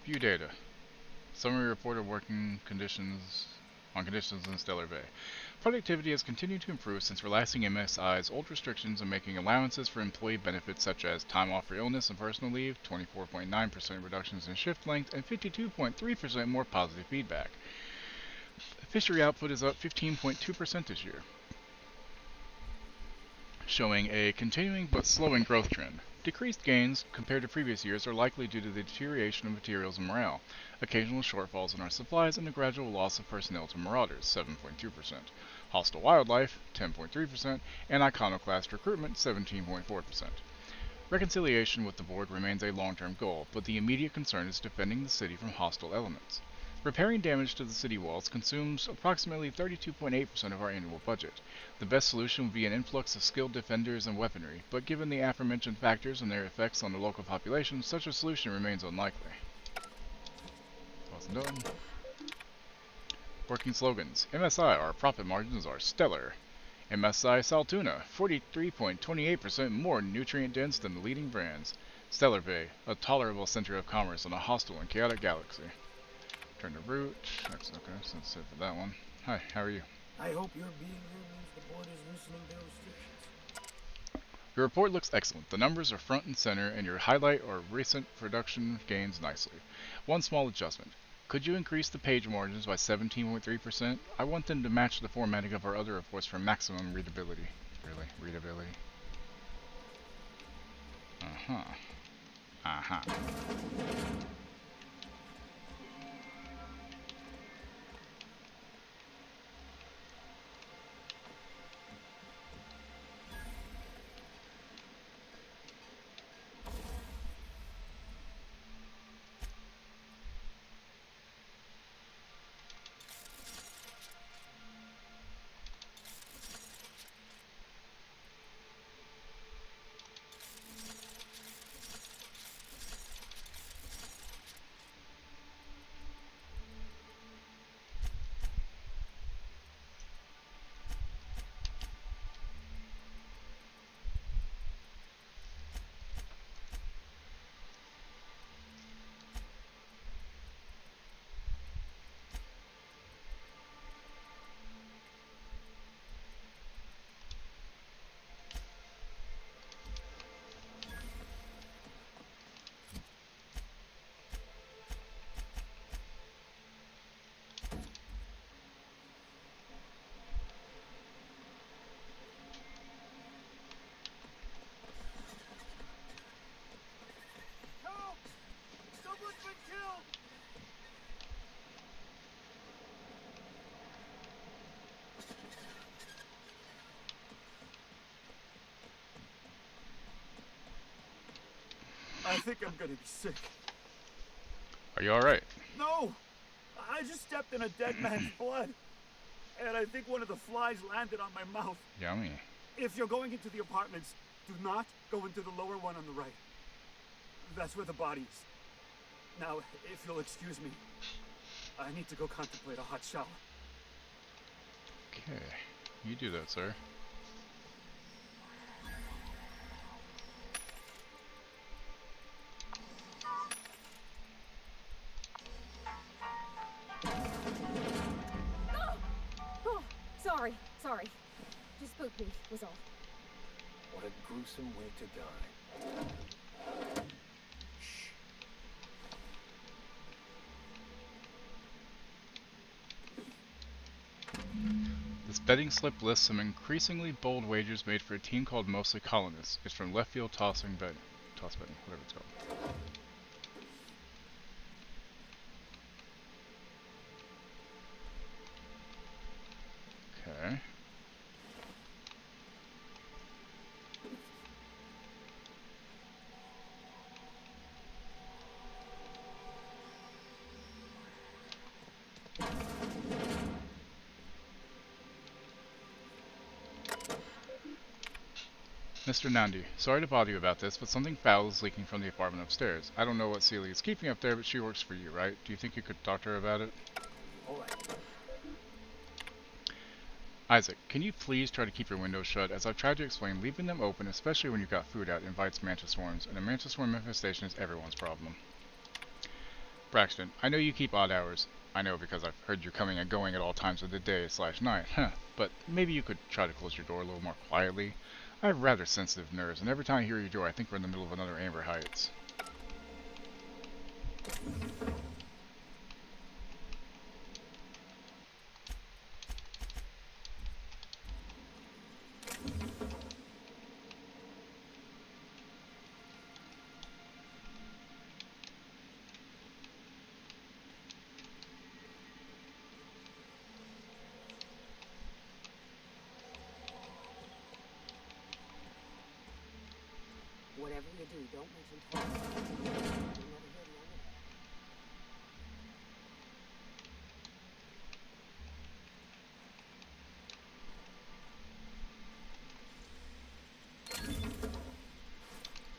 View data. Summary report of working conditions in Stellar Bay. Productivity has continued to improve since relaxing MSI's old restrictions and making allowances for employee benefits such as time off for illness and personal leave, 24.9% reductions in shift length, and 52.3% more positive feedback. Fishery output is up 15.2% this year, showing a continuing but slowing growth trend. Decreased gains compared to previous years are likely due to the deterioration of materials and morale, occasional shortfalls in our supplies, and a gradual loss of personnel to marauders, 7.2%, hostile wildlife, 10.3%, and iconoclast recruitment, 17.4%. Reconciliation with the board remains a long-term goal, but the immediate concern is defending the city from hostile elements. Repairing damage to the city walls consumes approximately 32.8% of our annual budget. The best solution would be an influx of skilled defenders and weaponry, but given the aforementioned factors and their effects on the local population, such a solution remains unlikely. Wasn't done. Working slogans. MSI, our profit margins are stellar. MSI Saltuna, 43.28% more nutrient dense than the leading brands. Stellar Bay, a tolerable center of commerce in a hostile and chaotic galaxy. Turn to route. That's okay, so that's it for that one. Hi, how are you? I hope your being here means the board is loosening their restrictions. Your report looks excellent. The numbers are front and center, and your highlight or recent production gains nicely. One small adjustment. Could you increase the page margins by 17.3%? I want them to match the formatting of our other reports for maximum readability. Really? Readability? Uh-huh. Uh-huh. I think I'm gonna be sick. Are you alright? No! I just stepped in a dead man's blood. and I think one of the flies landed on my mouth. Yummy. If you're going into the apartments, do not go into the lower one on the right. That's where the body is. Now, if you'll excuse me, I need to go contemplate a hot shower. Okay, you do that, sir. Oh, sorry. Just spooked me, was all. What a gruesome way to die. This betting slip lists some increasingly bold wagers made for a team called Mostly Colonists. It's from Left Field Toss betting, whatever it's called. Okay. Mr. Nandi, sorry to bother you about this, but something foul is leaking from the apartment upstairs. I don't know what Celia is keeping up there, but she works for you, right? Do you think you could talk to her about it? Alright. Isaac, can you please try to keep your windows shut? As I've tried to explain, leaving them open, especially when you've got food out, invites mantis swarms, and a mantis swarm infestation is everyone's problem. Braxton, I know you keep odd hours. I know because I've heard you coming and going at all times of the day / night, but maybe you could try to close your door a little more quietly. I have rather sensitive nerves, and every time I hear your door, I think we're in the middle of another Amber Heights. Whatever you do, don't mention Tom. You'll never hear the end of it.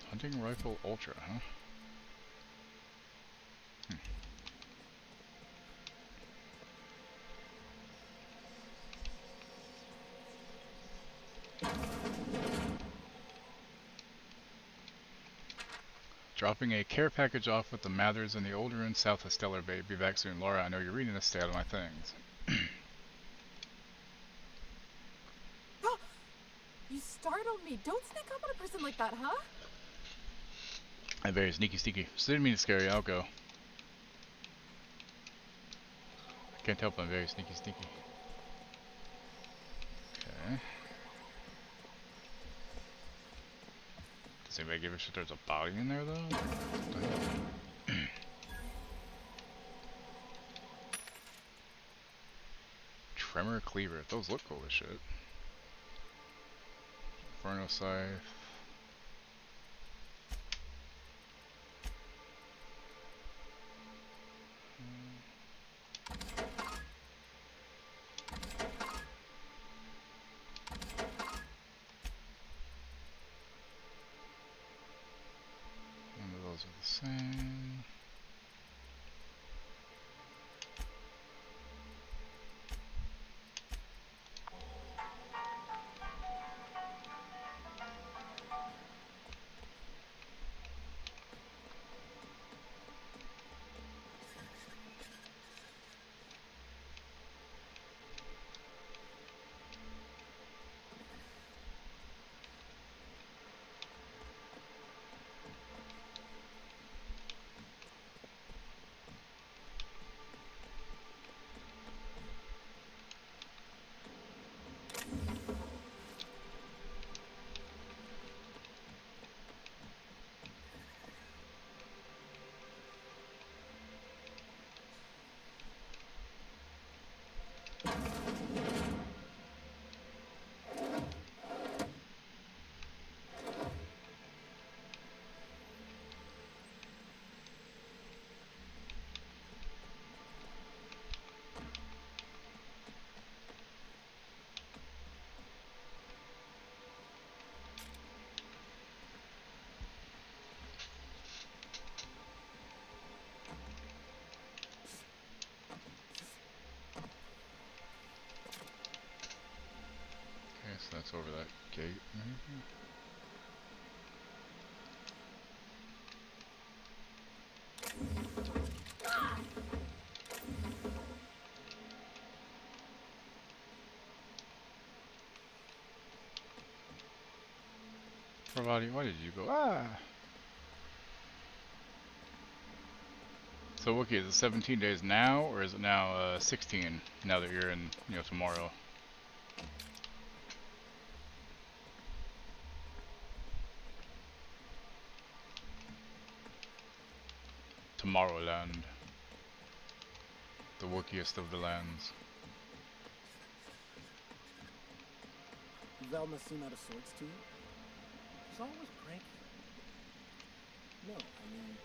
Hunting Rifle Ultra, huh? Dropping a care package off with the Mathers in the older and south of Stellar Bay. Be back soon. Laura, I know you're reading this. Stay out of my things. You startled me. Don't sneak up on a person like that, huh? I'm very sneaky. So didn't mean to scare you. I'll go. I can't help I'm very sneaky. Okay. Does anybody give a shit there's a body in there, though? What the hell? Tremor Cleaver. Those look cool as shit. Inferno Scythe. None of those are the same. looks over that gate. Everybody, why did you go? Ah! So Wookie, is it 17 days now, or is it now 16 now that you're in, you know, tomorrow? Tomorrowland. The Wookiest of the lands. Val must seem out of sorts to you. She's always cranky. No, I mean...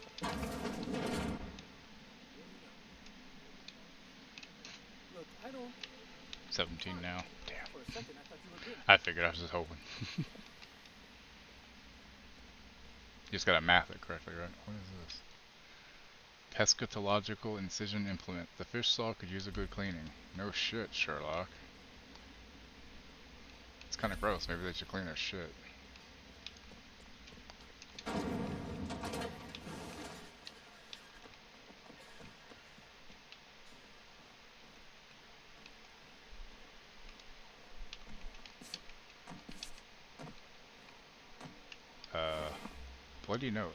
Look, I don't... 17 now. Damn. For a second, I thought you were good. I figured, I was just hoping. You just gotta math it correctly, right? What is this? Pescatological incision implement. The fish saw could use a good cleaning. No shit, Sherlock. It's kinda gross. Maybe they should clean their shit. Bloody nose.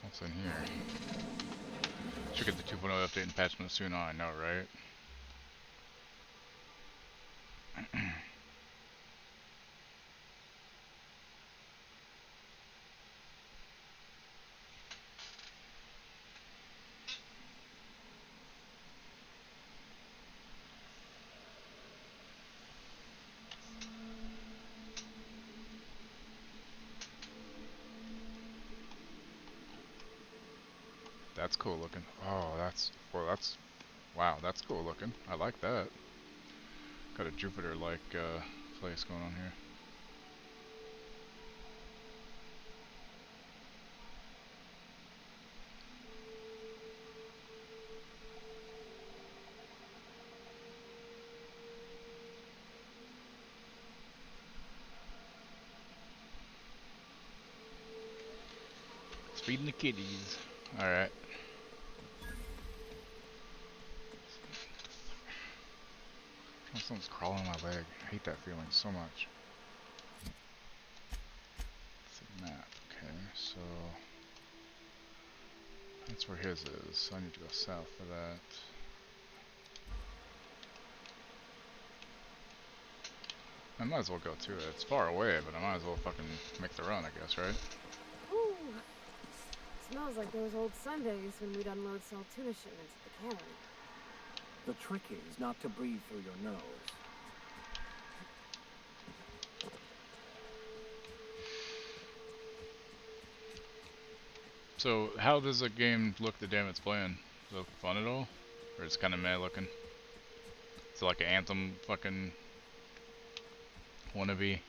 What's in here? Should get the 2.0 update and patch notes soon on, I know, right? That's cool looking. Oh, well, that's, wow, that's cool looking. I like that. Got a Jupiter-like place going on here. Feeding the kitties. Alright. Someone's crawling on my leg. I hate that feeling so much. It's a map. Okay, so that's where his is. So I need to go south for that. I might as well go to it. It's far away, but I might as well fucking make the run, I guess, right? Ooh, smells like those old Sundays when we'd unload salt tuna shipments at the cannery. The trick is not to breathe through your nose. So, how does a game look the damn it's playing? Does it look fun at all? Or it's kind of meh looking? Is it like an Anthem fucking wannabe?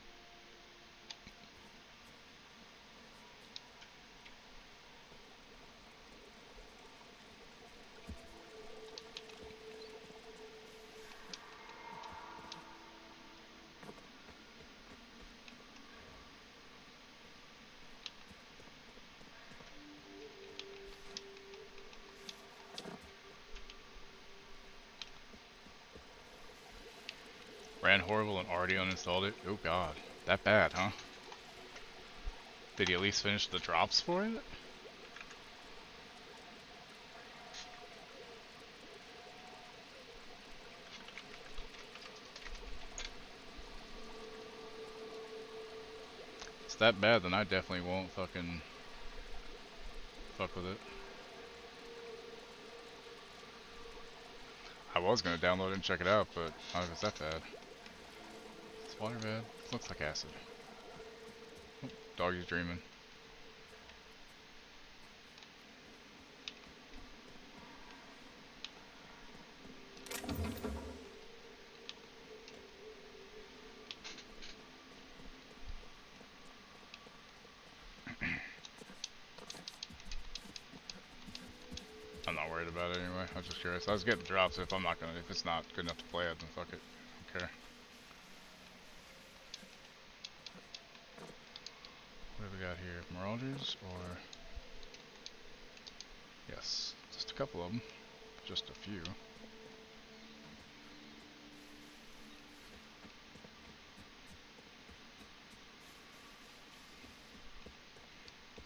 Ran horrible and already uninstalled it? Oh god. That bad, huh? Did he at least finish the drops for it? If it's that bad, then I definitely won't fucking fuck with it. I was gonna download it and check it out, but I don't know if it's that bad. Is water bad? Looks like acid. Oh, doggy's dreaming. about it anyway. I was just curious. I was getting drops. If it's not good enough to play it, then fuck it. I don't care. What do we got here? Marauders or? Yes, just a couple of them. Just a few.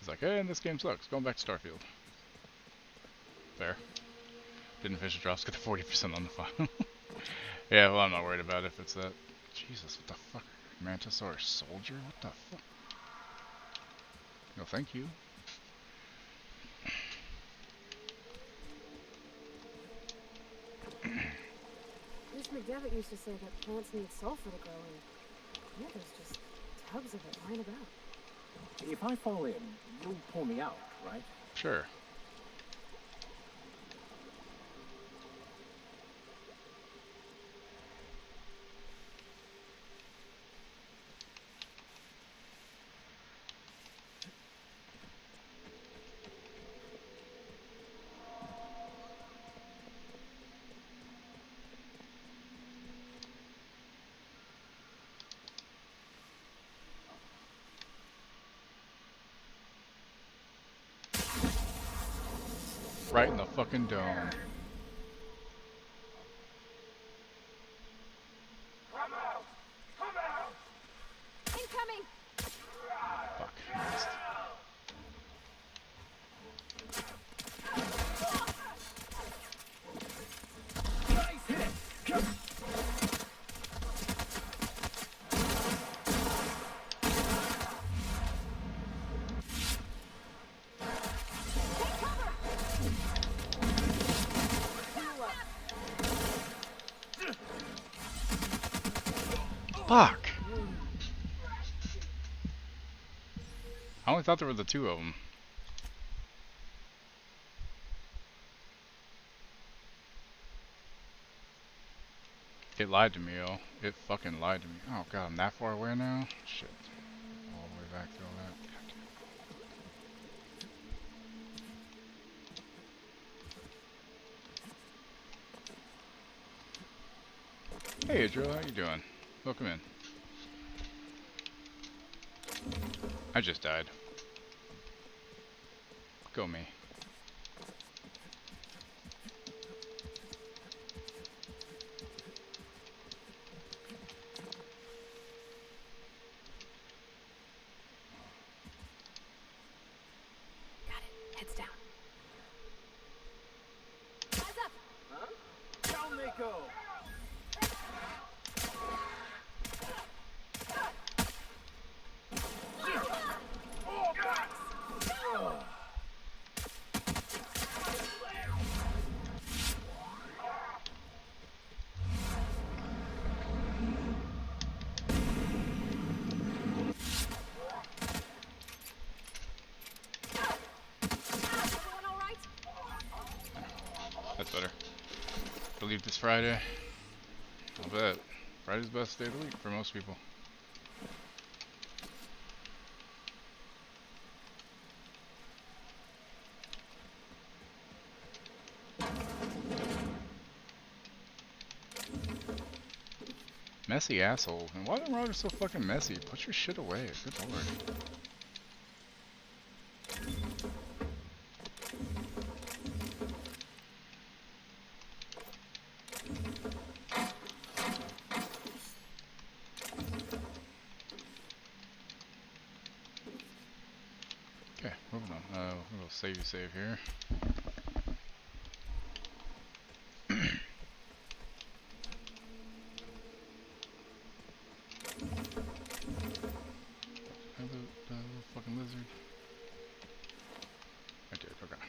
He's like, hey, this game sucks. Going back to Starfield. Fair. Didn't finish the drops, get the 40% on the final. Yeah, well, I'm not worried about it if it's that. Jesus, what the fuck? Mantisaur Soldier? What the fuck? No, thank you. Miss McDevitt used to say that plants need sulfur to grow, and here there's just tubs of it lying about. If I fall in, you'll pull me out, right? Sure. Right in the fucking dome. Incoming! Fuck, I missed. Fuck! I only thought there were the two of them. It lied to me, yo. It fucking lied to me. Oh god, I'm that far away now? Shit. All the way back through all that. God. Hey Adriel, how you doing? Welcome in. I just died. Go me. Got it. Heads down. Eyes up! Huh? Down they go! That's better. Believe this Friday. I'll bet. Friday's the best day of the week for most people. Messy asshole. And why are the Marauders so fucking messy? Put your shit away. Good lord. Okay, moving on. We'll save here. Little fucking lizard. I did, okay.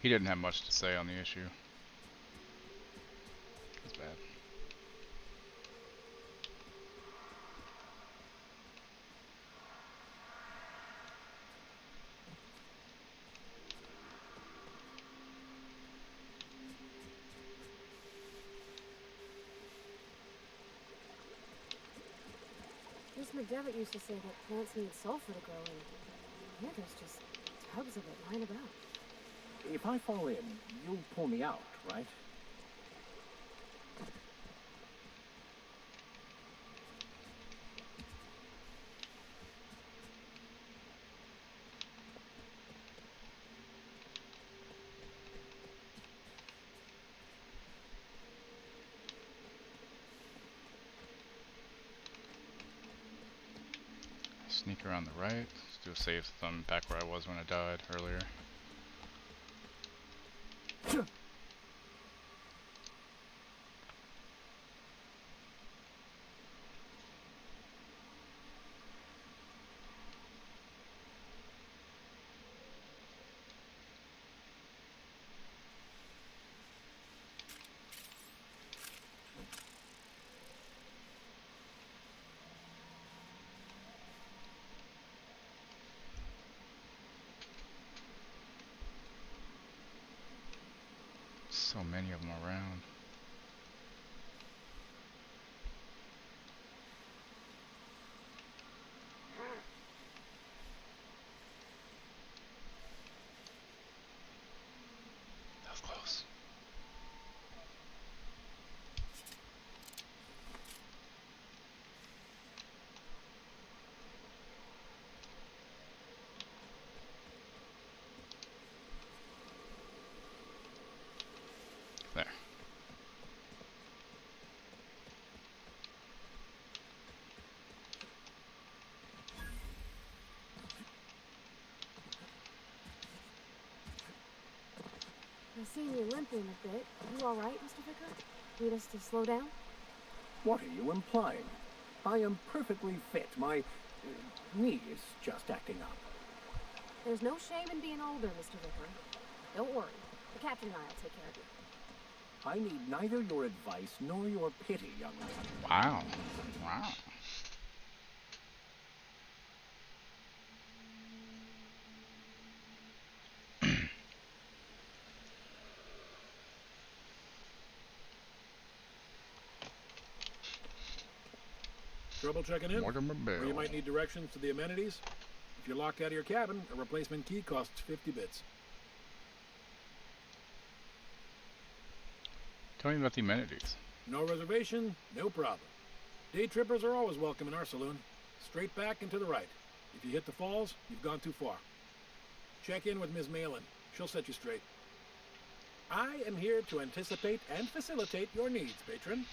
He didn't have much to say on the issue. That's bad. Miss McDevitt used to say that plants need sulfur to grow, and here there's just tubs of it lying about. If I fall in, you'll pull me out, right? Sneak around the right. Let's do a save so I'm back where I was when I died earlier. So many of them around. That was close. There. I've seen you limping a bit. You all right, Mr. Vicar? Need us to slow down? What are you implying? I am perfectly fit. My knee is just acting up. There's no shame in being older, Mr. Vicar. Don't worry. The captain and I will take care of you. I need neither your advice nor your pity, young man. Wow. Wow. Trouble checking in? Mortimer Bell. Or you might need directions to the amenities? If you're locked out of your cabin, a replacement key costs 50 bits. Tell me about the amenities. No reservation, no problem. Day trippers are always welcome in our saloon. Straight back and to the right. If you hit the falls, you've gone too far. Check in with Ms. Malin. She'll set you straight. I am here to anticipate and facilitate your needs, patron.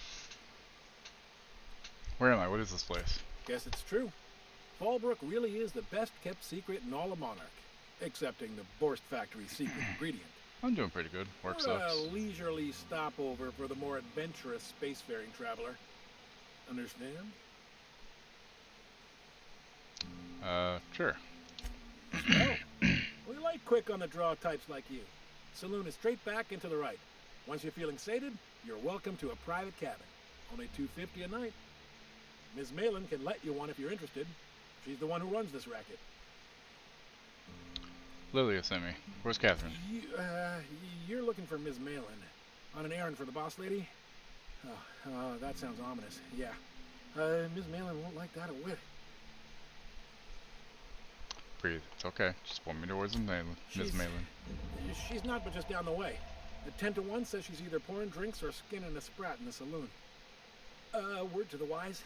Where am I? What is this place? Guess it's true. Fallbrook really is the best kept secret in all of Monarch, excepting the Borst Factory's secret ingredient. I'm doing pretty good. Work We're sucks. a leisurely stopover for the more adventurous spacefaring traveler. Understand? Sure. Well, we like quick on the draw types like you. Saloon is straight back and to the right. Once you're feeling sated, you're welcome to a private cabin. Only $2.50 a night. Ms. Malin can let you one if you're interested. She's the one who runs this racket. Lilia sent me. Where's Catherine? You're looking for Ms. Malin. On an errand for the boss lady? That sounds ominous. Yeah. Ms. Malin won't like that a whit. Breathe. It's okay. Just point me towards Ms. Malin. She's not but just down the way. The 10 to 1 says she's either pouring drinks or skinning a sprat in the saloon. Word to the wise.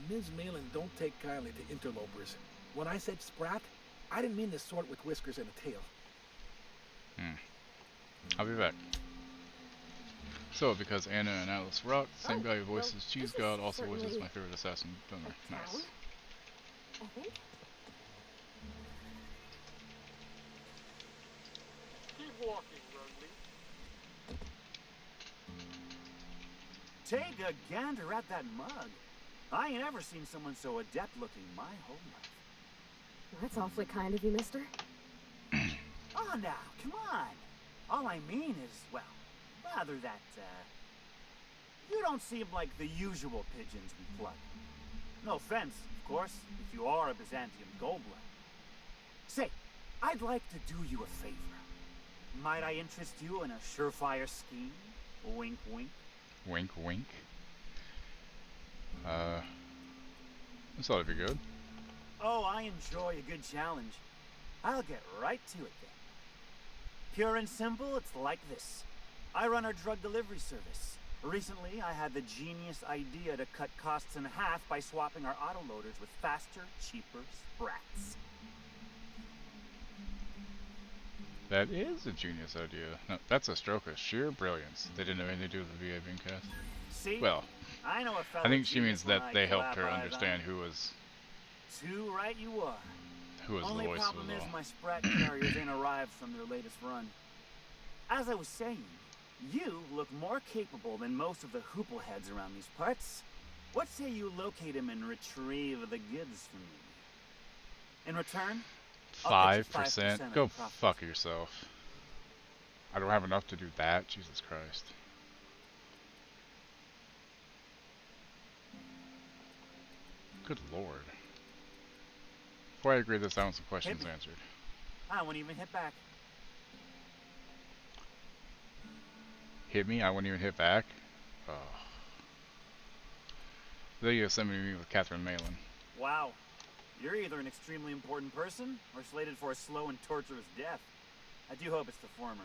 Ms. Malin don't take kindly to interlopers. When I said sprat, I didn't mean the sort with whiskers and a tail. I'll be back. So, because Anna and Atlas rock, same guy who voices Cheese God also voices my favorite assassin, Dunner. Nice. I think. Keep walking, Rugby. Take a gander at that mug. I ain't ever seen someone so adept looking my whole life. That's awfully kind of you, mister. Oh, now, come on. All I mean is, well, rather that, you don't seem like the usual pigeons we plug. No offense, of course, if you are a Byzantium goldblood. Say, I'd like to do you a favor. Might I interest you in a surefire scheme? Wink, wink. Wink, wink. This ought to be good. Oh, I enjoy a good challenge. I'll get right to it then. Pure and simple, it's like this. I run our drug delivery service. Recently, I had the genius idea to cut costs in half by swapping our autoloaders with faster, cheaper sprats. That is a genius idea. No, that's a stroke of sheer brilliance. They didn't have anything to do with the VA being cast. See? Well, I know a fellow I think she genius means when that I they helped her clap eyes understand on who was Too right you are. the Only voice problem was is all. my sprat carriers ain't arrived from their latest run. As I was saying, you look more capable than most of the hoople heads around these parts. What say you locate him and retrieve the goods for me? In return, I'll get you 5%? 5% of Go the profit. fuck yourself. I don't have enough to do that. Jesus Christ. Good lord. Before I agree this, I want some questions me. answered. I won't even hit back. Hit me? I wouldn't even hit back? Oh. There you go, send me to meet with Catherine Malin. Wow. You're either an extremely important person or slated for a slow and torturous death. I do hope it's the former.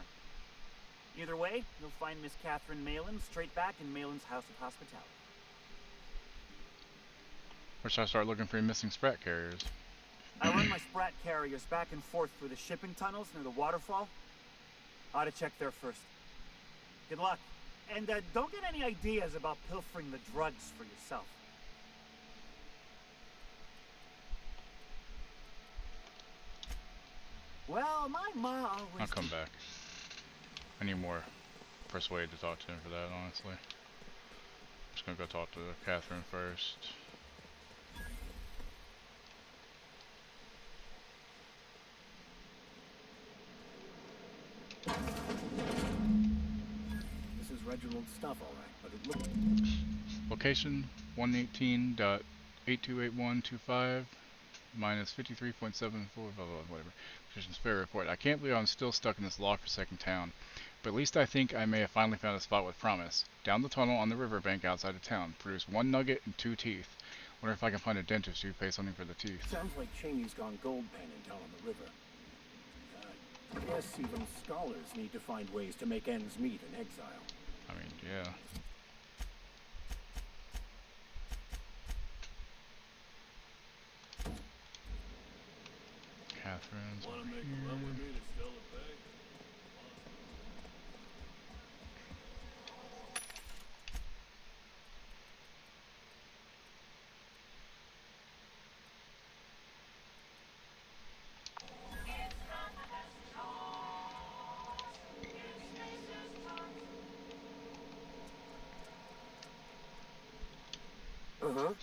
Either way, you'll find Miss Catherine Malin straight back in Malin's House of Hospitality. Where should I start looking for your missing sprat carriers? I run my sprat carriers back and forth through the shipping tunnels near the waterfall. Ought to check there first. Good luck. And don't get any ideas about pilfering the drugs for yourself. Well, my ma always... I'll come back. I need more persuade to talk to him for that, honestly. I'm just gonna go talk to Catherine first. This is Reginald's stuff, all right, but it looks... Location 118.828125 minus 53.74, whatever. Position's fair report. I can't believe I'm still stuck in this lock-forsaken town, but at least I think I may have finally found a spot with promise. Down the tunnel on the riverbank outside of town. Produce 1 nugget and 2 teeth. Wonder if I can find a dentist who pays something for the teeth. Sounds like Cheney's gone gold panning down on the river. I guess even scholars need to find ways to make ends meet in exile. I mean, yeah. Catherine's over here. Uh-huh.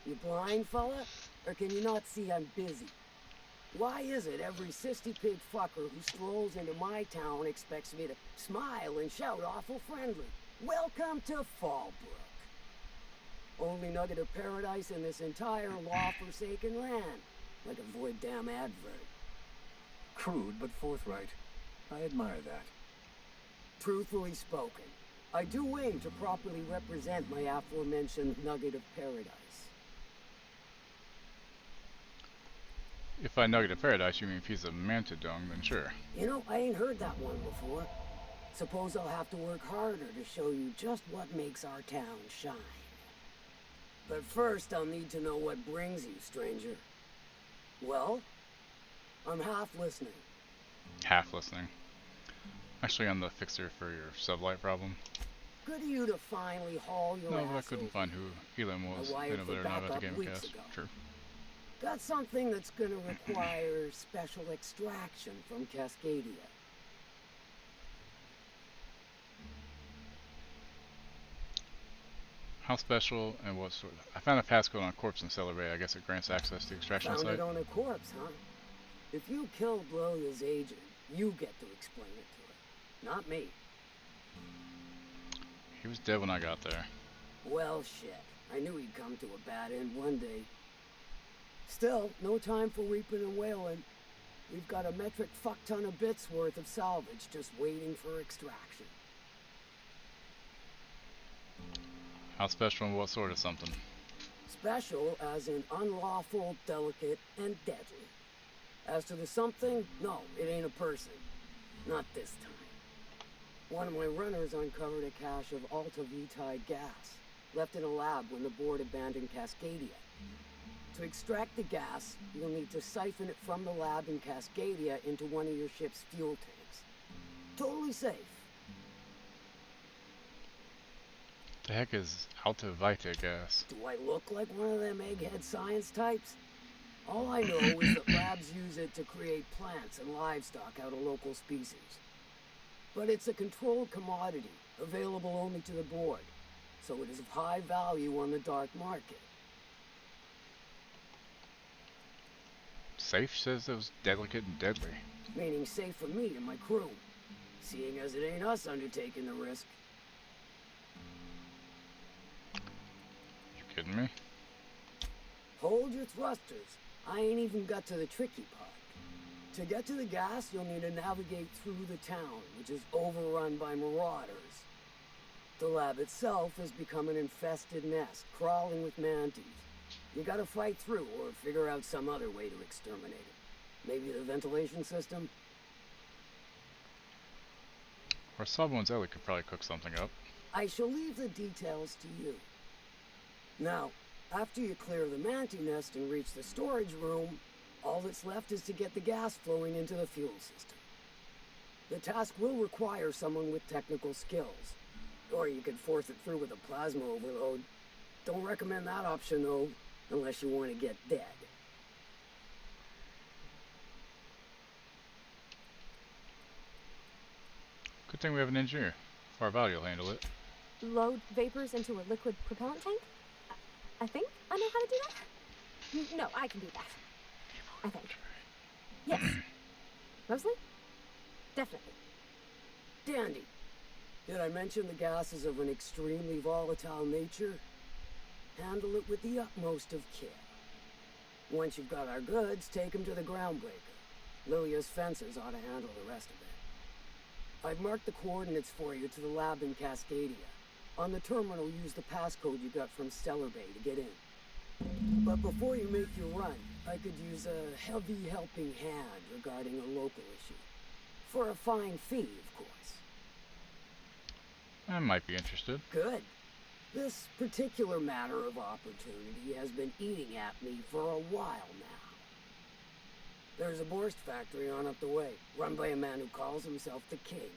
You blind, fella? Or can you not see I'm busy? Why is it every sissy pig fucker who strolls into my town expects me to smile and shout awful friendly? Welcome to Fallbrook. Only nugget of paradise in this entire law-forsaken land. Like a void damn advert. Crude but forthright. I admire that. Truthfully spoken, I do aim to properly represent my aforementioned nugget of paradise. If I nugget of paradise, you mean piece of manta dung, then sure. You know, I ain't heard that one before. Suppose I'll have to work harder to show you just what makes our town shine. But first, I'll need to know what brings you, stranger. Well, I'm half listening. Half listening. Actually, I'm the fixer for your sublight problem. Good of you to finally haul your No, ass but I couldn't over. find who Elam was. I wired Been over for there, not about backup the game weeks cast. ago. True. Got something that's gonna require special extraction from Cascadia. How special and what sort of... I found a passcode on a corpse in Cellar Bay. I guess it grants access to the extraction Found site. it on a corpse, huh? If you killed Lilia's agent, you get to explain it to her. Not me. He was dead when I got there. Well, shit. I knew he'd come to a bad end one day. Still, no time for weeping and wailing. We've got a metric fuck ton of bits worth of salvage just waiting for extraction. How special and what sort of something? Special as in unlawful, delicate, and deadly. As to the something, no, it ain't a person. Not this time. One of my runners uncovered a cache of Alta Vitae gas, left in a lab when the board abandoned Cascadia. To extract the gas, you'll need to siphon it from the lab in Cascadia into one of your ship's fuel tanks. Totally safe. The heck is Alta Vitae gas? Do I look like one of them egghead science types? All I know is that labs use it to create plants and livestock out of local species. But it's a controlled commodity, available only to the board, so it is of high value on the dark market. Safe says it was delicate and deadly. Meaning safe for me and my crew, seeing as it ain't us undertaking the risk. You kidding me? Hold your thrusters. I ain't even got to the tricky part. To get to the gas, you'll need to navigate through the town, which is overrun by marauders. The lab itself has become an infested nest, crawling with mantis. You gotta fight through, or figure out some other way to exterminate it. Maybe the ventilation system? Or someone's Ellie could probably cook something up. I shall leave the details to you. Now, after you clear the mantis nest and reach the storage room, all that's left is to get the gas flowing into the fuel system. The task will require someone with technical skills. Or you could force it through with a plasma overload. Don't recommend that option though, unless you want to get dead. Good thing we have an engineer. Farvaldi will handle it. Load vapors into a liquid propellant tank? I think I know how to do that. No, I can do that. I think. Yes. Mostly? Definitely. Dandy. Did I mention the gas is of an extremely volatile nature? Handle it with the utmost of care. Once you've got our goods, take them to the groundbreaker. Lilia's fencers ought to handle the rest of it. I've marked the coordinates for you to the lab in Cascadia. On the terminal, use the passcode you got from Stellar Bay to get in. But before you make your run, I could use a heavy helping hand regarding a local issue. For a fine fee, of course. I might be interested. Good. This particular matter of opportunity has been eating at me for a while now. There's a Borst factory on up the way, run by a man who calls himself the King.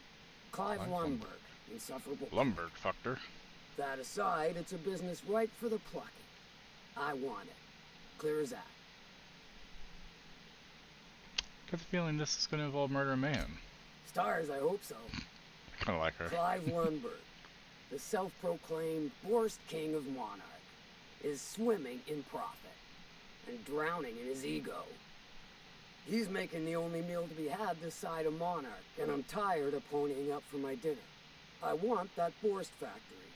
Clive Lumberg, insufferable. Lumberg fucked her. That aside, it's a business ripe for the plucking. I want it. Clear as that. Got the feeling this is going to involve murder a man. Stars, I hope so. I kind of like her. Clive Lumberg, the self-proclaimed Borst King of Monarch, is swimming in profit and drowning in his ego. He's making the only meal to be had this side of Monarch, and I'm tired of ponying up for my dinner. I want that Borst factory,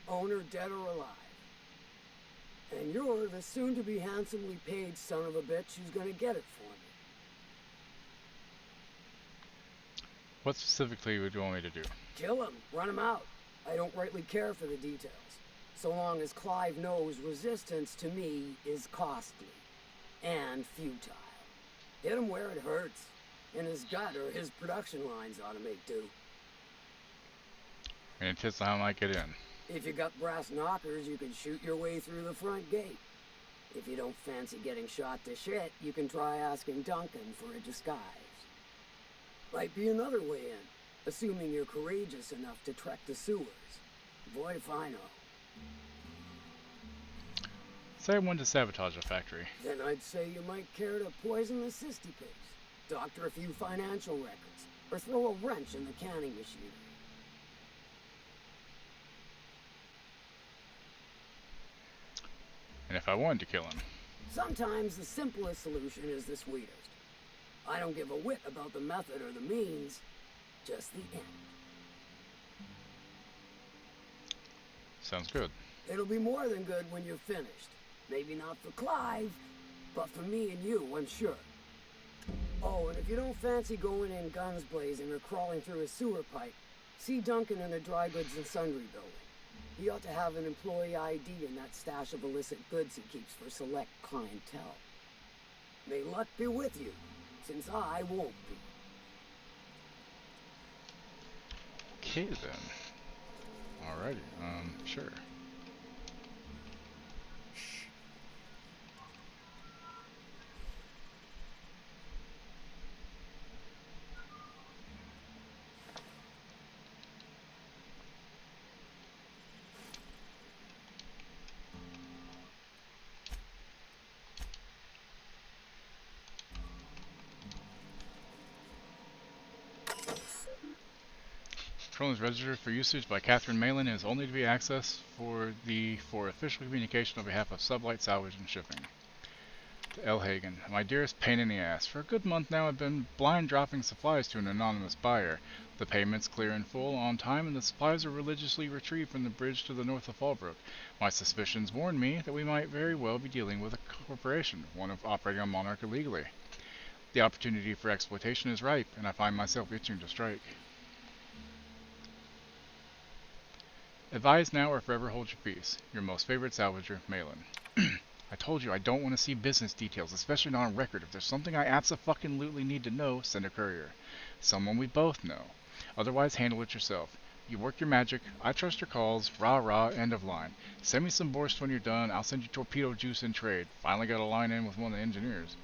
owner dead or alive. And you're the soon-to-be handsomely paid son of a bitch who's gonna get it for me. What specifically would you want me to do? Kill him, run him out. I don't rightly care for the details, so long as Clive knows resistance to me is costly and futile. Hit him where it hurts. In his gut or his production lines ought to make do. And it how I might get in. If you got brass knockers, you can shoot your way through the front gate. If you don't fancy getting shot to shit, you can try asking Duncan for a disguise. Might be another way in, assuming you're courageous enough to trek the sewers. Boy, if I know. Say I wanted to sabotage a factory. Then I'd say you might care to poison the cysty pigs, doctor a few financial records, or throw a wrench in the canning machinery. And if I wanted to kill him? Sometimes the simplest solution is the sweetest. I don't give a whit about the method or the means, just the end. Sounds good. It'll be more than good when you're finished. Maybe not for Clive, but for me and you, I'm sure. Oh, and if you don't fancy going in guns blazing or crawling through a sewer pipe, see Duncan in the dry goods and sundry building. He ought to have an employee ID in that stash of illicit goods he keeps for select clientele. May luck be with you, since I won't be. Okay then. Alrighty, sure. Control is registered for usage by Catherine Malin and is only to be accessed for official communication on behalf of Sublight Salvage and Shipping. To L. Hagen, my dearest pain in the ass. For a good month now I've been blind dropping supplies to an anonymous buyer. The payment's clear in full, on time, and the supplies are religiously retrieved from the bridge to the north of Fallbrook. My suspicions warn me that we might very well be dealing with a corporation, one of operating on Monarch illegally. The opportunity for exploitation is ripe, and I find myself itching to strike. Advise now or forever hold your peace. Your most favorite salvager, Malin. I told you I don't want to see business details, especially not on record. If there's something I abso-fucking-lutely need to know, send a courier. Someone we both know. Otherwise, handle it yourself. You work your magic. I trust your calls. Rah rah, end of line. Send me some borscht when you're done. I'll send you torpedo juice in trade. Finally got a line in with one of the engineers.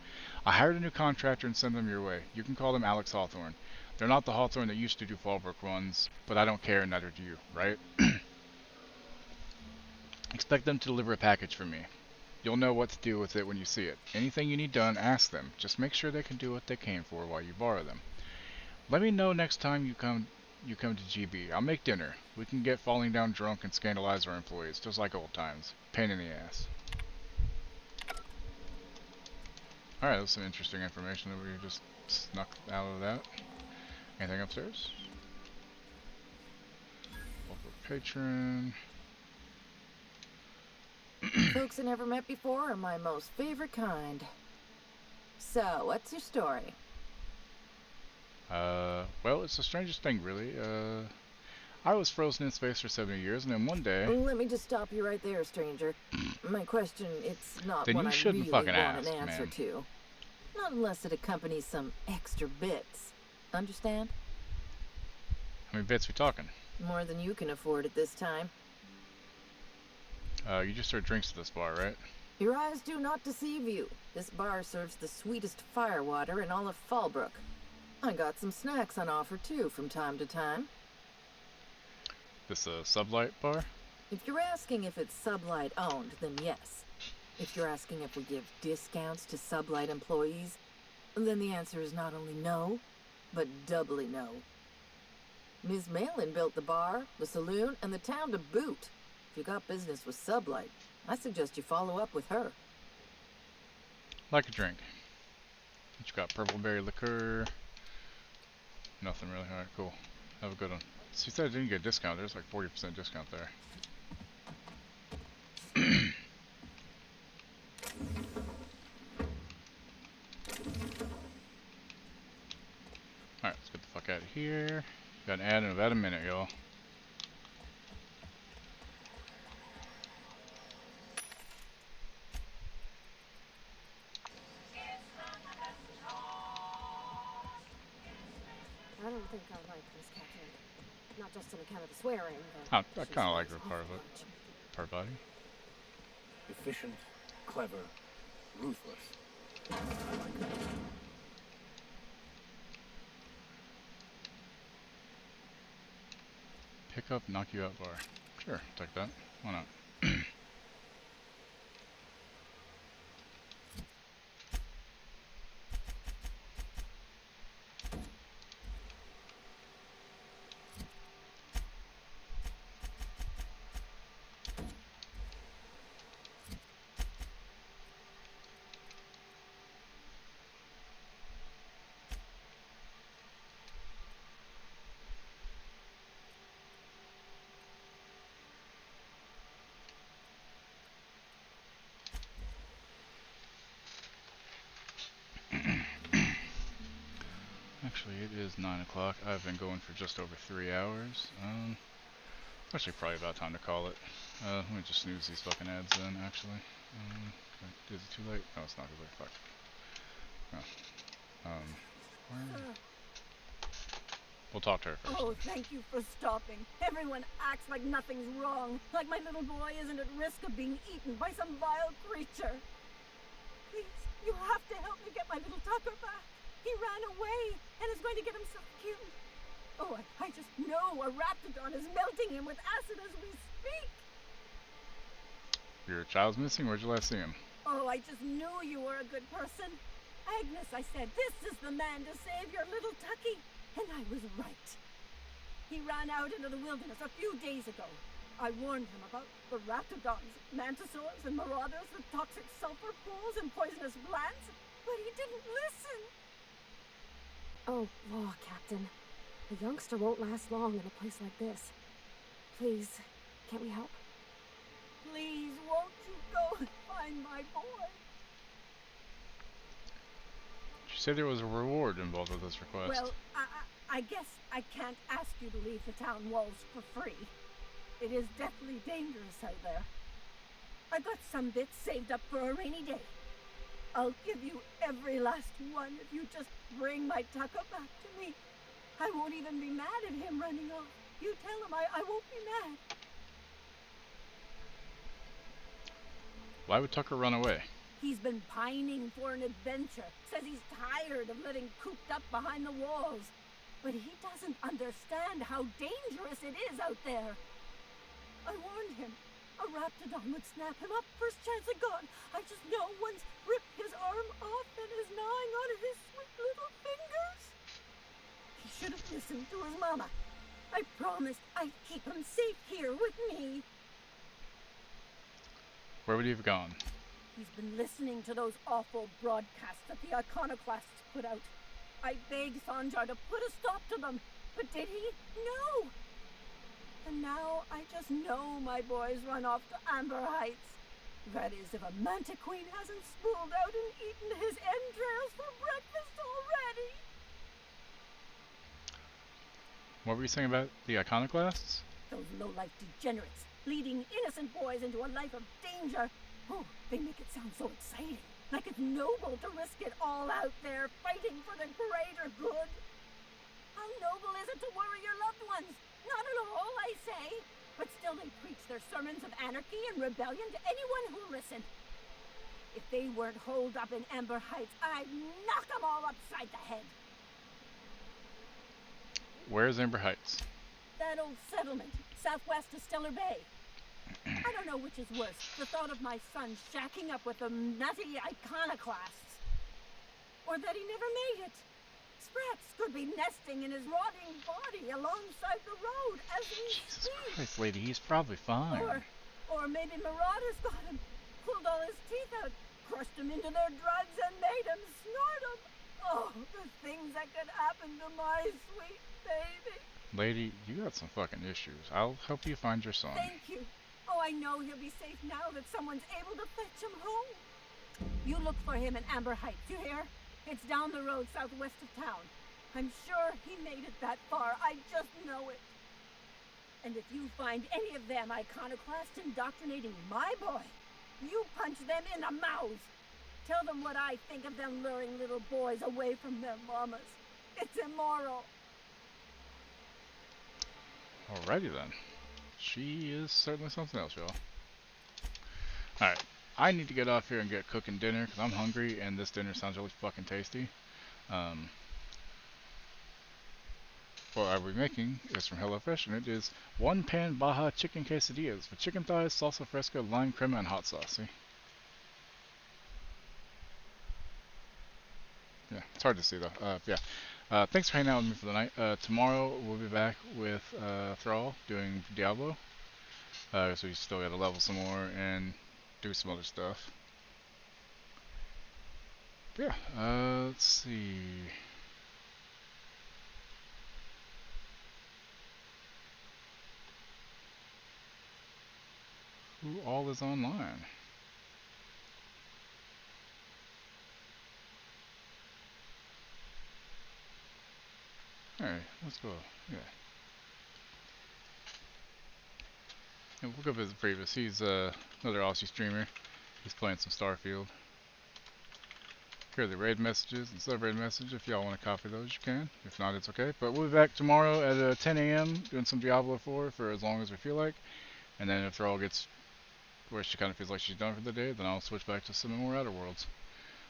I hired a new contractor and sent them your way. You can call them Alex Hawthorne. They're not the Hawthorne that used to do Fallbrook runs, but I don't care, neither do you, right? Expect them to deliver a package for me. You'll know what to do with it when you see it. Anything you need done, ask them. Just make sure they can do what they came for while you borrow them. Let me know next time you come to GB. I'll make dinner. We can get falling down drunk and scandalize our employees, just like old times. Pain in the ass. Alright, that's some interesting information that we just snuck out of that. Anything upstairs? Local patron. Folks I never met before are my most favorite kind. So, what's your story? Well, it's the strangest thing, really. I was frozen in space for 70 years, and then one day... Let me just stop you right there, stranger. My question, it's not then one you I shouldn't really fucking want ask, an answer man. to. Not unless it accompanies some extra bits. Understand? How many bits we talking? More than you can afford at this time. You just serve drinks at this bar, right? Your eyes do not deceive you. This bar serves the sweetest firewater in all of Fallbrook. I got some snacks on offer too from time to time. This a Sublight bar? If you're asking if it's Sublight owned, then yes. If you're asking if we give discounts to Sublight employees, then the answer is not only no, but doubly no. Ms. Malin built the bar, the saloon, and the town to boot. If you got business with Sublight, I suggest you follow up with her. Like a drink. What you got? Purple berry liqueur. Nothing really. Alright, cool. Have a good one. She said I didn't get a discount. There's like 40% discount there. Alright, let's get the fuck out of here. Got an ad in about a minute, y'all. I don't think I like this, Catherine. Not just on account of the swearing, I but kind of like her part of it. Part body. Efficient, clever, ruthless. I like her. Pick up, knock you out bar. Sure, take that. Why not? Actually, it is 9 o'clock. I've been going for just over 3 hours. Actually, probably about time to call it. Let me just snooze these fucking ads then, actually. Is it too late? No, it's not too late. Fuck. No. Where? We'll talk to her first. Oh, thank you for stopping. Everyone acts like nothing's wrong, like my little boy isn't at risk of being eaten by some vile creature. Please, you have to help me get my little Tucker back. He ran away and is going to get himself killed. Oh, I just know a raptidon is melting him with acid as we speak. Your child's missing? Where'd you last see him? Oh, I just knew you were a good person. Agnes, I said, this is the man to save your little Tucky. And I was right. He ran out into the wilderness a few days ago. I warned him about the raptidons, mantisaurs, and marauders with toxic sulfur pools and poisonous glands, but he didn't listen. Oh, law, Captain. A youngster won't last long in a place like this. Please, can't we help? Please, won't you go and find my boy? She said there was a reward involved with this request. Well, I guess I can't ask you to leave the town walls for free. It is deathly dangerous out there. I got some bits saved up for a rainy day. I'll give you every last one if you just bring my Tucker back to me. I won't even be mad at him running off. You tell him I won't be mad. Why would Tucker run away? He's been pining for an adventure. Says he's tired of living cooped up behind the walls. But he doesn't understand how dangerous it is out there. I warned him. A raptidon would snap him up first chance it got. I just know one's ripped his arm off and is gnawing on his sweet little fingers. He should have listened to his mama. I promised I'd keep him safe here with me. Where would he have gone? He's been listening to those awful broadcasts that the iconoclasts put out. I begged Sanjar to put a stop to them, but did he? No! And now I just know my boy's run off to Amber Heights. That is, if a manta queen hasn't spooled out and eaten his entrails for breakfast already. What were you saying about the iconoclasts? Those low-life degenerates, leading innocent boys into a life of danger. Oh, they make it sound so exciting. Like it's noble to risk it all out there, fighting for the greater good. How noble is it to worry your loved ones? Not at all, I say. But still they preach their sermons of anarchy and rebellion to anyone who'll listen. If they weren't holed up in Amber Heights, I'd knock them all upside the head. Where's Amber Heights? That old settlement, southwest of Stellar Bay. I don't know which is worse, the thought of my son shacking up with the nutty iconoclasts, or that he never made it. Sprats could be nesting in his rotting body alongside the road as we speak. Christ, lady, he's probably fine. Or maybe marauders got him, pulled all his teeth out, crushed him into their drugs and made him snort them. Oh, the things that could happen to my sweet baby. Lady, you got some fucking issues. I'll help you find your son. Thank you. Oh, I know he'll be safe now that someone's able to fetch him home. You look for him in Amber Heights, you hear? It's down the road southwest of town. I'm sure he made it that far. I just know it. And if you find any of them iconoclasts indoctrinating my boy, you punch them in the mouths. Tell them what I think of them luring little boys away from their mamas. It's immoral. Alrighty then. She is certainly something else, y'all. Alright, I need to get off here and get cooking dinner because I'm hungry and this dinner sounds really fucking tasty. What I will be making is from HelloFresh, and it is 1-pan Baja chicken quesadillas with chicken thighs, salsa fresca, lime crema, and hot sauce. See? Yeah, it's hard to see though. Yeah. Thanks for hanging out with me for the night. Tomorrow we'll be back with Thrall doing Diablo. So we still got to level some more and do some other stuff. But yeah, let's see. Who all is online? Alright, let's go. Yeah. And we'll go visit Previs. He's another Aussie streamer. He's playing some Starfield. Here are the raid messages and sub-raid message. If y'all want to copy those, you can. If not, it's okay. But we'll be back tomorrow at 10 a.m. doing some Diablo 4 for as long as we feel like. And then if Thrall gets where she kind of feels like she's done for the day, then I'll switch back to some more Outer Worlds.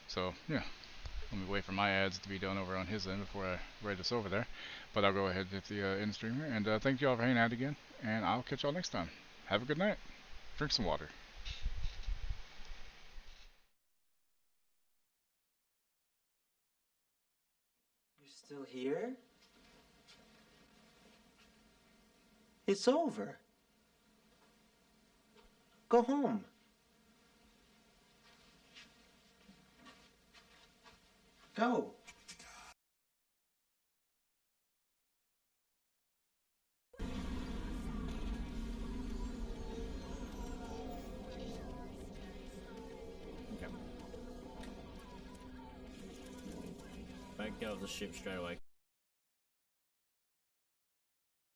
So, yeah. Let me wait for my ads to be done over on his end before I raid us over there. But I'll go ahead and hit the end stream here. And thank you all for hanging out again. And I'll catch y'all next time. Have a good night. Drink some water. You're still here? It's over. Go home. Go. Back out of the ship straight away.